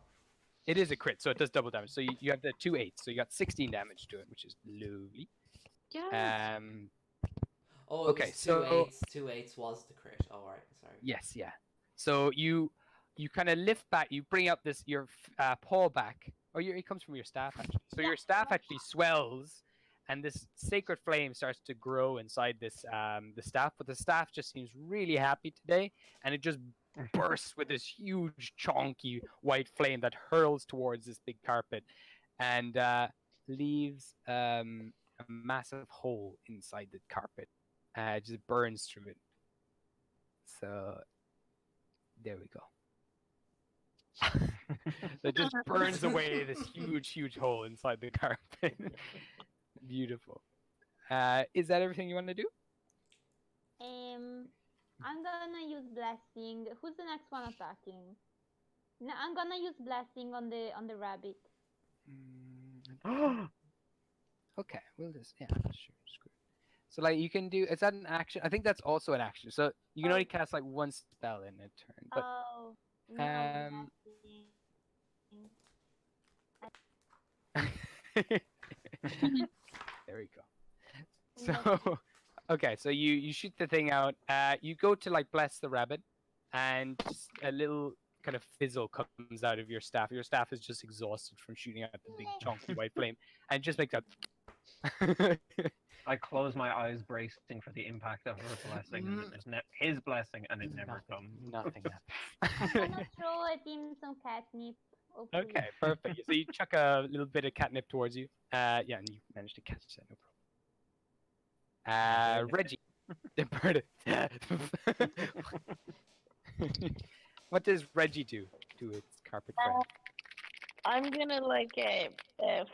It is a crit, so it does double damage. So you have the 2 8s, so you got 16 damage to it, which is lovely. Yeah. Oh, it Okay, was so 2 8s was the crit. Oh, right, sorry. yes, yeah. So you kind of lift back, you bring up your paw back, or it comes from your staff actually. So your staff actually swells, and this sacred flame starts to grow inside this the staff. But the staff just seems really happy today, and it just bursts with this huge, chonky white flame that hurls towards this big carpet, and leaves a massive hole inside the carpet. It just burns through it. So there we go. It just burns away this huge hole inside the carpet. Beautiful. Is that everything you want to do? I'm gonna use blessing. Who's the next one attacking? No, I'm gonna use blessing on the rabbit. Okay, we'll just sure. Screw it. So like you can do. Is that an action? I think that's also an action. So you can only cast like one spell in a turn. But Oh no, blessing. there we go. So okay, so you shoot the thing out. You go to like bless the rabbit, and just a little kind of fizzle comes out of your staff. Your staff is just exhausted from shooting out the big chunky white flame, and it just makes that. I close my eyes, bracing for the impact of her blessing, and then there's his blessing, and it never comes. Nothing I'm happens. gonna throw at him some catnip. Hopefully. Okay, perfect. So you chuck a little bit of catnip towards you. Yeah, and you managed to catch that, no problem. Reggie, the bird. What does Reggie do to its carpet friend? I'm gonna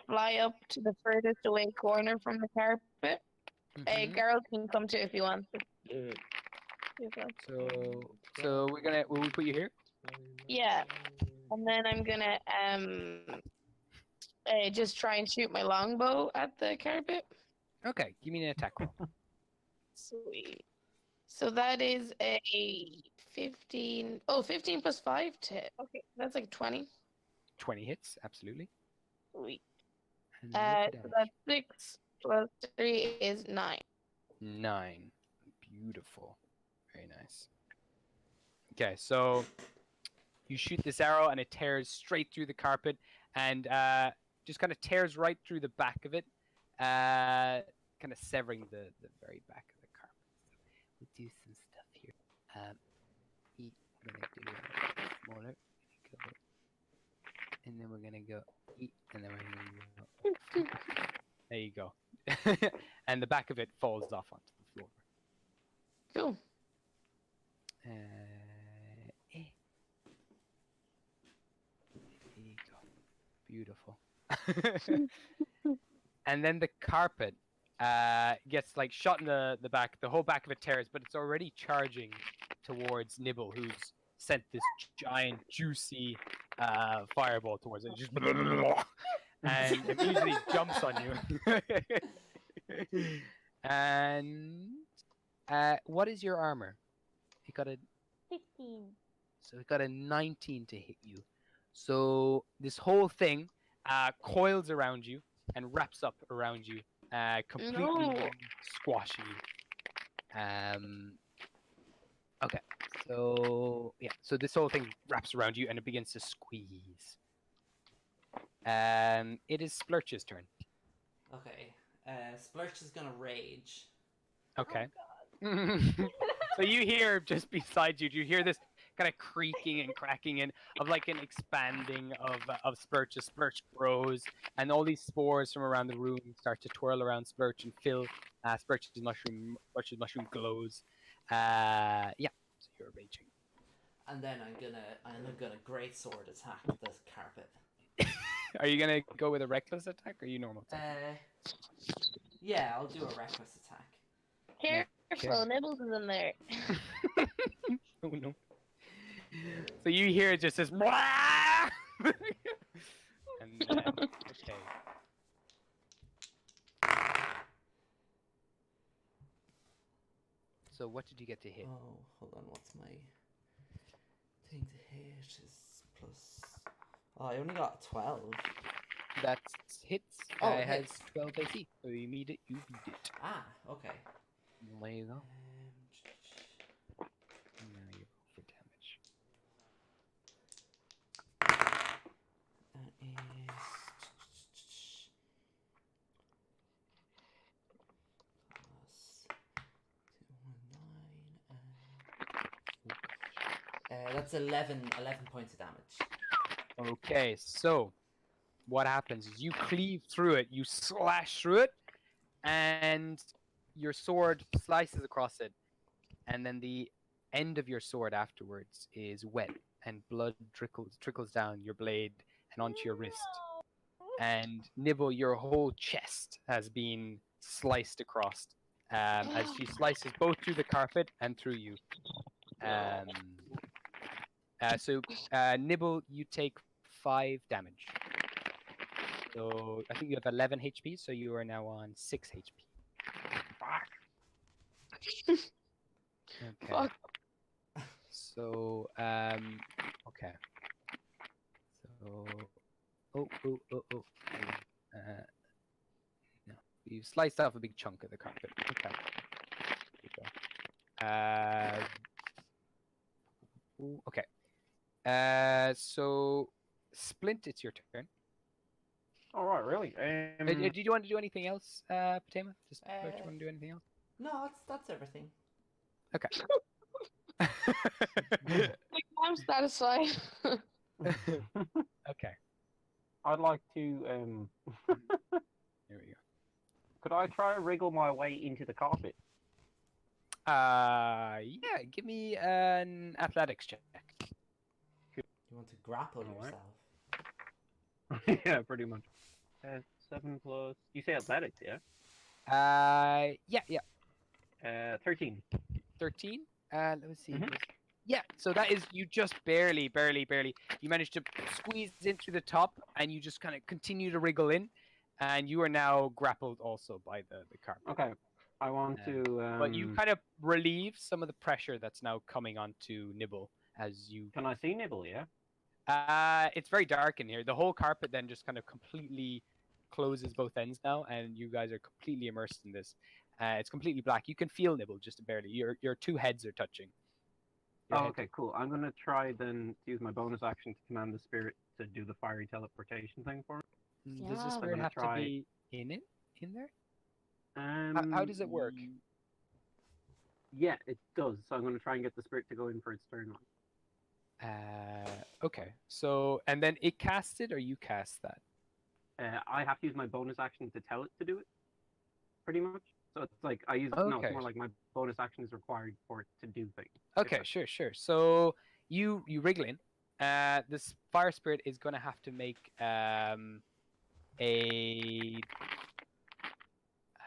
fly up to the furthest away corner from the carpet. Mhm. Garrel can come too if you want. So will we put you here? Yeah, and then I'm gonna just try and shoot my longbow at the carpet. Okay, give me an attack roll. Sweet. So that is a 15. Oh, 15 plus 5 to hit. Okay, that's like 20. 20 hits, absolutely. Sweet. And roll for So damage. that's 6 plus 3 is 9. 9. Beautiful. Very nice. Okay, so you shoot this arrow and it tears straight through the carpet and just kind of tears right through the back of it, kind of severing the very back of the carpet. So we'll do some stuff here. What am I doing? Smaller. and then we're gonna go eat, and then we're gonna go. There you go. And the back of it falls off onto the floor. Cool. There you go. Beautiful. And then the carpet gets like shot in the back. The whole back of it tears, but it's already charging towards Nibble, who's sent this giant, juicy fireball towards it. Just and immediately jumps on you. And what is your armor? You got a 16. So it got a 19 to hit you. So this whole thing coils around you and wraps up around you, completely No. squashing you. Okay. So yeah. So this whole thing wraps around you and it begins to squeeze. It is Splurch's turn. Okay. Splurch is gonna rage. Okay. So you hear just beside you, do you hear this kind of creaking and cracking in of like an expanding of Splurch as Splurch grows, and all these spores from around the room start to twirl around Splurch and fill Splurch's mushroom glows. Yeah, so you're raging. And then I'm gonna great sword attack this carpet. Are you gonna go with a reckless attack or are you normal attack? Yeah, I'll do a reckless attack. Careful, Nibbles is in there. Oh no. So you hear it just this and then, okay. So what did you get to hit? Oh, hold on, what's my thing to hit is plus... Oh, I only got 12. That hits. Oh, It has hits. 12 AC. So you beat it. Ah, okay. There you go. Now you roll for damage. That is... Plus 219 and... that's 11 points of damage. Okay, so what happens is you cleave through it, you slash through it, and your sword slices across it, and then the end of your sword afterwards is wet, and blood trickles down your blade and onto your wrist. And Nibble, your whole chest has been sliced across, as she slices both through the carpet and through you. So Nibble, you take 5 damage. So I think you have 11 HP, so you are now on 6 HP. Okay. Fuck. So okay. So oh. No, you sliced off a big chunk of the carpet. Okay. There you go. Okay. So Splint, it's your turn. All right, really. Did you want to do anything else, Patema? Just do you want to do anything else? No, that's everything. Okay. Like, I'm satisfied. Okay. I'd like to. Here we go. Could I try to wriggle my way into the carpet? Yeah. Give me an athletics check. You want to grapple Alright. yourself. Yeah, pretty much. 7 plus. You say athletics, yeah? Yeah. 13. 13. Let me see. Mhm. Yeah. So that is you just barely. You managed to squeeze in through the top, and you just kind of continue to wriggle in, and you are now grappled also by the carpet. Okay. I want to. But you kind of relieve some of the pressure that's now coming onto Nibble as you. Can I see Nibble, yeah? It's very dark in here. The whole carpet then just kind of completely closes both ends now, and you guys are completely immersed in this. It's completely black. You can feel Nibble just barely. Your two heads are touching. Your Oh, head- okay, cool. I'm gonna try then to use my bonus action to command the spirit to do the fiery teleportation thing for me. Does the Yeah. spirit gonna have try- to be in there? How does it work? Yeah, it does. So I'm gonna try and get the spirit to go in for its turn. Okay. So, and then it casts it, or you cast that? I have to use my bonus action to tell it to do it, pretty much. So it's like I use no, it's Okay. more like my bonus action is required for it to do things. Okay, sure, sure. So you wriggle in. This fire spirit is going to have to make a.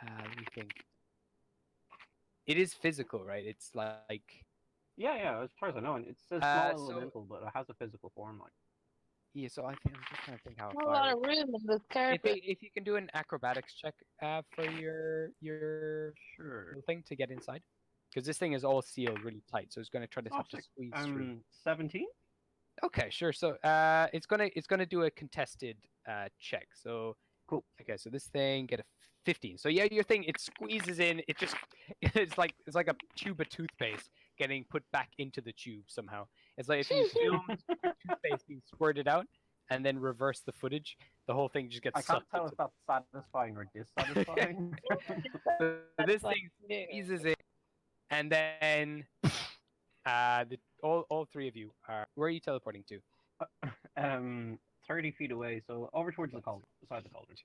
Let me think. It is physical, right? It's like. Yeah. As far as I know, and it says small So elemental, but it has a physical form. Like yeah. So I think I'm just trying to think how Not a far. lot of room in this carpet. If you can do an acrobatics check for your sure. little thing to get inside, because this thing is all sealed really tight, so it's going to try to have to sick. squeeze through. 17. Okay, sure. So it's gonna do a contested check. So Cool. okay, so this thing get a 15. So yeah, your thing it squeezes in. It just it's like a tube of toothpaste getting put back into the tube somehow. It's like if you filmed toothpaste being squirted out and then reverse the footage, the whole thing just gets I can't sucked tell if into. that's satisfying or dissatisfying. So this thing squeezes in, and then all three of you are. Where are you teleporting to? 30 feet away, so over towards the cauldron, beside the cauldron.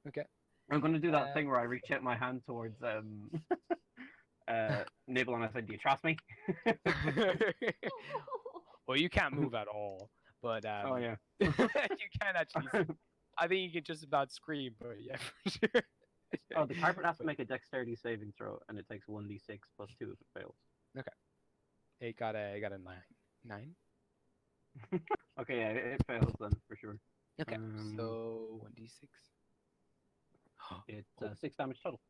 Okay. I'm gonna do that thing where I reach out my hand towards Nibble and I said, "Do you trust me?" Well, you can't move at all, but Oh yeah. you can actually. I think you can just about scream, but yeah, for sure. Oh, the carpet has to make a dexterity saving throw, and it takes 1d6 plus 2 if it fails. It got a 9. Okay, yeah, it fails then for sure. Okay, so 1d6. It's 6 damage total.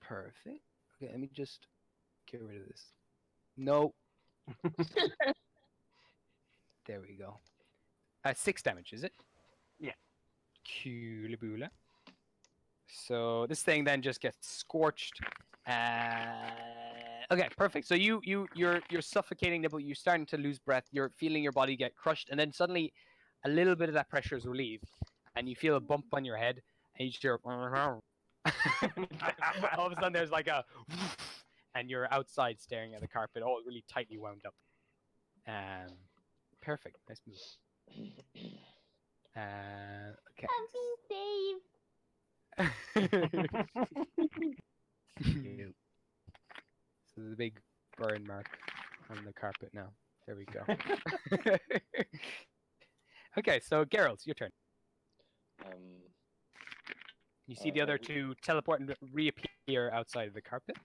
Perfect. Okay, let me just get rid of this. No. There we go. 6 damage, is it? Yeah. Coolaboola. So this thing then just gets scorched. Okay, perfect. So you're suffocating, Nibble. You're starting to lose breath. You're feeling your body get crushed, and then suddenly, a little bit of that pressure is relieved, and you feel a bump on your head, and you hear. All of a sudden, there's like a, and you're outside staring at the carpet, all really tightly wound up. Perfect. Nice move. Okay. I've been saved. Cute. So there's a big burn mark on the carpet now. There we go. Okay, so Geralt, your turn. You see the other two teleport and reappear outside of the carpet.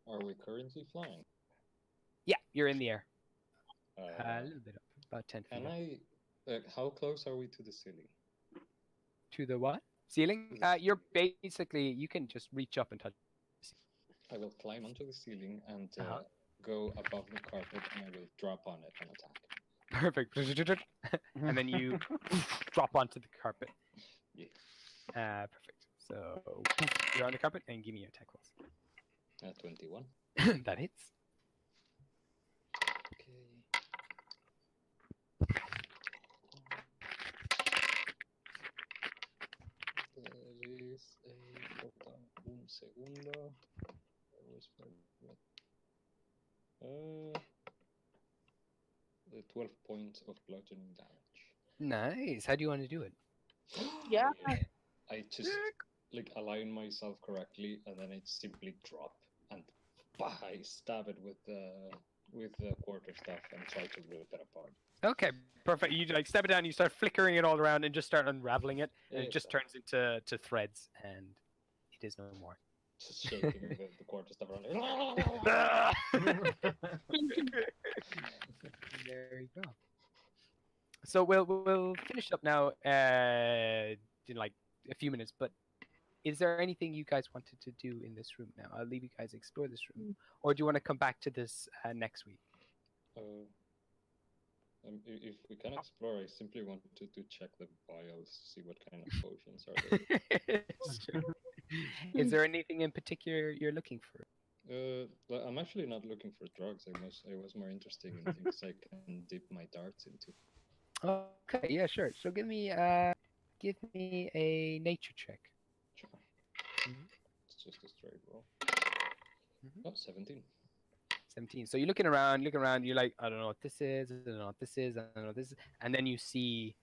Are we currently flying? Yeah, you're in the air. A little bit up, about 10 feet. Can up. I? How close are we to the ceiling? To the what? Ceiling? You're basically, you can just reach up and touch. I will climb onto the ceiling and Uh-huh. go above the carpet, and I will drop on it and attack. Perfect. And then you drop onto the carpet. Yeah. Perfect. So you're on the carpet and give me your attack rolls. 21. That hits. Okay. There is a... Hold on un segundo. The 12 points of bludgeoning damage. Nice. How do you want to do it? Yeah. I just like align myself correctly, and then I simply drop and I stab it with the quarterstaff and try to rip it apart. Okay, perfect. You like step it down, you start flickering it all around, and just start unraveling it, and it just turns into threads, and it is no more. Just shaking the quarterstaff around. There you go. So we'll finish up now in like a few minutes, but is there anything you guys wanted to do in this room now? I'll leave you guys explore this room, or do you want to come back to this next week? If we can explore, I simply wanted to check the bios, see what kind of potions are there. Is there anything in particular you're looking for? Well, I'm actually not looking for drugs. I was more interested in things I can dip my darts into. Okay, yeah, sure. So give me a nature check. Sure. It's just a straight roll. Mhm. Oh, 17. 17. So you're looking around, you're like, I don't know what this is, I don't know what this is, I don't know what this is. And then you see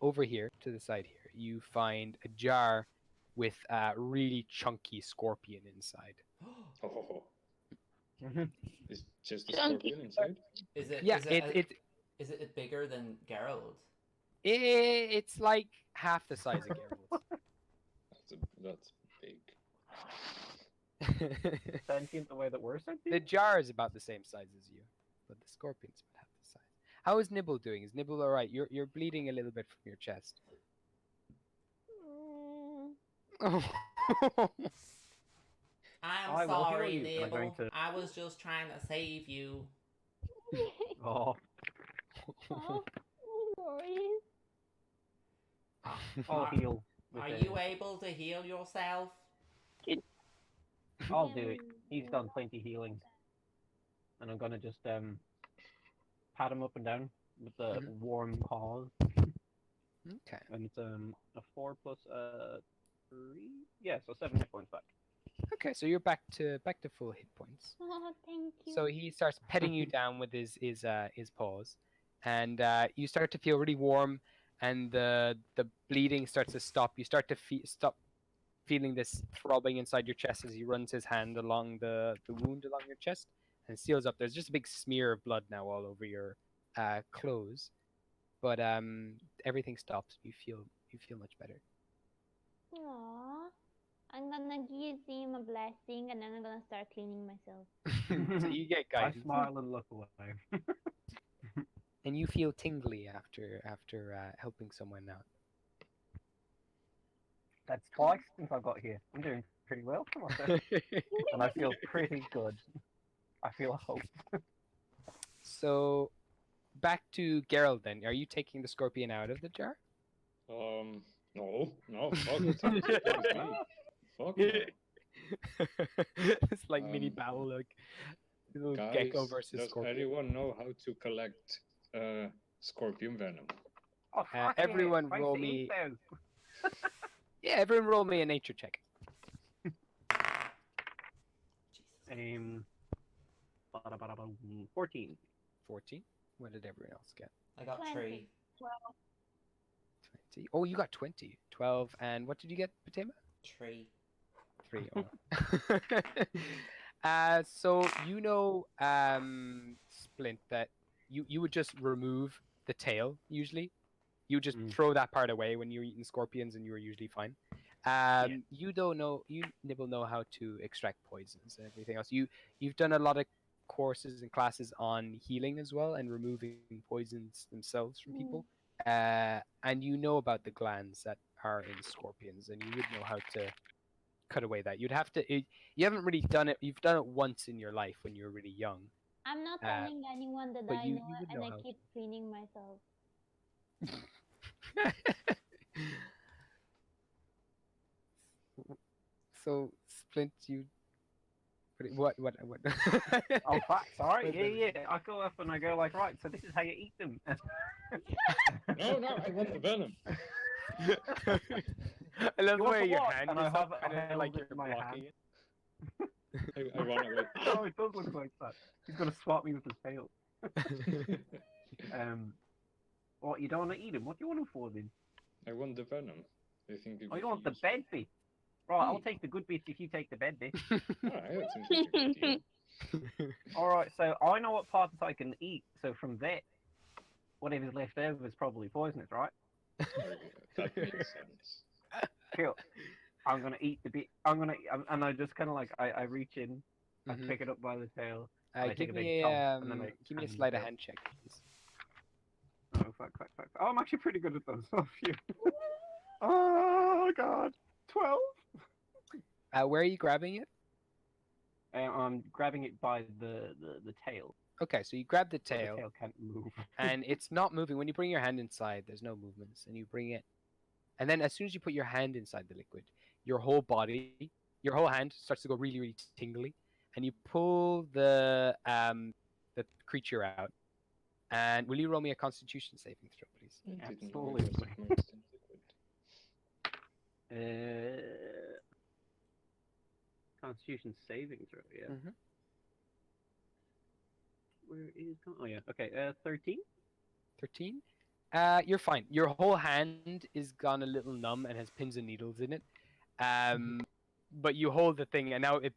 over here to the side here, you find a jar with a really chunky scorpion inside. Oh, Mhm. it's just a Chunky. scorpion inside. Is it? Yeah, Is it? it Is it bigger than Gerald? it's like half the size of That's big. Geralt's. Sentient the way that we're The sentient? jar is about the same size as you, but the scorpion's about half the size. How is Nibble doing? Is Nibble all right? You're bleeding a little bit from your chest. Mm, I'm I will heal sorry, you, and I'm going Nibble. to- I was just trying to save you. Oh, oh, sorry. I'll Are- heal. with Are a- you able to heal yourself? I'll do it. He's done plenty healing. And I'm gonna just pat him up and down with the Mhm. warm paws. Okay. And it's a 4 plus 3? Yeah, so 7 hit points back. Okay, so you're back to full hit points. Oh, thank you. So he starts petting you down with his paws, and you start to feel really warm, and the bleeding starts to stop. You start to stop feeling this throbbing inside your chest as he runs his hand along the wound along your chest and seals up. There's just a big smear of blood now all over your clothes, but everything stops. You feel much better. Aww. I'm gonna give him a blessing and then I'm gonna start cleaning myself. So you get I guidance, smile and look away. and you feel tingly after helping someone out. That's twice since I got here. I'm doing pretty well for myself. And I feel pretty good. I feel hope. So, back to Geralt then. Are you taking the scorpion out of the jar? No, fuck it. That was me. Fuck no. It's like mini battle, like little gecko Guys, versus does scorpion. anyone know how to collect scorpion venom? Oh, fuck everyone yeah. roll Spicy me- Eatos. Yeah, everyone roll me a nature check. Jesus. 14. 14. What did everyone else get? I got 20. 3. 20. Oh, you got 20. 12. And what did you get, Patema? 3. 3. Oh. So you know, Splint, that you would just remove the tail usually. You just throw that part away when you're eating scorpions, and you were usually fine. You don't know. You Nibble know how to extract poisons and everything else. You've done a lot of courses and classes on healing as well, and removing poisons themselves from people. And you know about the glands that are in scorpions, and you would know how to cut away that. You'd have to. You haven't really done it. You've done it once in your life when you were really young. I'm not telling anyone that but I you know would and know I how keep cleaning myself. So Splint, you. What? Oh, fuck, sorry. Yeah. I go up and I go like, right, so this is how you eat them. No, I want the venom. I love You the want way the your what? hand And I is have up, it- I kind of held like it you're in my blocking hand. it. I run away. Oh, it does look like that. He's gonna swat me with his tail. What, you don't want to eat him? What do you want him for then? I want the venom. I think it Oh, would you want be the bed useful. bit? Right, I'll take the good bits if you take the bed bit. Alright, that seems like a good deal. Alright, so I know what parts I can eat, so from that, whatever's left over is probably poisonous, right? That makes sense. Cool. I'm gonna eat the bit. And I just kind of like, I reach in, I Mhm. pick it up by the tail. I take Give a big me chomp, and then I give me a hand sleight of it. hand check, please. Oh, fuck. Oh, I'm actually pretty good at those. Oh, phew. Oh, God. 12? Where are you grabbing it? I'm grabbing it by the tail. Okay, so you grab the So tail, the tail can't move. and it's not moving. When you bring your hand inside, there's no movements, and you bring it, and then as soon as you put your hand inside the liquid, your whole body, your whole hand starts to go really, really tingly, and you pull the creature out. And will you roll me a Constitution saving throw, please? I didn't know Absolutely. it was submerged in liquid. Constitution saving throw, yeah. Mhm. is. Oh yeah. Okay. 13. 13. You're fine. Your whole hand is gone a little numb and has pins and needles in it. But you hold the thing, and now it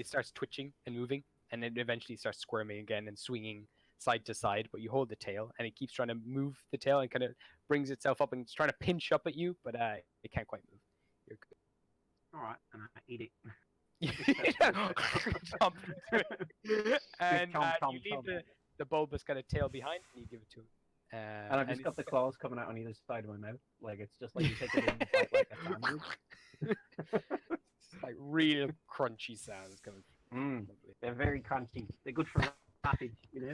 starts twitching and moving, and it eventually starts squirming again and swinging side to side. But you hold the tail, and it keeps trying to move the tail and kind of brings itself up and it's trying to pinch up at you, but it can't quite move. You're good. All right, and I eat it. Chomp into it. And Chomp, you leave chomp. the bulbous kind of tail behind, and you give it to him. And I've just got the claws coming out on either side of my mouth. Like it's just like you take it in and bite like a sandwich. It's like real crunchy sounds coming. Mm, they're very crunchy. They're good for sausage, you know.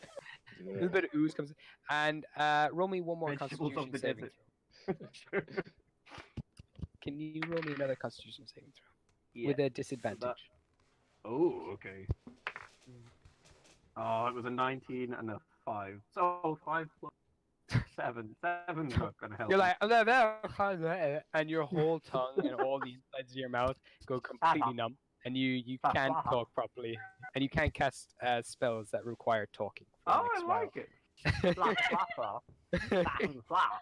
A little bit of ooze comes in. And roll me one more Vegetables of Constitution the saving desert. throw. Can you roll me another Constitution saving throw Yeah. with a disadvantage? Oh, okay. Oh, it was a 19 and a 5. So 5 plus 7. 7's not gonna help. You're me. like, and your whole tongue and all the insides of your mouth go completely numb, and you can't talk properly, and you can't cast spells that require talking. For the Oh, next I while. like it. Blah, blah, blah. Blah, blah.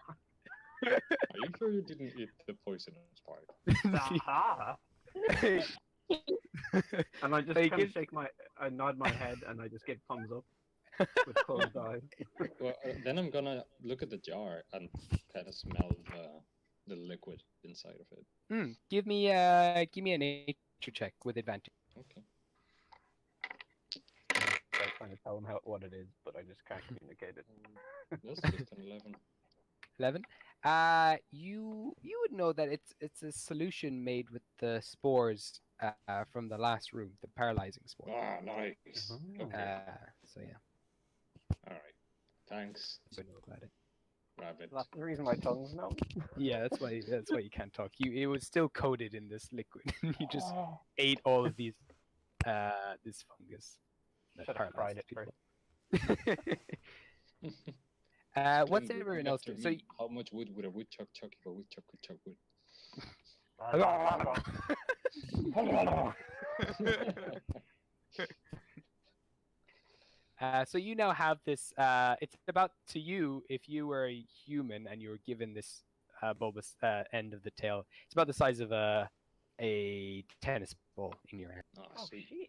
Are you sure you didn't eat the poisonous part? Blah. And I just Like kind of it- I nod my head, and I just get thumbs up with closed eyes. Well, then I'm gonna look at the jar and kind of smell the liquid inside of it. Give me a nature check with advantage. Okay. I'm trying to tell them what it is, but I just can't communicate it. That's just an 11. 11. You would know that it's a solution made with the spores from the last room, the paralyzing spore. Ah, nice. Oh. Okay. So yeah, All right. Thanks, you know about it. Rabbit. That's the reason my tongue's numb. Yeah, that's why you can't talk. It was still coated in this liquid. You just ate all of these this fungus that Should have fried paralyzes it people. Again, What's we everyone have else to doing? So read how much wood would a woodchuck chuck if a woodchuck could chuck wood? So you now have this. It's about to you if you were a human and you were given this bulbous end of the tail. It's about the size of a tennis ball in your hand. Oh, Oh, sweet. shit.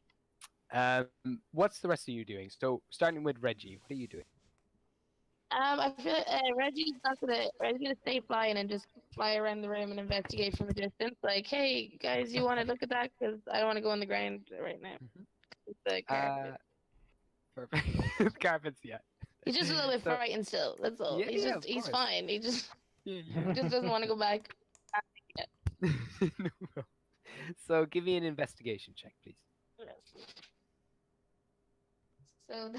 What's the rest of you doing? So starting with Reggie, what are you doing? I feel Reggie's gonna stay flying and just fly around the room and investigate from a distance. Like, hey guys, you want to look at that? Because I don't want to go on the ground right now. It's the carpet. Perfect. Carpets, yeah. He's just a little bit So- frightened still. That's all. Yeah, he's yeah, just of he's course. fine. He just Yeah, doesn't want to go back. No. So give me an investigation check, please. So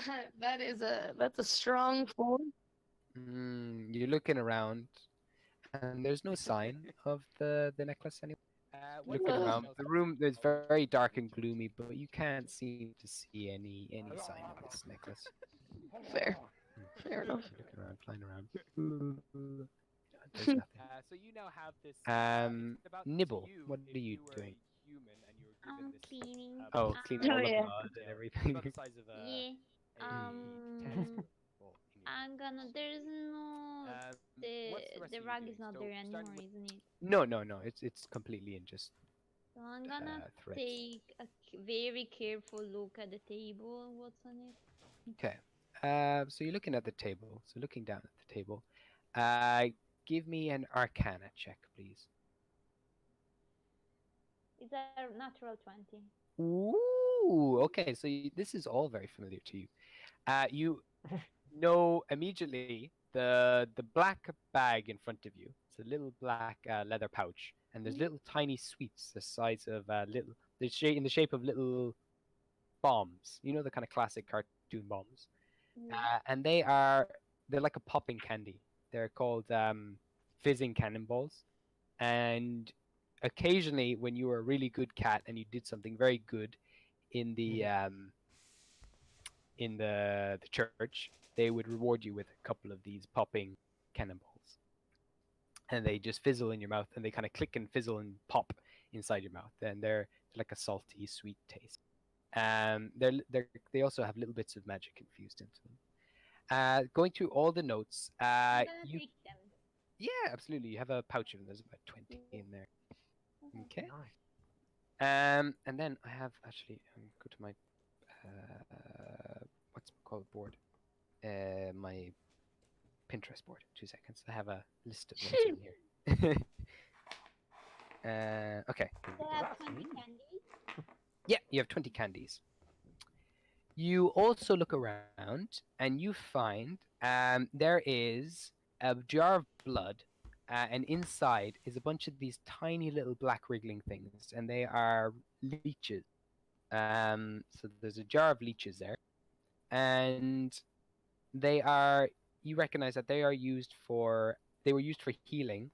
that's a strong 4. You're looking around, and there's no sign of the necklace anywhere. Looking Well- around, the room is very dark and gloomy, but you can't seem to see any sign of this necklace. Fair enough. Looking around, flying around. There's nothing. So you now have this. Nibble, what are you doing? I'm cleaning. Oh, cleaning Oh, all the yeah. blood and everything. Yeah. I'm gonna. There's no. The rug is not there anymore, isn't it? No. It's completely in just So I'm gonna threads. take a very careful look at the table. What's on it? Okay. So you're looking at the table. So looking down at the table. Give me an Arcana check, please. It's a natural 20. Ooh. Okay. So this is all very familiar to you. You know immediately the black bag in front of you. It's a little black leather pouch, and there's little tiny sweets the size of little. In the shape of little bombs. You know the kind of classic cartoon bombs. And they're like a popping candy. They're called fizzing cannonballs. And occasionally, when you were a really good cat and you did something very good in the church, they would reward you with a couple of these popping cannonballs. And they just fizzle in your mouth, and they kind of click and fizzle and pop inside your mouth. And they're like a salty, sweet taste. They also have little bits of magic infused into them. Going through all the notes, I'm gonna you take them. yeah, absolutely. You have a pouch of them. There's about 20 in there. Okay. Nice. And then I have actually go to my what's it called board? My Pinterest board. 2 seconds. I have a list of notes in here. Okay. So I have 20 That's me. candies. Yeah, you have 20 candies. You also look around and you find there is a jar of blood, and inside is a bunch of these tiny little black wriggling things, and they are leeches. So there's a jar of leeches there, and they are. You recognize that they are used for. They were used for healing,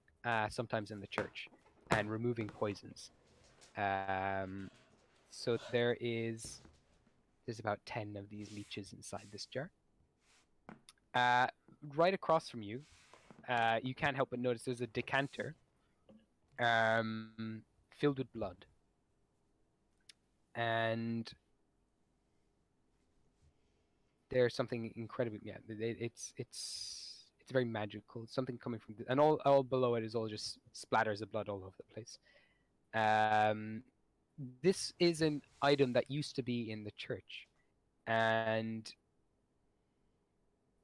sometimes in the church, and removing poisons. Um, so there's about 10 of these leeches inside this jar. Right across from you, you can't help but notice there's a decanter filled with blood. And there's something incredible. Yeah, it's very magical. Something coming from and all below it is all just splatters of blood all over the place. This is an item that used to be in the church, and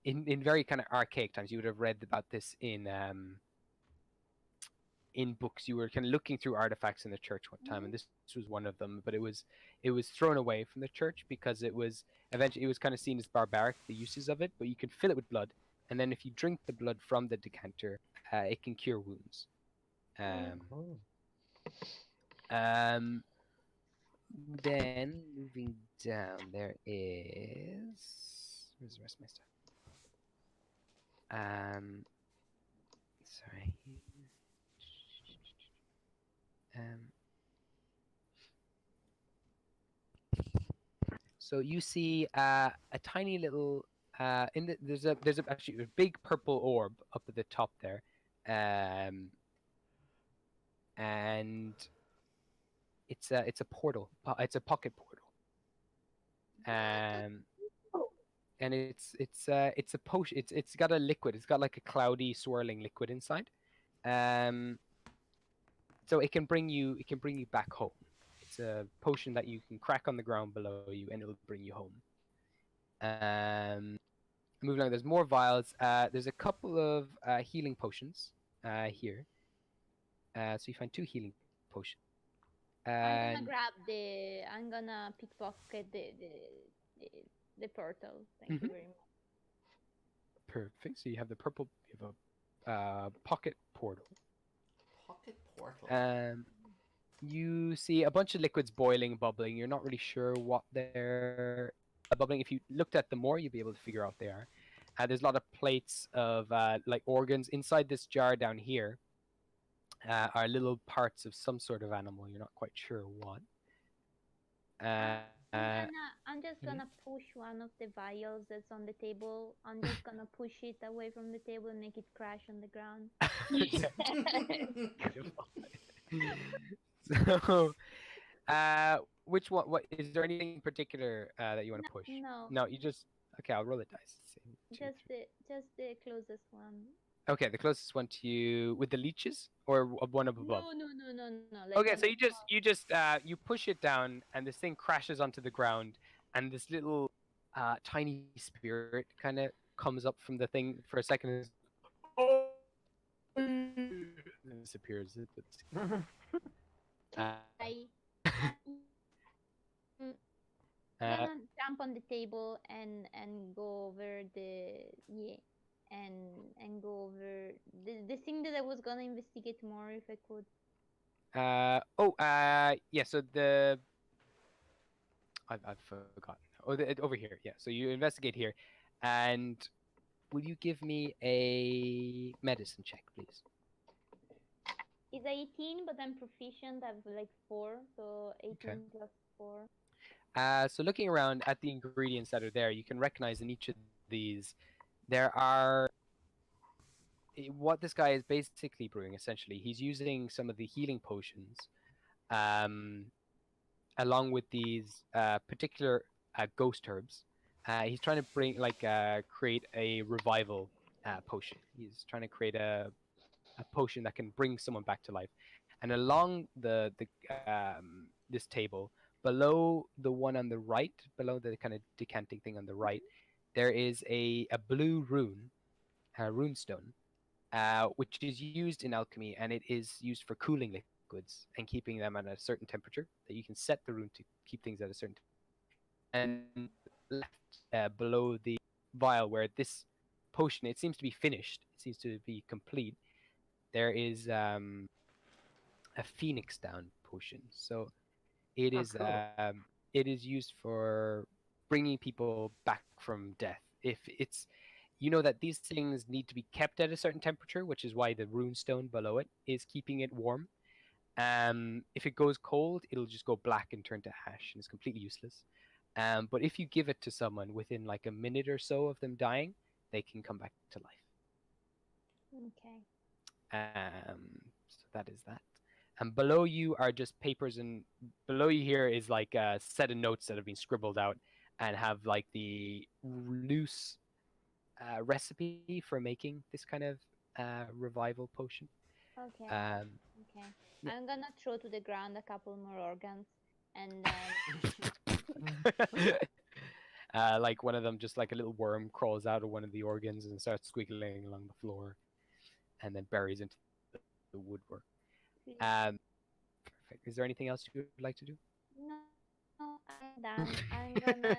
in very kind of archaic times, you would have read about this in books. You were kind of looking through artifacts in the church one time, and this was one of them. But it was thrown away from the church because it was kind of seen as barbaric, the uses of it. But you can fill it with blood, and then if you drink the blood from the decanter, it can cure wounds. Oh. Then moving down, there is where's the rest of my stuff? Sorry. So you see a tiny little there's actually a big purple orb up at the top there, and it's a portal. It's a pocket portal. And it's a potion. It's got a liquid. It's got like a cloudy, swirling liquid inside. So it can bring you back home. It's a potion that you can crack on the ground below you, and it'll bring you home. Moving on, there's more vials. There's a couple of healing potions here. So you find 2 healing potions. I'm gonna pickpocket the portal. Thank you very much. Perfect. So you have the purple. You have a pocket portal. Pocket portal. You see a bunch of liquids boiling, bubbling. You're not really sure what they're bubbling. If you looked at them more, you'd be able to figure out they are. There's a lot of plates of like organs inside this jar down here. Are little parts of some sort of animal. You're not quite sure what. I'm just gonna push one of the vials that's on the table. I'm just gonna push it away from the table and make it crash on the ground. So, which one? What is there anything in particular that you want to push? No. No, you just okay. I'll roll the dice. Just the closest one. Okay, the closest one to you with the leeches, or one up above. No. Like Okay, so you push it down, and this thing crashes onto the ground, and this little tiny spirit kind of comes up from the thing for a second. And disappears. I'm gonna jump on the table and go over and go over the thing that I was gonna investigate more if I could. Yeah. So I've forgotten. Oh, over here. Yeah. So you investigate here, and will you give me a medicine check, please? It's 18, but I'm proficient. I have like 4, so 18 Okay. plus 4. So looking around at the ingredients that are there, you can recognize in each of these, there are what this guy is basically brewing. Essentially, he's using some of the healing potions, along with these particular ghost herbs, He's trying to create a revival potion. He's trying to create a potion that can bring someone back to life. And along the this table, below the one on the right, below the kind of decanting thing on the right, there is a blue rune stone, which is used in alchemy, and it is used for cooling liquids and keeping them at a certain temperature. That you can set the rune to keep things at a certain temperature. And left below the vial where this potion, it seems to be finished. It seems to be complete. There is a phoenix down potion. So it Oh, is cool. it is used for bringing people back from death. If it's you know that these things need to be kept at a certain temperature, which is why the rune stone below it is keeping it warm. If it goes cold, it'll just go black and turn to ash, and it's completely useless. But if you give it to someone within like a minute or so of them dying, they can come back to life. Okay. So that is that. And below you are just papers, and below you here is like a set of notes that have been scribbled out and have like the loose recipe for making this kind of revival potion. Okay. Um, Okay. yeah. I'm gonna throw to the ground a couple more organs, and then Like one of them, just like a little worm crawls out of one of the organs and starts squiggling along the floor, and then buries into the woodwork. Perfect. Is there anything else you would like to do? no, I'm done. I'm gonna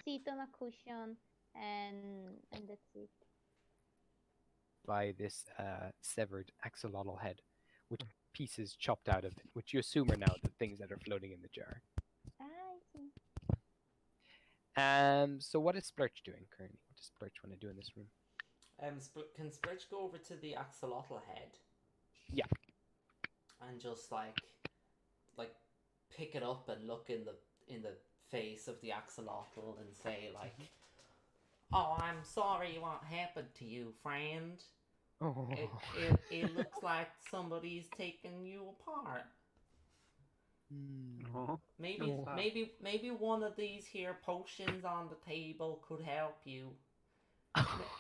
sit on a cushion, and that's it. By this severed axolotl head, which pieces chopped out of it, which you assume are now the things that are floating in the jar. I see. So what is Splurch doing currently? What does Splurch want to do in this room? Can Splurch go over to the axolotl head? Yeah. And just like pick it up and look in the face of the axolotl and say like, "Oh, I'm sorry what happened to you, friend. Oh. It looks like somebody's taken you apart. Oh. Maybe one of these here potions on the table could help you.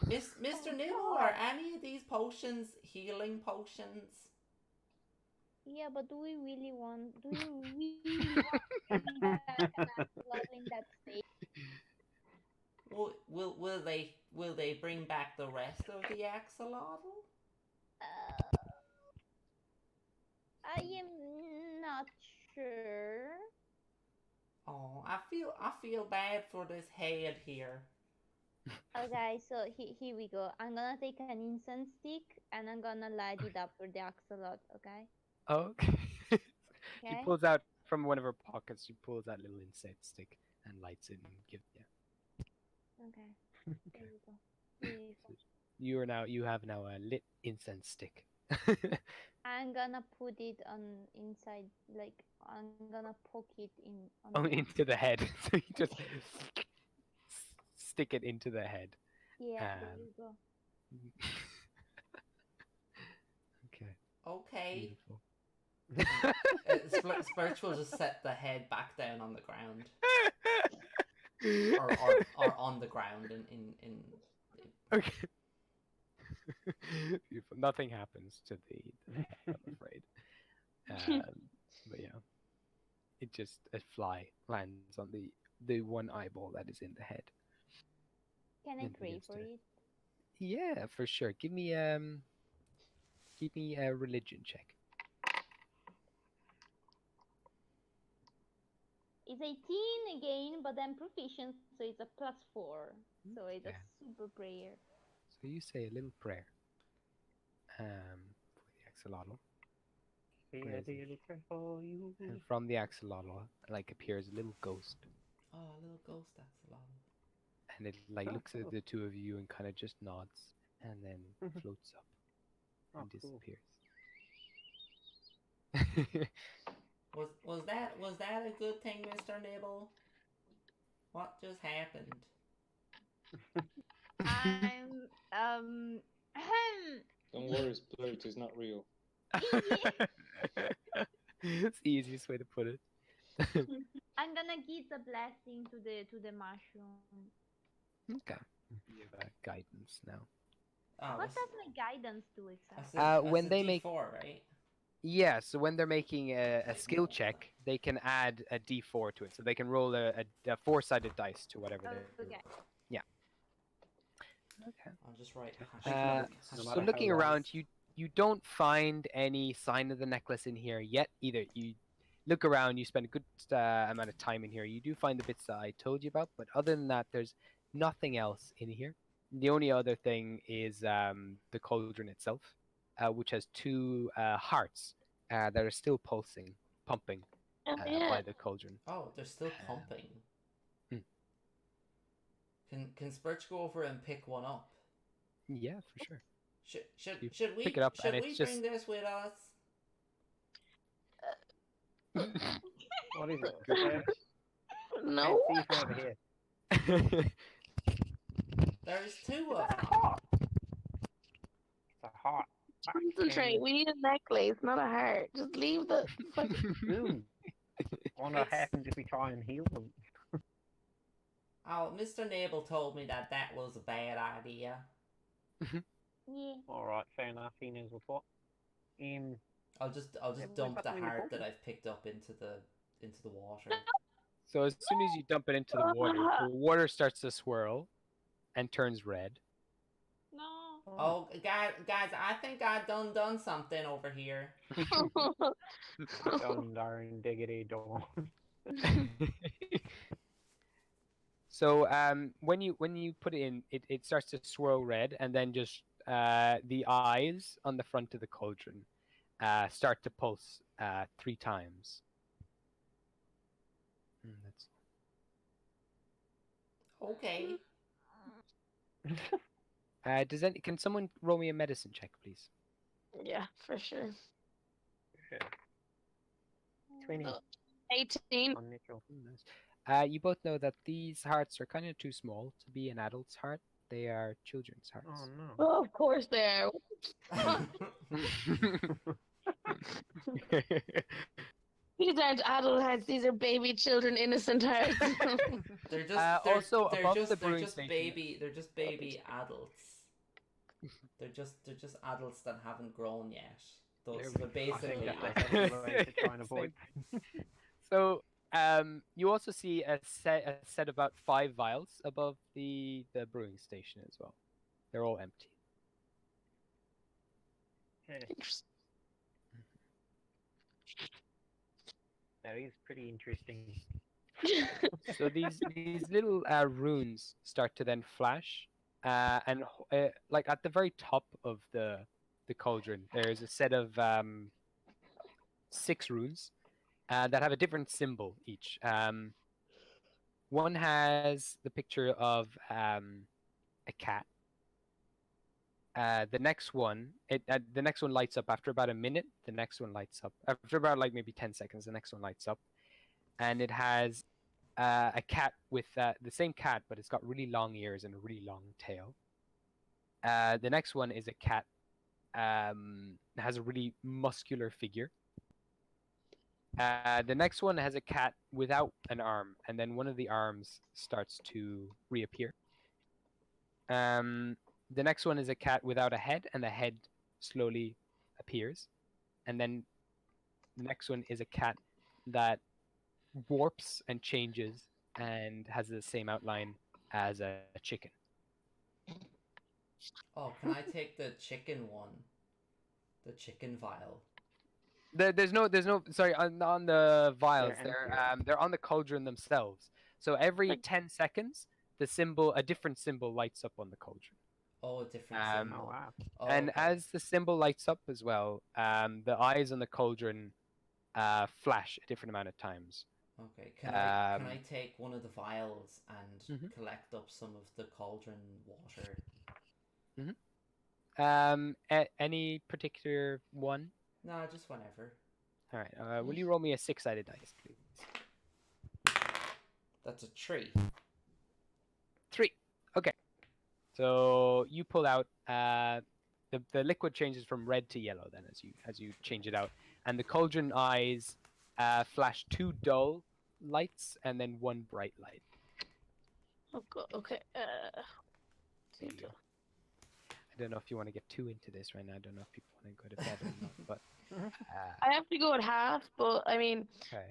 Mr. Nibble, are any of these potions healing potions? Yeah, but do you really want to bring back an axolotl in that state? Will they bring back the rest of the axolotl? I am not sure. Oh, I feel bad for this head here. Okay, so here we go. I'm gonna take an incense stick and I'm gonna light it up for the axolot. Okay. Okay. She Okay. pulls out from one of her pockets. She pulls that little incense stick and lights it and gives. Yeah. Okay. There we go. Beautiful. You have now a lit incense stick. I'm gonna put it on inside, like I'm gonna poke it in on Oh, the into the head. So you just stick it into the head. yeah. There you go. Okay. Okay. Beautiful. Splurch will just set the head back down on the ground, or on the ground in. Okay. Beautiful. Nothing happens to the head, I'm afraid. But yeah, a fly lands on the one eyeball that is in the head. Can I And pray begins for to- it? Yeah, for sure. Give me a religion check. It's 18 again, but I'm proficient, so it's a +4. So it's a Yeah. super prayer. So you say a little prayer for the axolotl. Be Where a is it? little prayer for you. And from the axolotl appears a little ghost, Oh, a little ghost axolotl. and it Oh, looks at cool. the two of you and kind of just nods, and then floats up Oh, and cool. disappears. Was that a good thing, Mr. Nibble? What just happened? I'm Don't worry, Splurge is not real. It's the easiest way to put it. I'm gonna give the blessing to the mushroom. Okay. You have guidance now. Oh, What does my guidance do exactly? When that's they a make- D4, right? Yeah, so when they're making a skill check, they can add a d4 to it. So they can roll a four-sided dice to whatever they Okay. Yeah. Okay. I'll just write Uh, no so matter how looking long around, you don't find any sign of the necklace in here yet either. You look around, you spend a good amount of time in here. You do find the bits that I told you about, but other than that, there's nothing else in here. The only other thing is the cauldron itself, which has two hearts that are still pumping Oh, yeah. by the cauldron. Oh, they're still pumping. Hmm. Can Spurge go over and pick one up? Yeah, for sure. You Should we pick it up and should we it's bring just- this with us? What is it? Cabbage? No. Hey, thief over here. There's two of them. It's a heart. Concentrate. We need a necklace, not a heart. Just leave the fucking. Ooh. Wonder what happens if we try and heal them. Oh, Mr. Nabel told me that was a bad idea. Yeah. Alright, fair enough. He knows what's what. I'll just Yeah, dump put the them in the heart that cauldron. I've picked up into the water. So as soon as you dump it into the water starts to swirl and turns red. No. Oh, guys, I think I done something over here. Dun darn diggity dong. So when you put it in, it starts to swirl red, and then just the eyes on the front of the cauldron start to pulse 3 times. Okay. Can someone roll me a medicine check, please? Yeah, for sure. 20. 18. Unnatural. Nice. You both know that these hearts are kind of too small to be an adult's heart. They are children's Oh hearts. no. Oh, of course they are. These aren't adult hearts. These are baby children, innocent hearts. They're just also above the brewing just station- baby adults. They're just adults that haven't grown yet. Those There are I think basically that's the way to try and avoid. So you also see a set about 5 vials above the brewing station as well. They're all empty. Yeah, Interesting. that is pretty interesting. So these little runes start to then flash, and like at the very top of the cauldron, there's a set of 6 runes that have a different symbol each. One has the picture of a cat. The next one lights up after about a minute. The next one lights up after about like maybe 10 seconds. The next one lights up, and it has a cat with the same cat, but it's got really long ears and a really long tail. The next one is a cat that has a really muscular figure. The next one has a cat without an arm, and then one of the arms starts to reappear. The next one is a cat without a head, and the head slowly appears. And then the next one is a cat that warps and changes and has the same outline as a chicken. Oh, can I take the chicken one? The chicken vial. There's no sorry on the vials. They're empty, They're on the cauldron themselves. So every 10 seconds, a different symbol lights up on the cauldron. Oh, a different Oh symbol. wow. Oh, And okay. as the symbol lights up as well, the eyes on the cauldron flash a different amount of times. Okay, can I Um, take one of the vials and Mhm. collect up some of the cauldron water? Any particular one? No, just whenever. All right. Will you roll me a 6-sided dice, please? That's a tree. 3. Okay. So you pull out the liquid changes from red to yellow then as you change it out, and the cauldron eyes flash 2 dull lights and then 1 bright light. Oh god. Okay. There you go. I don't know if you want to get too into this right now. I don't know if people want to go to bed or not, but I have to go at half, but I mean, okay.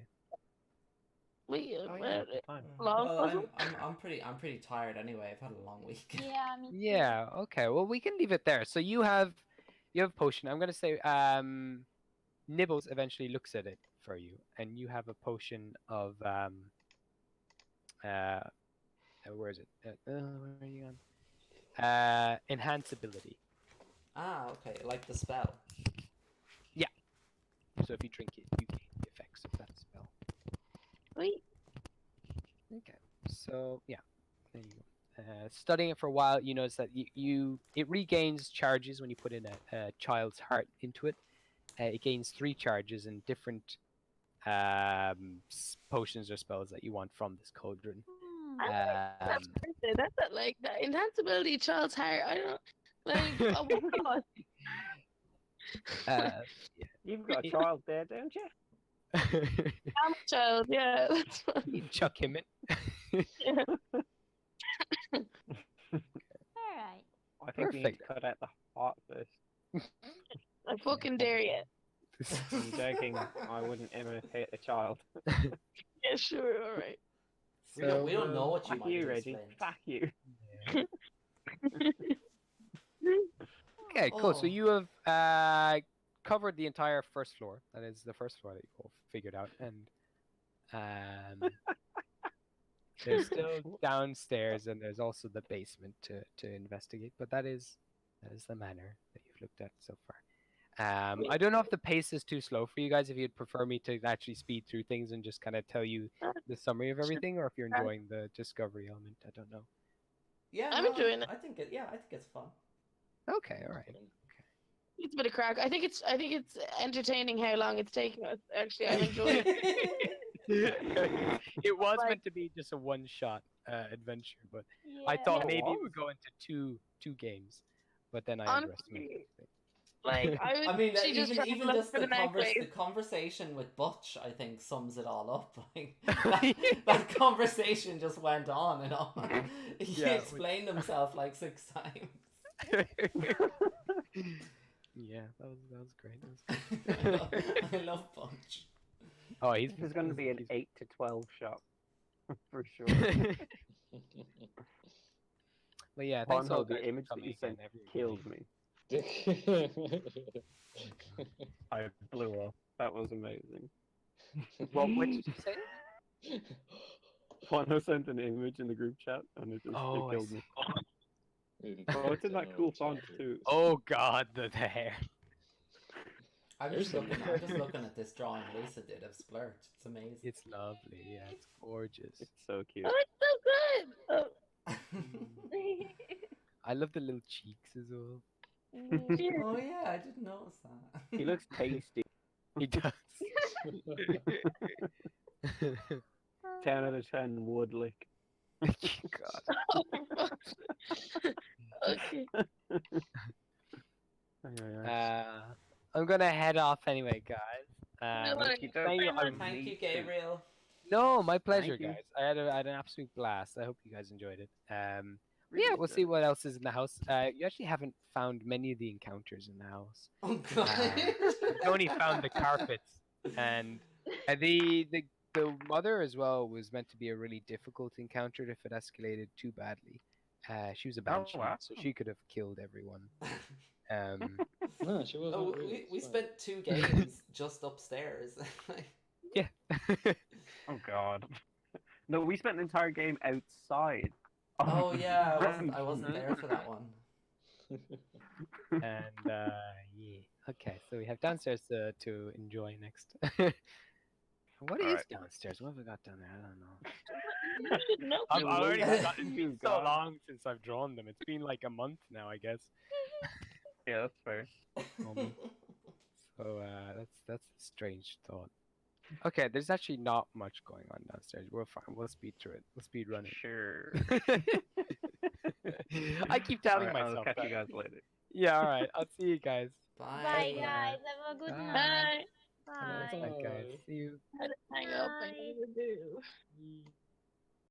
we Oh yeah, it's fine. long Well, puzzle? I'm pretty tired anyway. I've had a long week. Yeah, me too. Yeah, okay. Well, we can leave it there. So you have potion. I'm gonna say Nibbles eventually looks at it for you, and you have a potion of where is it? Where are you on? Enhance ability. Ah, okay, like the spell. So if you drink it, you gain the effects of that spell. Sweet. Okay. So yeah, there you go. Studying it for a while, you notice that it regains charges when you put in a child's heart into it. It gains 3 charges and different potions or spells that you want from this cauldron. That's not like that. Enhanceability, child's heart. I don't like. Oh my god. You've got a child there, don't you? I'm a child. Yeah, that's fine. You chuck him in. Yeah. Alright. I think we need to Perfect. cut out the heart first. I fucking dare you. I'm joking. I wouldn't imitate a child. Yeah, sure. All right. We don't know what you Fuck might you, do, Reggie. Splint. Fuck you. Okay, cool. So Oh. you have covered the entire first floor. That is the first floor that you all figured out, and there's still downstairs, and there's also the basement to investigate. But that is the manor that you've looked at so far. I don't know if the pace is too slow for you guys. If you'd prefer me to actually speed through things and just kind of tell you the summary of everything, or if you're enjoying the discovery element, I don't know. Yeah, I'm no, enjoying it. I think it's fun. Okay, all right. It's a bit of crack. I think it's entertaining how long it's taking us. Actually, I'm enjoying it. It was Like- meant to be just a one-shot adventure, but I Yeah. thought Yeah, it maybe it was. would go into two games, but then I Honestly, underestimated it. Like I would. I mean, she just tried to even look just for the, the necklace. conversation with Butch, I think, sums it all up. Like that conversation just went on and on. He Yeah, explained himself like 6 times. Yeah, that was great. I love Butch. Oh, he's This is going to be an 8 to 12 shot. For sure. But yeah, thanks all Pornhub, the guys for image that coming you again, sent everybody. killed me. I blew up. That was amazing. What did you say? Porno sent an image in the group chat and it Oh, I killed see. me. Oh, it's in that cool font too. Oh God, the hair. I'm just looking at this drawing Lisa did of Splurt. It's amazing. It's lovely. Yeah, it's gorgeous. It's so cute. Oh, it's so good. I love the little cheeks as well. Oh yeah, I didn't notice that. He looks tasty. He does. 10 out of 10 wood lick. God. Okay. I'm gonna head off anyway, guys. Thank you thank you. Thank you, Gabriel. No, my pleasure, Thank you. guys. I had an absolute blast. I hope you guys enjoyed it. Yeah, we'll see what else is in the house. You actually haven't found many of the encounters in the house. Oh god. You only found the carpets, and the mother as well was meant to be a really difficult encounter if it escalated too badly. She was a banshee, wow. so she could have killed everyone. No, she wasn't. Oh, really, we it's fine. spent 2 games just upstairs. Yeah. Oh god. No, we spent the entire game outside. Oh yeah, I wasn't there for that one. And yeah. Okay, so we have downstairs to enjoy next. What is Alright. downstairs? What have we got down there? I don't know. You should know. I've already You've forgotten. It's so gone. long since I've drawn them. It's been like a month now, I guess. Yeah, that's fair. So that's a strange thought. Okay, there's actually not much going on downstairs. We're fine. We'll speed through it. We'll speed run it. Sure. I keep telling Alright, myself I'll catch that. you guys later. Yeah, all right. I'll see you guys. Bye. Bye, guys. Have a good Bye. night. Bye. Bye. Bye, guys. See you. I had to hang up and you do.